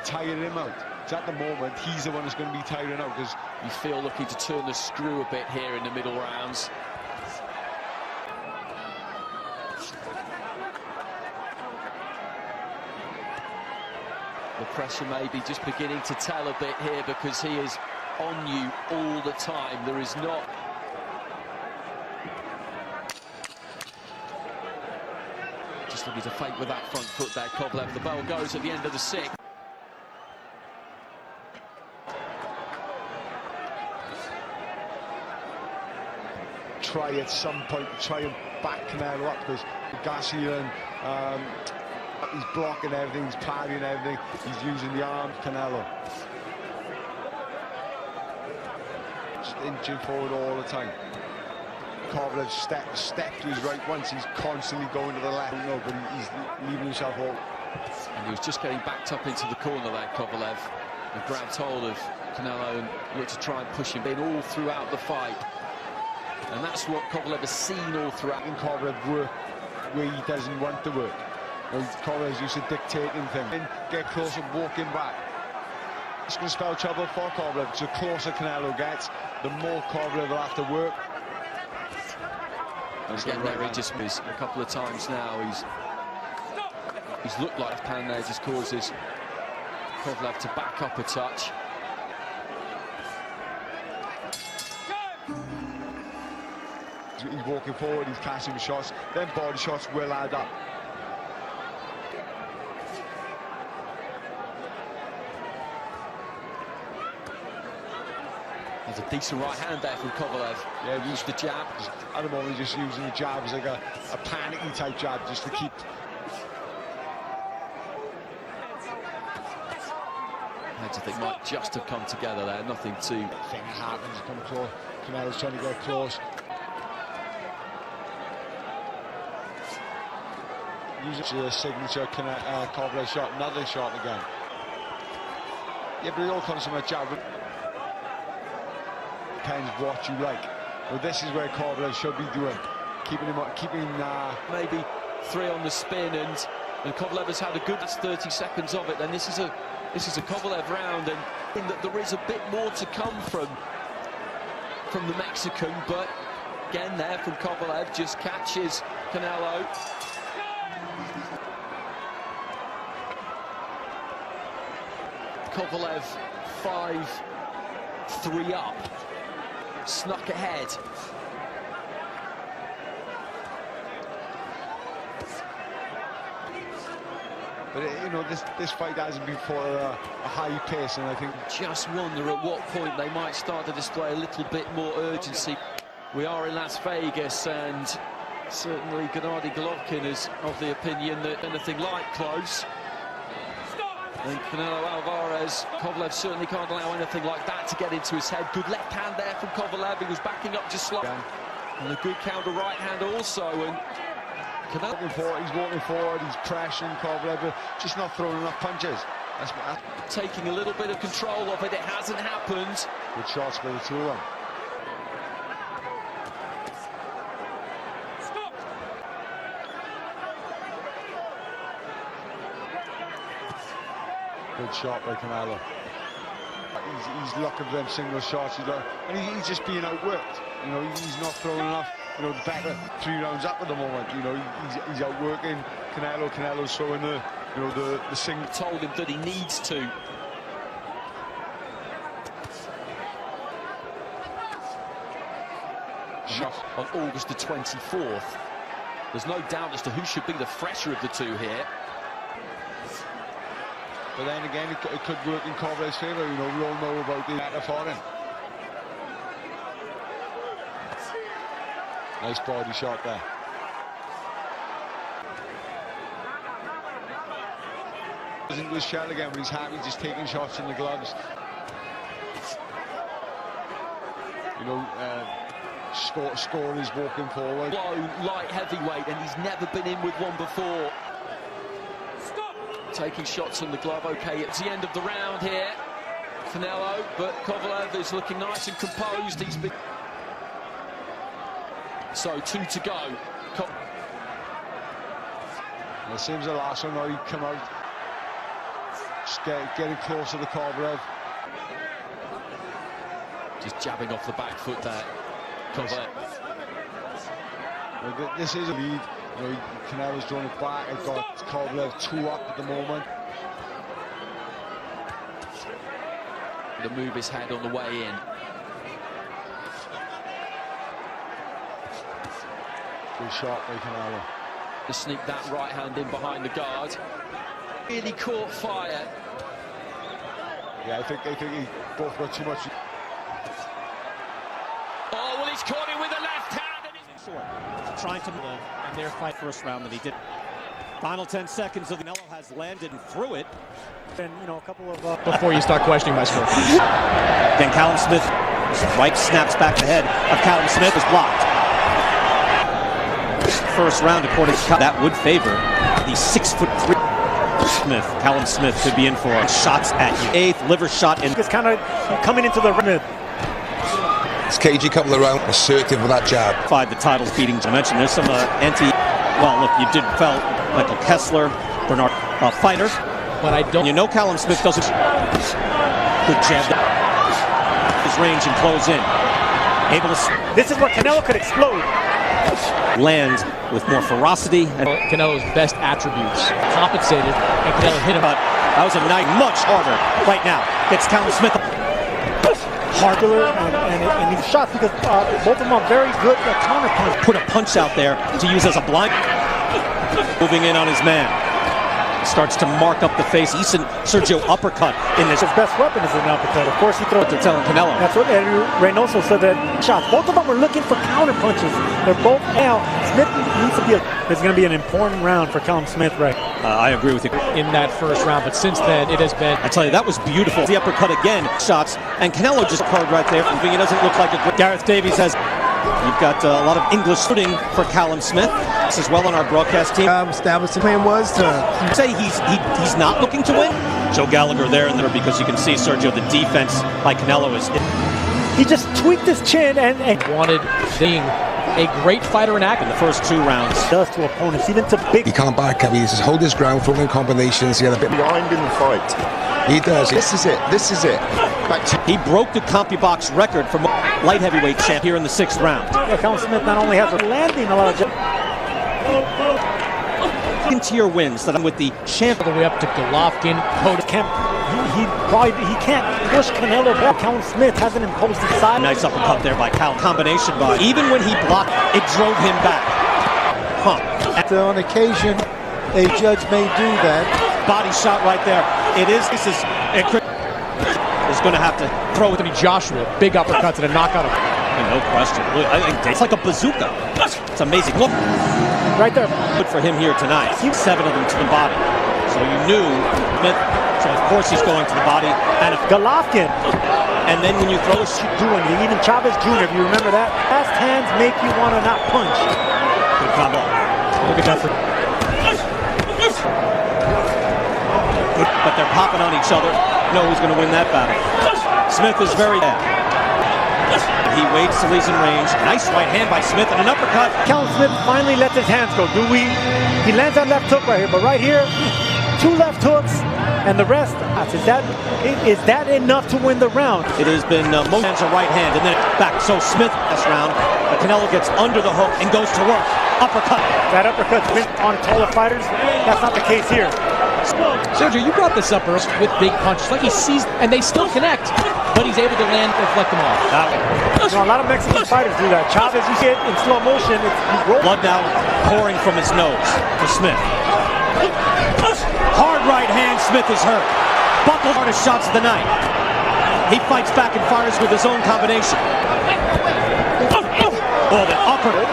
Tiring him out. It's at the moment he's the one that's going to be tiring out, because you feel looking to turn the screw a bit here in the middle rounds. The pressure may be just beginning to tell a bit here, because he is on you all the time. There is not... Just looking to fake with that front foot there, Kovalev. The bell goes at the end of the 6th. Try at some point, try and back Canelo up, because Garcia and he's blocking everything, he's parrying everything, he's using the arms, Canelo. Just inching forward all the time. Kovalev stepped to his right once, he's constantly going to the left. No, but he's leaving himself all. And he was just getting backed up into the corner there, Kovalev, and grabbed hold of Canelo and looked to try and push him in all throughout the fight. And that's what Kovalev has seen all throughout. And Kovalev work where he doesn't want to work. Kovalev's used to dictating things. Get closer, walking back. It's going to spell trouble for Kovalev. So the closer Canelo gets, the more Kovalev will have to work. He's getting there, he just missed a couple of times now. He's looked like hand there just causes Kovalev to back up a touch. He's walking forward, he's catching the shots, then body shots will add up. There's a Decent right hand there from Kovalev. Yeah, used the jab. At the moment, just using the jab as like a panicky type jab just to keep. I think might just have come together there. Nothing too. Thing happens. Come close. Canelo's trying to get close. Using a signature Kovalev shot. Another shot again. Yeah, but it all comes from a jab. Depends what you like. Well, this is where Kovalev should be doing, keeping him up, maybe 3 on the spin, and Kovalev has had a good 30 seconds of it. And this is a Kovalev round, and I think that there is a bit more to come from the Mexican, but again there from Kovalev, just catches Canelo. Kovalev 5-3 up, snuck ahead. But you know, this fight hasn't been for a high pace, and I think just wonder at what point they might start to display a little bit more urgency. We are in Las Vegas, and certainly Gennady Golovkin is of the opinion that anything like close. And Canelo Alvarez, Kovalev certainly can't allow anything like that to get into his head. Good left hand there from Kovalev. He was backing up just slightly. And a good counter right hand also. And Canelo he's walking forward, he's pressuring Kovalev, but just not throwing enough punches. That's taking a little bit of control of it. It hasn't happened. Good shots by the two of them. Good shot by Canelo. He's looking for them single shots, and he's just being outworked. You know, he's not throwing enough. You know, the better 3 rounds up at the moment. You know, he's outworking Canelo. Canelo's throwing the single. Told him that he needs to. Shot on August the 24th. There's no doubt as to who should be the fresher of the two here. But then again, it could work in Kovalev's favour. You know, we all know about the better for him. Nice body shot there. Goes into his shell again, but he's happy just taking shots in the gloves. You know, score is walking forward. Low, light heavyweight, and he's never been in with one before. Taking shots on the glove. Okay, it's the end of the round here. Canelo, but Kovalev is looking nice and composed. He's been... So 2 to go. It seems the last one now he come out. Just getting closer to Kovalev. Just jabbing off the back foot there. Kovalev. Well, this is a lead. You know, Canelo's drawn it back. It's got Kovalev 2 up at the moment. To move his head on the way in. Good shot by Canelo. To sneak that right hand in behind the guard. Really caught fire. Yeah, I think he both got too much. Oh, well, he's caught it with the left hand. Trying to in their fight first round that he did. Final 10 seconds of Canelo has landed and threw it. And, you know, a couple of... Before you start questioning my score. Then Callum Smith, right snaps back the head of Callum Smith is blocked. First round, according to Callum, that would favor the 6'3" Smith. Callum Smith could be in for shots at you. 8th liver shot, and it's kind of coming into the rim. It's cagey couple of rounds, assertive with that jab. The titles beating. I mentioned there's some well, look, you did felt Michael Kessler, Bernard fighters, but I don't. You know, Callum Smith doesn't. Good jab. His range and close in. Able to. This is where Canelo could explode. Land with more ferocity and Canelo's best attributes compensated, and Canelo hit him. That was a night much harder right now. Gets Callum Smith. Harder and he's shot because both of them are very good at counter punch. Put a punch out there to use as a blind. Moving in on his man. Starts to mark up the face. Decent Sergio uppercut in this. His best weapon is an uppercut. Of course, he throws. They're telling Canelo. That's what Euri Reynoso said. That shots. Both of them were looking for counter punches. They're both now. Smith needs to be. It's going to be an important round for Callum Smith, right? I agree with you in that first round, but since then it has been. I tell you, that was beautiful. The uppercut again, shots, and Canelo just card right there. He doesn't look like a. Gareth Davies has. You've got a lot of English shooting for Callum Smith. This is well on our broadcast team. Established the plan was to say he's not looking to win. Joe Gallagher there and there because you can see Sergio, the defense by Canelo is. He just tweaked his chin and wanted being a great fighter in act in the first 2 rounds. Does to opponents, even to big. He can't back up. He just hold his ground, throwing combinations. He had a bit behind in the fight. He does. This is it. This is it. Back to he broke the CompuBox record for light heavyweight champ here in the 6th round. Yeah, Callum Smith not only has a landing a lot of tier wins that I'm with the champ all the way up to Golovkin. He can't push Canelo back. Callum Smith hasn't imposed his side. Nice uppercut there by Cal. Combination by even when he blocked, it drove him back. on occasion, a judge may do that. Body shot right there. This is going to have to throw with Joshua. Big uppercuts and a knockout. No question. I think it's like a bazooka. It's amazing. Look. Right there. Good for him here tonight. 7 of them to the body. So you knew Smith. So of course he's going to the body. And Golovkin. And then when you throw doing even Chavez Jr., if you remember that, fast hands make you want to not punch. Good combo. Look at that. But they're popping on each other. No, who's going to win that battle? Smith is very bad. He waits till he's in range. Nice right hand by Smith and an uppercut. Callum Smith finally lets his hands go. He lands that left hook right here, but right here, 2 left hooks, and the rest. Is that enough to win the round? It has been most hands are right hand, and then back. So Smith this round, Canelo gets under the hook and goes to work. Uppercut. That uppercut's been on taller fighters. That's not the case here. Sergey, you brought this up earlier with big punches. Like he sees, and they still connect, but he's able to land and reflect them off. A lot of Mexican fighters do that. Chavez, you see it in slow motion. He's rolling. Blood now pouring from his nose for Smith. Hard right hand, Smith is hurt. Buckled hardest shots of the night. He fights back and fires with his own combination. Oh, the uppercut.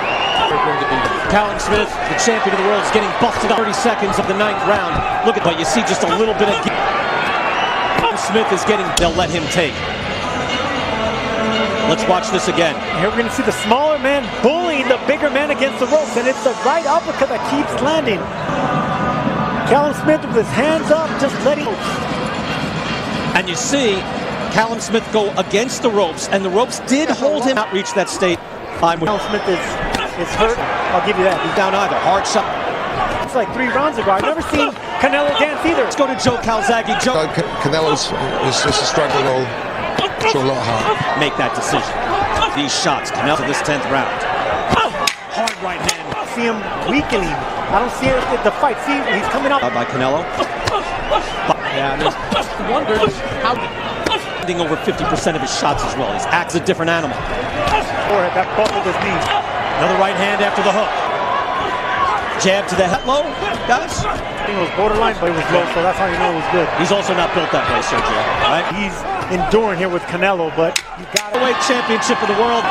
Callum Smith, the champion of the world, is getting busted up. 30 seconds of the 9th round. Look at that. You see just a little bit of. Smith is getting. They'll let him take. Let's watch this again. Here we're going to see the smaller man bullying the bigger man against the ropes, and it's the right uppercut that keeps landing. Callum Smith with his hands up, just letting. And you see Callum Smith go against the ropes, and the ropes did hold him out, reach that state. Callum Smith is hurt. I'll give you that. He's down either. Hard shot. It's like 3 rounds ago. I've never seen Canelo dance either. Let's go to Joe Calzaghe. Canelo's just struggling all so a lot hard. Make that decision. These shots, Canelo to this 10th round. Hard right hand. I see him weakening. I don't see it at the fight. See, he's coming up. By Canelo. Yeah, I just wondered how over 50% of his shots as well. He's acts a different animal. Forehead, that buckled his knee. Another right hand after the hook. Jab to the head low, guys. I think it was borderline, but it was low, so that's how you know it was good. He's also not built that way, Sergey. Right? He's enduring here with Canelo, but you got the weight championship of the world.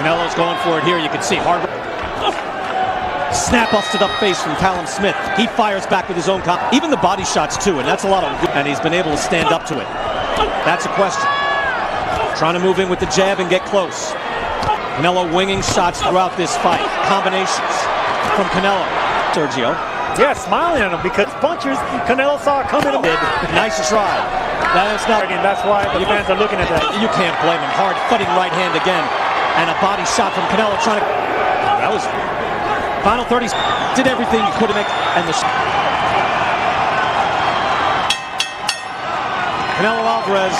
Canelo's going for it here. You can see hard. Snap busted up face from Callum Smith. He fires back with his own even the body shots too, and that's a lot of good. And he's been able to stand up to it. That's a question. Trying to move in with the jab and get close. Canelo winging shots throughout this fight. Combinations from Canelo. Sergio. Yeah, smiling at him because punchers, Canelo saw it coming. Nice try. That's not. Again, that's why the fans are looking at that. You can't blame him. Hard fighting right hand again. And a body shot from Canelo trying to. That was. Final 30s. Did everything you could to make. And the. Canelo Alvarez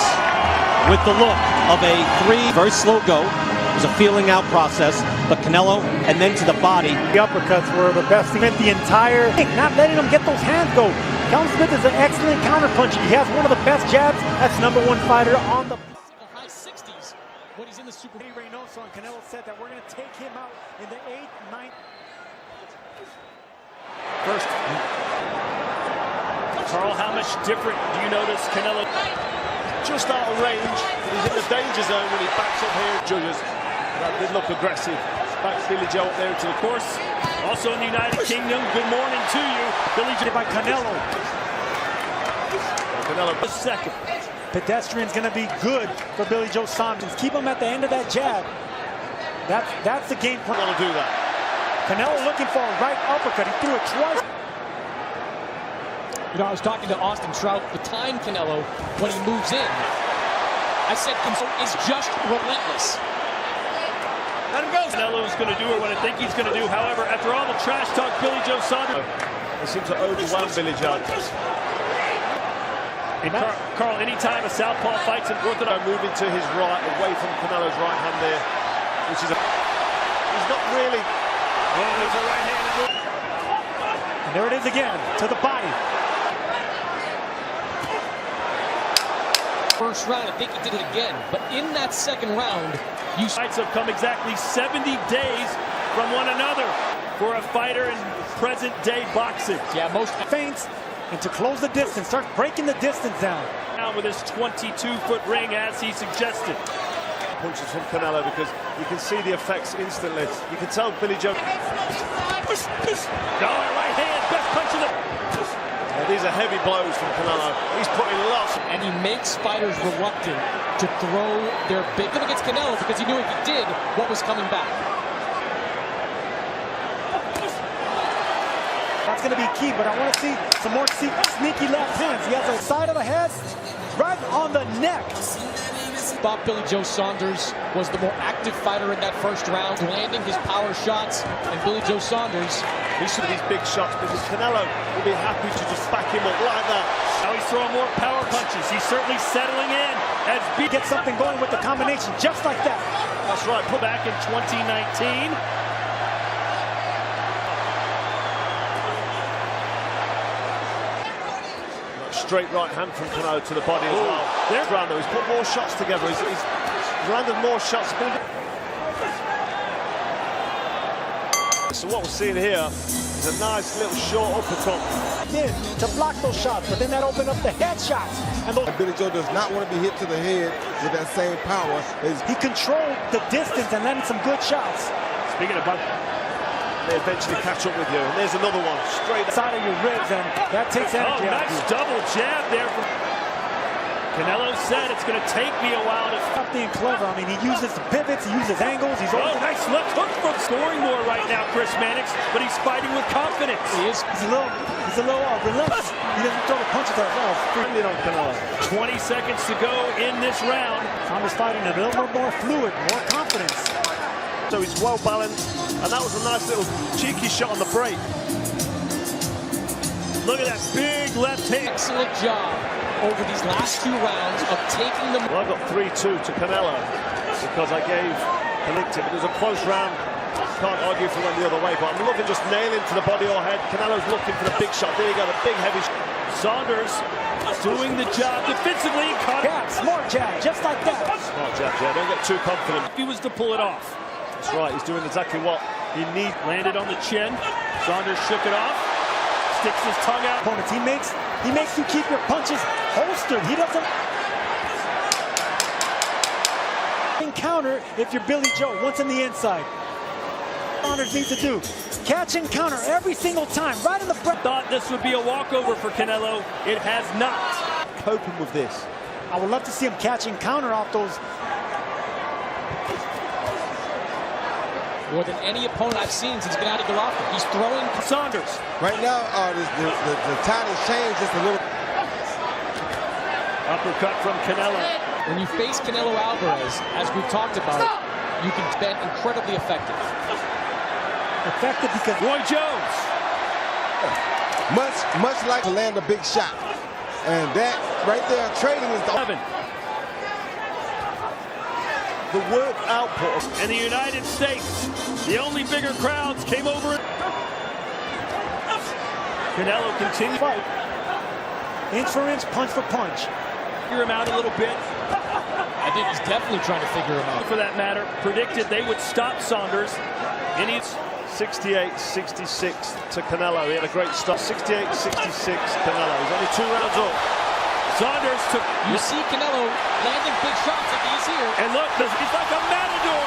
with the look of a 3. Very slow go. It was a feeling out process, but Canelo and then to the body. The uppercuts were the best. He meant the entire thing, not letting him get those hands go. Callum Smith is an excellent counterpuncher. He has one of the best jabs. That's #1 fighter on the high 60s when he's in the Super. Reynoso and Canelo said that we're going to take him out in the 8th, 9th. First. Carl, how much different do you notice Canelo? Just out of range. He's in the danger zone when he backs up here. Judges, that did look aggressive. Backs Billy Joe up there into the course. Also in the United Kingdom, good morning to you. Billy Joe by Canelo. Canelo a second. Pedestrian's going to be good for Billy Joe Saunders. Keep him at the end of that jab. That's the game plan. Canelo do that. Canelo looking for a right uppercut. He threw it twice. You know, I was talking to Austin Trout, the time Canelo when he moves in. I said Canelo is just relentless. Let him go. Canelo's going to do what I think he's going to do. However, after all the trash talk, Billy Joe Saunders. It seems to overwhelm Billy Joe. And Carl, anytime a southpaw fights an orthodox, moving to his right, away from Canelo's right hand there, which is he's not really. Oh, there's a right hand. And there it is again, to the body. First round, I think he did it again, but in that second round, you fights have come exactly 70 days from one another for a fighter in present-day boxing. Yeah, most feints. And to close the distance, start breaking the distance down. Now with his 22-foot ring, as he suggested. Punches from Canelo because you can see the effects instantly. You can tell Billy Joe. Right hand, best punch of the. These are heavy blows from Canelo. He's putting lots. And he makes fighters reluctant to throw their big against Canelo because he knew if he did, what was coming back. That's going to be key, but I want to see some more sneaky left hands. He has a side of the head, right on the neck. Thought Billy Joe Saunders was the more active fighter in that first round, landing his power shots, and Billy Joe Saunders. These are these big shots because Canelo will be happy to just back him up like that. Now he's throwing more power punches. He's certainly settling in as he gets something going with the combination, just like that. That's right. Put back in 2019. Straight right hand from Cano to the body as well. There's Ricardo. He's put more shots together. He's landed more shots. So what we're seeing here is a nice little short uppercut. To block those shots, but then that opened up the headshots. And Billy Joe does not want to be hit to the head with that same power. He controlled the distance and landed some good shots. Speaking of they eventually catch up with you, and there's another one straight side of your ribs, and that takes energy out of you. Nice double jab there from Canelo. Said it's going to take me a while to being clever. I mean, he uses pivots, he uses angles. He's nice left hook from scoring more right now, Chris Mannix, but he's fighting with confidence. He is. He's a little relentless. He doesn't throw the punches at all. On Canelo. 20 seconds to go in this round. Saunders fighting a little more fluid, more confidence. So he's well balanced, and that was a nice little cheeky shot on the break. Look at that big left hand. Excellent job over these last two rounds of taking them. Well, I've got 3-2 to Canelo because I gave Collective. It was a close round. Can't argue for one the other way, but I'm loving just nailing to the body or head. Canelo's looking for the big shot. There you go, the big heavy shot. Saunders doing the job defensively. Yeah, smart jab, just like that. Smart jab, yeah. Don't get too confident. If he was to pull it off. That's right, he's doing exactly what he needs. Landed on the chin. Saunders shook it off. Sticks his tongue out. Opponents, he makes you keep your punches holstered. He doesn't counter if you're Billy Joe. Once in the inside. Saunders needs to do catch and counter every single time, right in the front. Thought this would be a walkover for Canelo. It has not. Coping with this. I would love to see him catch and counter off those. More than any opponent I've seen since Gennady Golovkin. He's throwing Saunders. Right now, the title's changed just a little. Uppercut from Canelo. When you face Canelo Alvarez, as we've talked about, you can be incredibly effective. Effective because Roy Jones. Much like to land a big shot. And that right there, trading is the 7. The work output in the United States, the only bigger crowds came over. Canelo continued fight. Inch for inch, punch for punch. Figure him out a little bit. I think he's definitely trying to figure him out. For that matter, predicted they would stop Saunders. And he's 68-66 to Canelo. He had a great start. 68-66 Canelo. He's only 2 rounds up. Saunders took. You see Canelo landing big shots like he's here. And look, he's like a matador.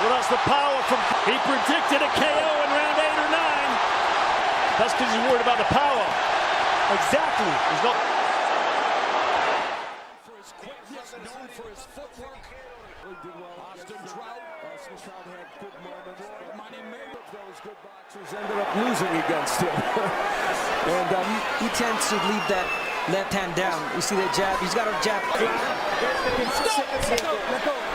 Well, that's the power from. He predicted a KO in round 8 or 9. That's because he's worried about the power. Exactly. He's not. For his quickness, known for his footwork. He did well. Trout had good moments. Money made of those good boxers ended up losing against him. And he tends to leave that left hand down. You see that jab? He's got a jab.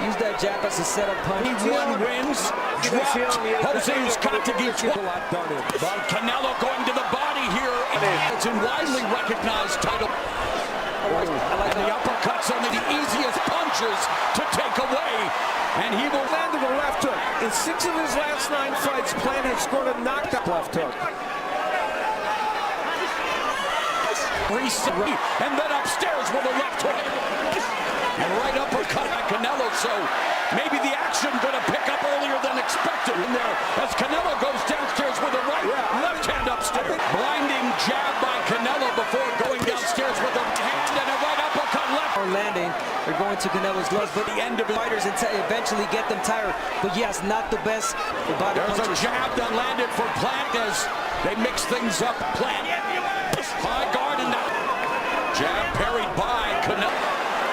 Use that jab as a setup punch. He wins. Khuzeev's got to give but Canelo going to the body here. It's a widely recognized title. And the uppercuts are the easiest punches to take away. And he will land to the left hook. In 6 of his last 9 fights, Plant has scored a knockdown left hook. And then upstairs with a left hook. And right uppercut by Canelo. So maybe the action going to pick up earlier than expected in there as Canelo goes downstairs with a right, left hand upstairs. Blinding jab by Canelo before going downstairs with a hand and a right uppercut left. Landing, they're going to Canelo's gloves, but the end of fighters eventually get them tired. But yes, not the best. There's a jab that landed for Plant as they mix things up. Plant, high guard, and that jab parried by Canelo.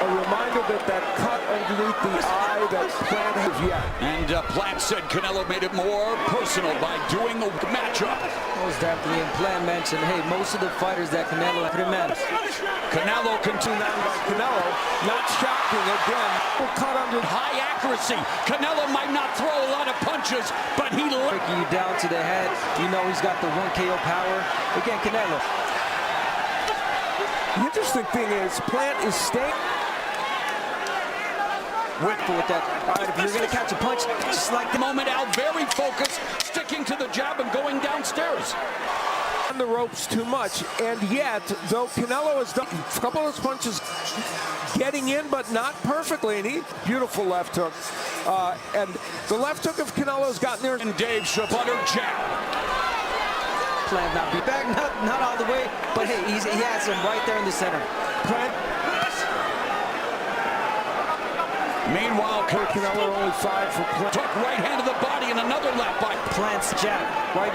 A reminder that cut underneath the eye that Plant has yet. And Plant said Canelo made it more personal by doing a matchup. Most definitely, and Plant mentioned, hey, most of the fighters that Canelo put him in. Canelo continued on by Canelo, not shocking again. Cut under high accuracy. Canelo might not throw a lot of punches, but he breaking you down to the head. You know he's got the 1 KO power. Again, Canelo. The interesting thing is, Plant is staying with that. All right, if you're going to catch a punch, just like the moment out, very focused, sticking to the jab and going downstairs. On the ropes too much, and yet, though Canelo has done a couple of his punches getting in, but not perfectly, and he beautiful left hook. And the left hook of Canelo's gotten there. And Dave Shabutter jab. Plant not be back, not all the way, but hey, he has him right there in the center. Plant. Meanwhile, Canelo only 5 for Plant. Took right hand to the body and another left by Plant's jab, right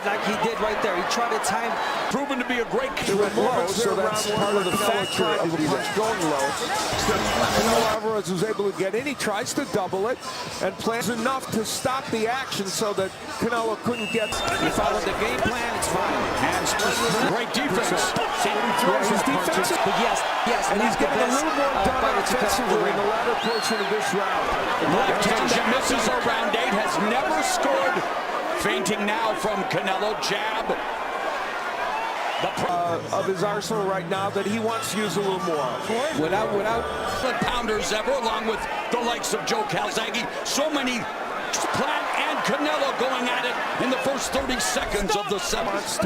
like he did right there. He tried to time. Proven to be a great low, so that's part of the factor of the punch going low. Canelo Alvarez was able to get in. He tries to double it, and Plant's enough to stop the action so that Canelo couldn't get. He followed the game plan. It's fine. Hands, great defense. See what he throws his defense. But yes, and he's getting a little more done offensively in the latter portion of this round. Left hand that misses around 8 has never scored. Fainting now from Canelo, jab. Of his arsenal right now that he wants to use a little more. Without pounders ever, along with the likes of Joe Calzaghe. So many Plant and Canelo going at it in the first 30 seconds of the 7th.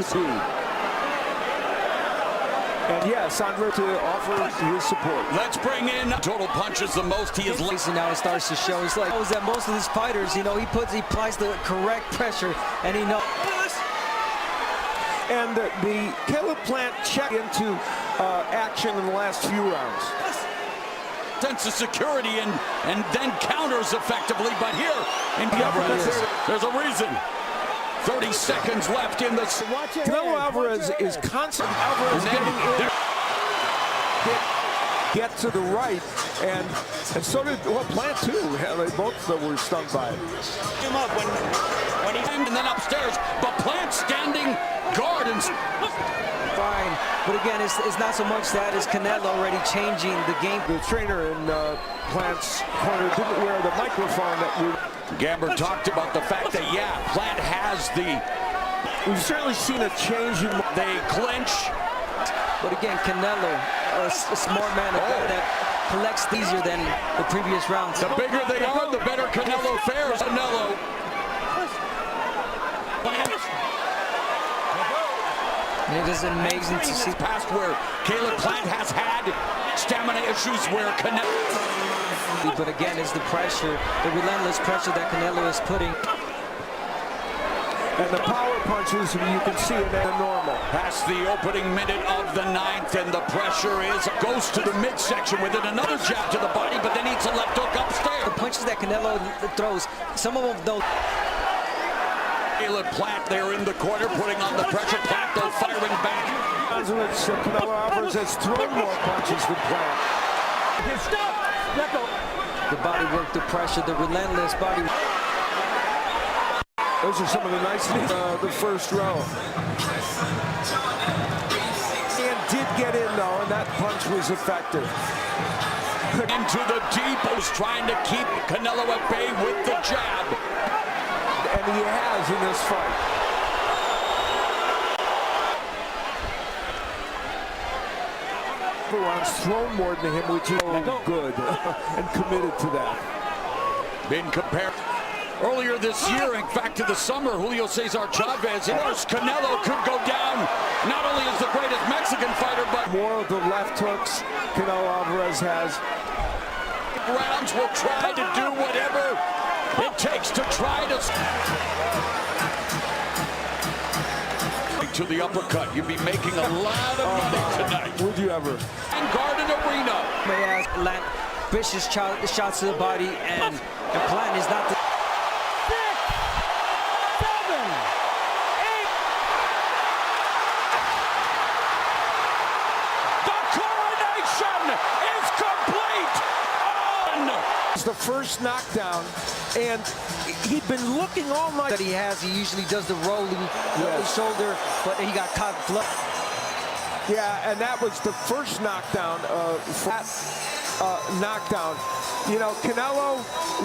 And yes, Andre to offer his support. Let's bring in total punches, the most he is. Now it starts to show. It's like that most of these fighters, you know, he applies the correct pressure, and he knows. And the Caleb Plant check into action in the last few rounds. Sense of security and then counters effectively, but here in there's a reason. 30 seconds left in the. Canelo Alvarez is constant. Alvarez getting in. Get to the right, and so did Plant too. They both were stung by it. Him up when he and then upstairs, but Plant standing guard and. Fine, but again, it's not so much that as Canelo already changing the game. The trainer in Plant's corner didn't wear the microphone that we. Gamber talked about the fact that, yeah, Plant has the. We've certainly seen a change in. They clinch. But again, Canelo, a smart man, a guy that collects easier than the previous rounds. The bigger they are, the better Canelo fares. Canelo. It is amazing to see. Past where Caleb Plant has had stamina issues where Canelo. But again, it's the pressure, the relentless pressure that Canelo is putting. And the power punches, you can see it at normal. Past the opening minute of the 9th, and the pressure goes to the midsection with it. Another jab to the body, but then eats a left hook upstairs. The punches that Canelo throws, some of them don't. Caleb Plant there in the corner, putting on the pressure. Plant, though, firing back. Canelo Alvarez has thrown more punches than Plant. Stop! Let go. The body work, the pressure, the relentless body. Those are some of the nice things the first row. And did get in, though, and that punch was effective. Into the deep, was trying to keep Canelo at bay with the jab. And he has in this fight. Everyone's thrown more than him, which is good, and committed to that. Been compared earlier this year, in fact, to the summer, Julio Cesar Chavez. Of course, Canelo could go down, not only as the greatest Mexican fighter, but more of the left hooks Canelo Alvarez has. Rounds will try to do whatever it takes to try to the uppercut. You'd be making a lot of money tonight. Would you ever? And Garden Arena. May ask land vicious shots to the body, and Plant is not the 6, 7, 8. The coronation is complete. It's the first knockdown, and he'd been looking all night. That he usually does the rolling shoulder, but he got caught. Yeah, and that was the first knockdown. Knockdown. You know, Canelo,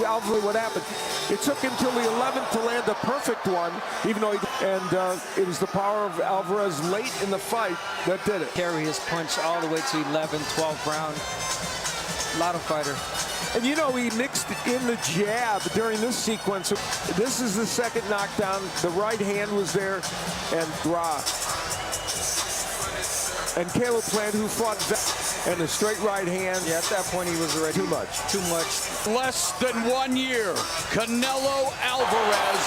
Alvarez, what happened? It took him till the 11th to land a perfect one, even though it was the power of Alvarez late in the fight that did it. Carry his punch all the way to 11th, 12th round. A lot of fighter. And you know, he mixed in the jab during this sequence. This is the second knockdown. The right hand was there, and Caleb Plant, who fought and the straight right hand. Yeah, at that point he was already too much. Less than 1 year, Canelo Alvarez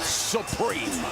supreme.